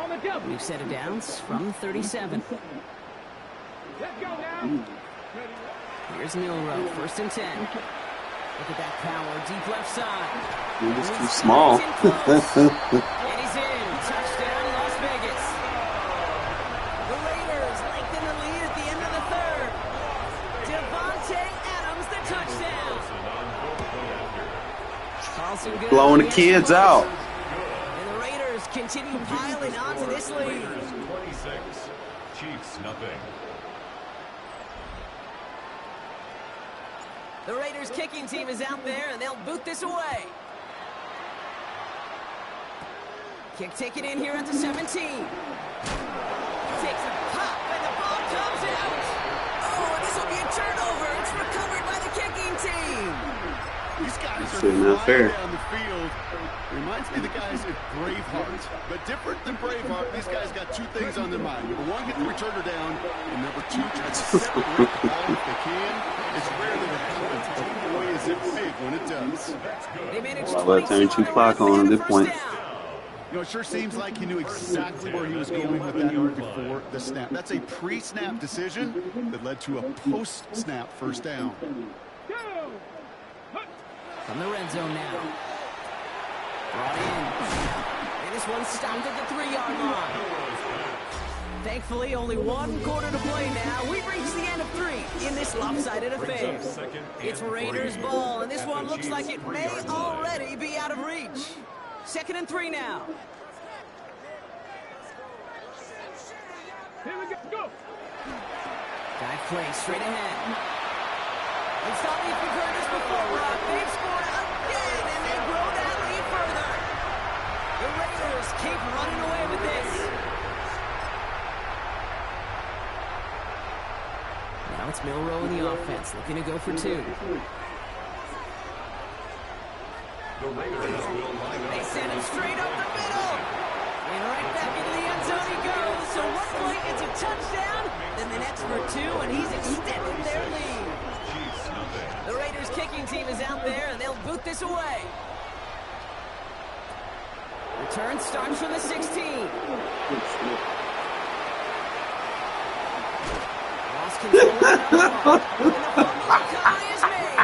On the double. New set of downs from 37. Let's go now. Here's Milrow, 1st and 10. Look at that power, deep left side. He was too small. And he's in. Touchdown, Las Vegas. The Raiders lengthen the lead at the end of the 3rd. Devontae Adams, the touchdown. Carlson good. Blowing the kids out. And the Raiders continue piling onto this lead. 26. Chiefs nothing. The Raiders kicking team is out there, and they'll boot this away. Kick taken in here at the 17. Takes a pop, and the ball comes out. Oh, and this will be a turnover. It's recovered by the kicking team. These guys are not fair. flying down the field. Reminds me of the guys at Braveheart. But different than Braveheart, these guys got 2 things on their mind. Number 1, get the returner down. And number 2, try to separate the ball if they can. It's rare that it happens, but boy, is it big when it does. They managed Well, turn 2 clock on at this point. You know, it sure seems like he knew exactly where he was going with that before the snap. That's a pre-snap decision that led to a post-snap first down. From the red zone now. Brought in. And this one stopped at the 3-yard line. Thankfully, only 1 quarter to play now. We've reached the end of 3 in this lopsided affair. It's Raiders ball, and this one looks like it may already be out of reach. 2nd and 3 now. Here we go. Dive play straight ahead. It's not if you've heard this before, Rob. They've scored again, and they grow that lead further. The Raiders keep running away with this. Now it's Milrow in the offense, looking to go for 2. The Raiders will line up. They send him straight up the middle. And right back into the end zone he goes. So one play, it's a touchdown. Then the next for 2, and he's extended their lead. Chiefs nothing. The Raiders kicking team is out there, and they'll boot this away. Return starts from the 16. Lost control of the ball. And the fumble recovery is made.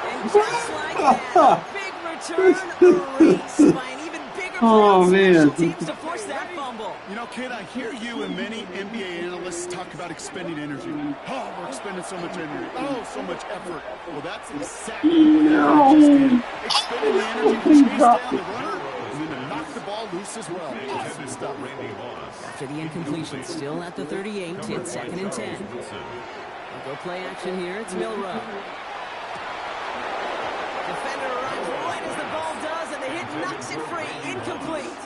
And just like that, a big return, a race by an even bigger Oh, crowd. man. Special teams to force that Kid, I hear you and many NBA analysts talk about expending energy. Oh, we're expending so much energy. Oh, so much effort. Well, that's exactly what you just did. Expending the energy to chase down the runner and then to knock the ball loose as well. Awesome stuff. After the incompletion, still at the 38, it's 2nd and 10. We'll go play action here. It's Milrow. Defender arrives right as the ball does, and the hit knocks it free. Incomplete.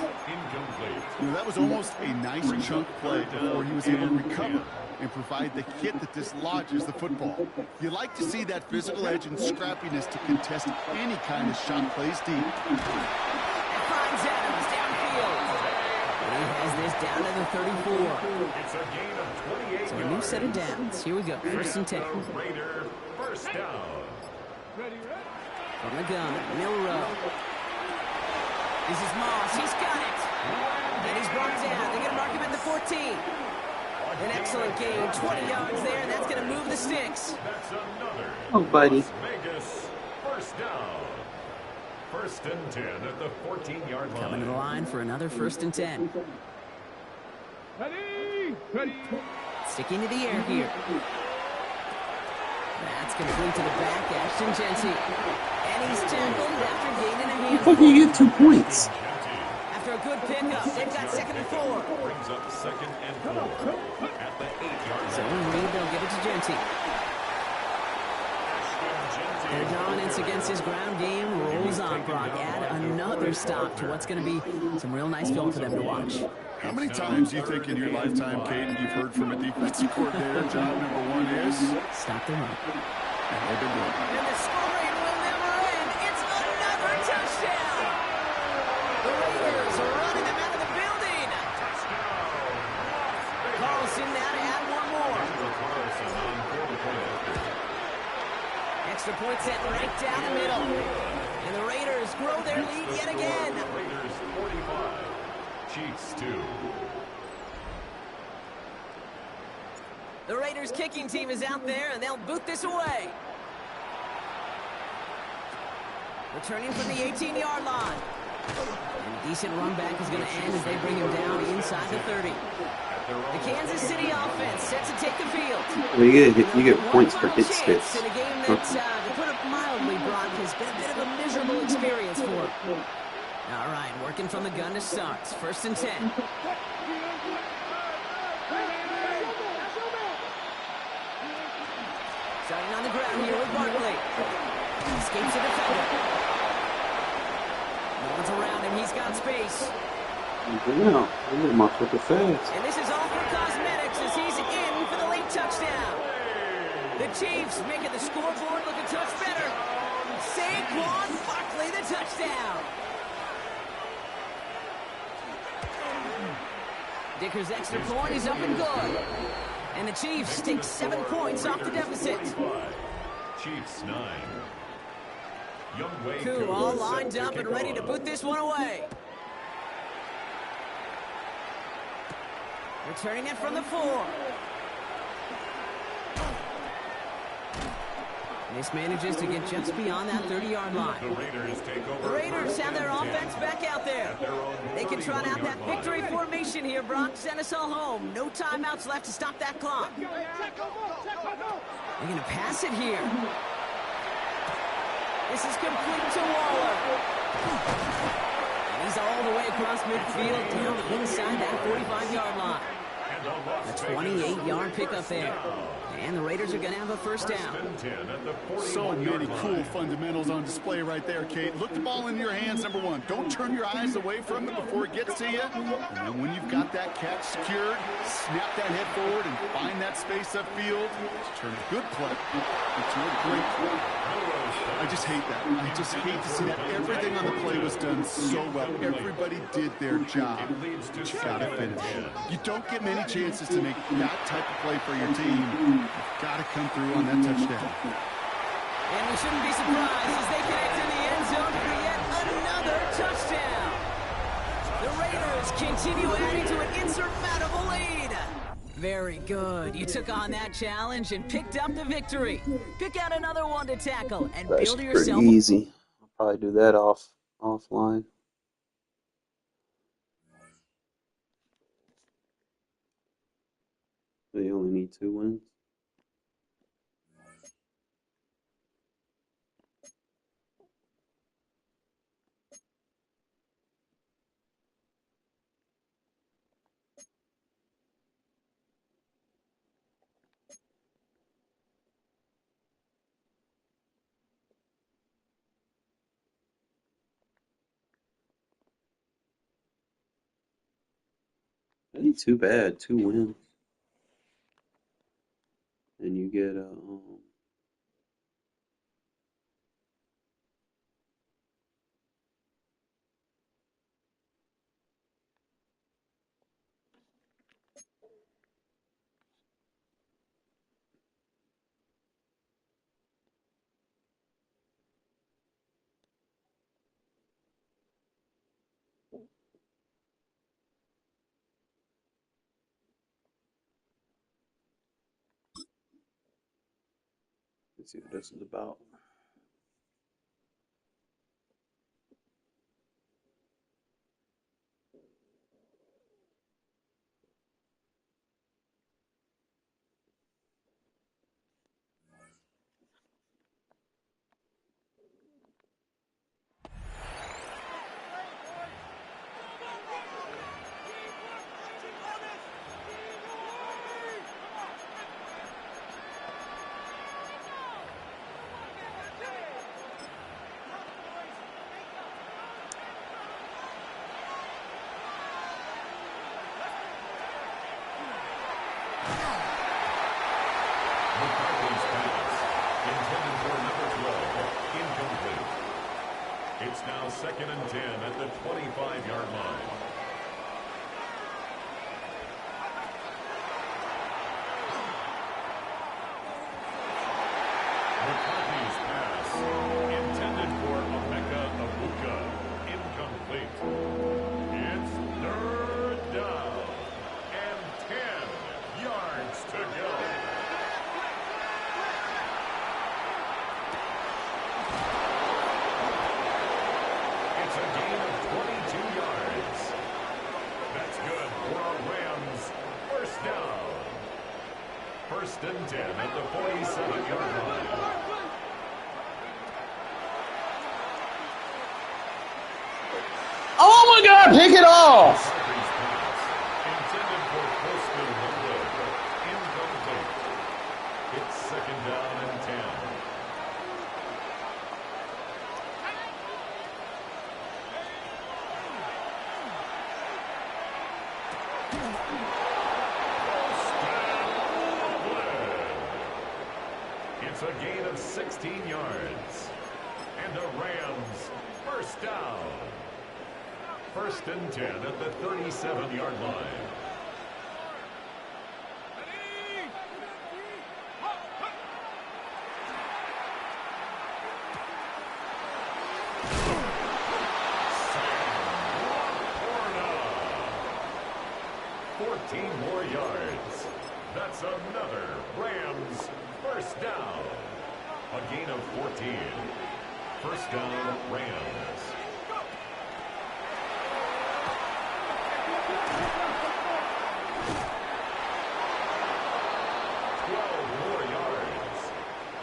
You know, that was almost a nice chunk play before he was able to recover and provide the hit that dislodges the football. You like to see that physical edge and scrappiness to contest any kind of shot plays deep. And finds Adams downfield. He has this down to the 34. It's a gain of 28 So a new set of downs. Here we go. 1st and 10. Raider, first down. From the gun, Milrow. This is Moss. He's got it. And he's brought down. They're going to mark him at the 14. An excellent gain. 20 yards there, and that's going to move the sticks. That's another. Oh, buddy. Las Vegas, first down. 1st and 10 at the 14-yard line. Coming to the line for another 1st and 10. Ready. Sticking to the air here. That's complete to the back, Ashton Genty. And he's tackled after gaining a handful. How do you get 2 points? After a good pickup, they've got 2nd and 4. Brings up 2nd and 4 at the 8-yard So line. Reed, they'll give it to Genty. Their dominance against his ground game rolls on, Brock. Add another stop to what's going to be some real nice film for them to watch. How many times do you think in your lifetime, Caden, you've heard from a defensive coordinator, job number 1 is? Stop the run. And they've been doing it. And the scoring will never end. It's another touchdown. The Raiders are running them out of the building. Carlson now to add one more. Extra point set right down the middle. And the Raiders grow their lead yet again. Raiders 45, Chiefs 2. The Raiders kicking team is out there, and they'll boot this away. Returning from the 18-yard line. And a decent run back is going to end as they bring him down inside the 30. The Kansas City offense set to take the field. Well, you get points for hit sticks. In a game that, to put it mildly, Brock, has been a bit of a miserable experience for him. All right, working from the gun to start. 1st and 10. Starting on the ground here with Barkley. Escapes the defender. No one's around him. He's got space. Yeah, I'm gonna mark with the fast. And this is all for cosmetics as he's in for the late touchdown. The Chiefs making the scoreboard look a touch better. Saquon Barkley, the touchdown. Dicker's extra point is up and good. And the Chiefs take 7 points off the deficit. Chiefs 9. Youngway Koo all lined up and ready to put this one away. Returning it from the 4. This manages to get just beyond that 30-yard line. The Raiders take over. The Raiders have their offense back out there. They can trot out that victory formation here, Brock. Send us all home. No timeouts left to stop that clock. They're going to pass it here. This is complete to Waller. And he's all the way across midfield down inside that 45-yard line. A 28-yard pickup there. And the Raiders are going to have a 1st down. So many cool fundamentals on display right there, Kate. Look the ball in your hands, number 1. Don't turn your eyes away from it before it gets to you. And then when you've got that catch secured, snap that head forward and find that space upfield. Turn a good play into a great play. I just hate that. I just hate to see that. Everything on the play was done so well. Everybody did their job. You gotta finish. You don't get many chances to make that type of play for your team. You've got to come through on that touchdown. And we shouldn't be surprised as they connect in the end zone for yet another touchdown. The Raiders continue adding to an insurmountable lead. Very good. You took on that challenge and picked up the victory. Pick out another one to tackle and That's build yourself. pretty easy. I'll probably do that offline. So you only need 2 wins. That ain't too bad. 2 wins. And you get a let's see what this is about. McCarthy's pass, intended for number 12, incomplete. It's now 2nd and 10 at the 25-yard line. McCarthy's pass, intended for Emeka Abuka, incomplete. It's 3rd down and 10 yards to go. It's a gain of 22 yards. That's good for a Rams 1st down. 1st and 10 at the 47-yard line. Oh my God! Pick it off! McCarthy's pass, intended for Poston Woodward, incomplete. It's 2nd down and 10. It's a gain of 16 yards. And a Rams 1st down. 1st and 10 at the 37-yard line. Sam 14 more yards. That's another Rams 1st down. A gain of 14. 1st down, Rams.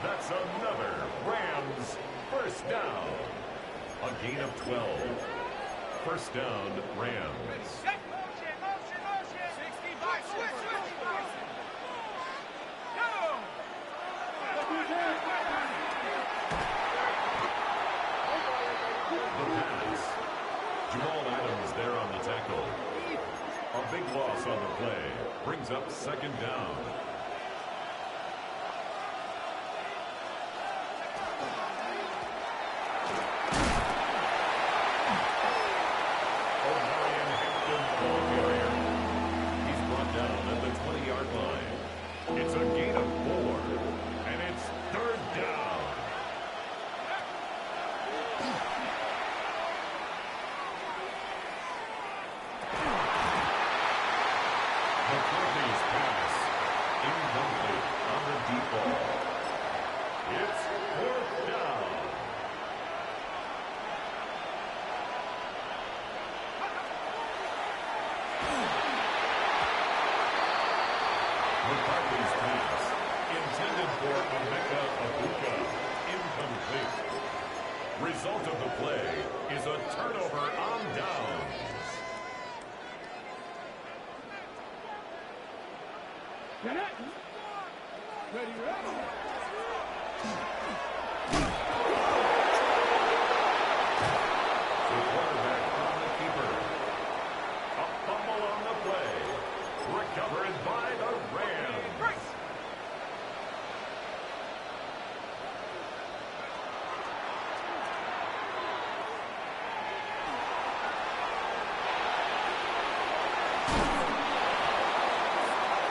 That's another Rams 1st down. A gain of 12. 1st down, Rams. The pass. Jamal Adams there on the tackle. A big loss on the play. Brings up 2nd down. He's brought down at the 20-yard line. It's a gain of 4, and it's 3rd down. McCarthy's pass, Ready, ready. The quarterback from the keeper. A fumble on the play. Recovered by the Rams.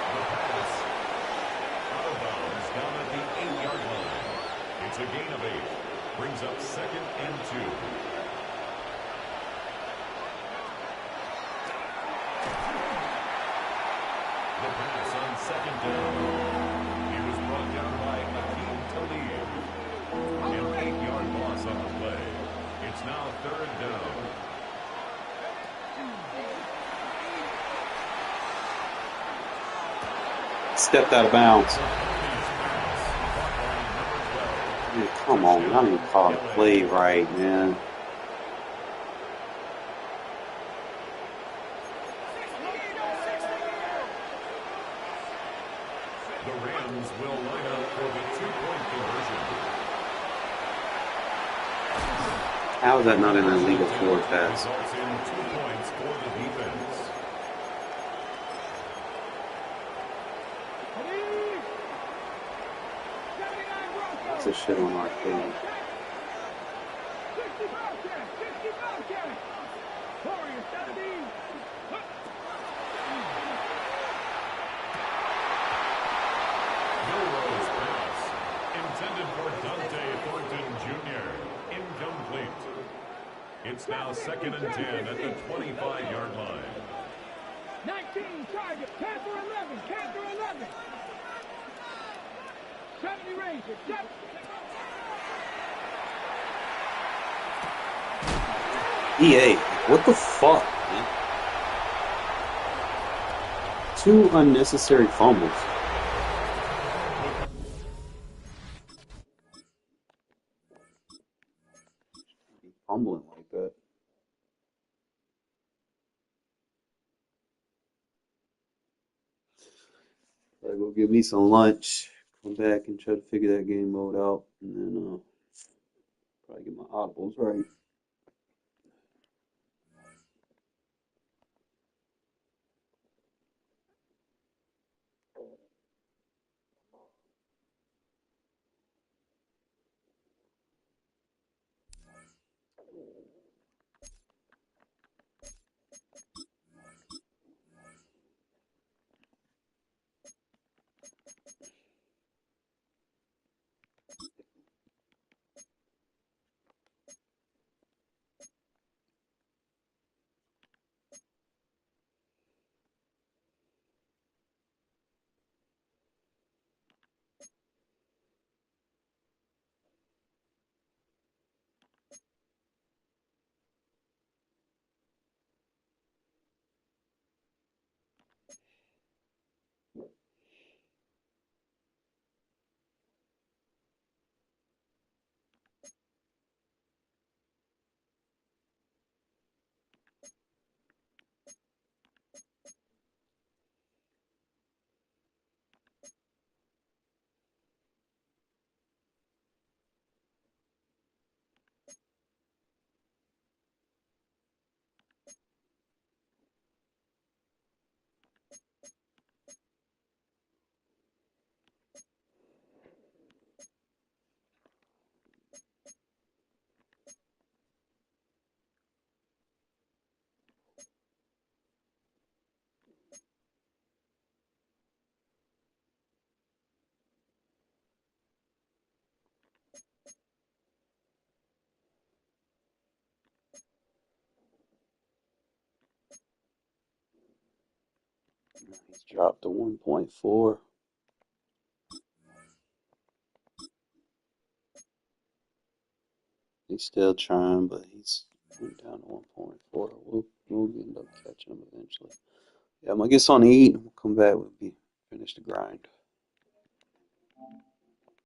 The pass. Out of bounds down at the 8-yard line. It's a gain of 8. Brings up 2nd and 2. The pass on 2nd down. He was brought down by Akeem Talib. An 8-yard loss on the play. It's now 3rd down. Stepped out of bounds. Dude, come on, I don't even call the play right, man. The Rams will line up for the 2-point conversion. How is that not an illegal forward pass? Results in 2 points for the defense. That's a shit on our page. 60 Bobcats, 60 Bobcats. Warriors, 70. Milrose pass. Intended for Dante Thornton Jr. Incomplete. It's now 2nd and 10 at the 25-yard line. 19 target, Panther 11, Panther 11. 70 Rangers, 70. EA, what the fuck, man? 2 unnecessary fumbles. Be fumbling like that. Gotta go get me some lunch. Come back and try to figure that game mode out, and then probably get my audibles right. He's dropped to 1.4. He's still trying, but he's went down to 1.4. We'll end up catching him eventually. Yeah, I'm gonna get something to eat, and we'll come back. We'll be finished the grind.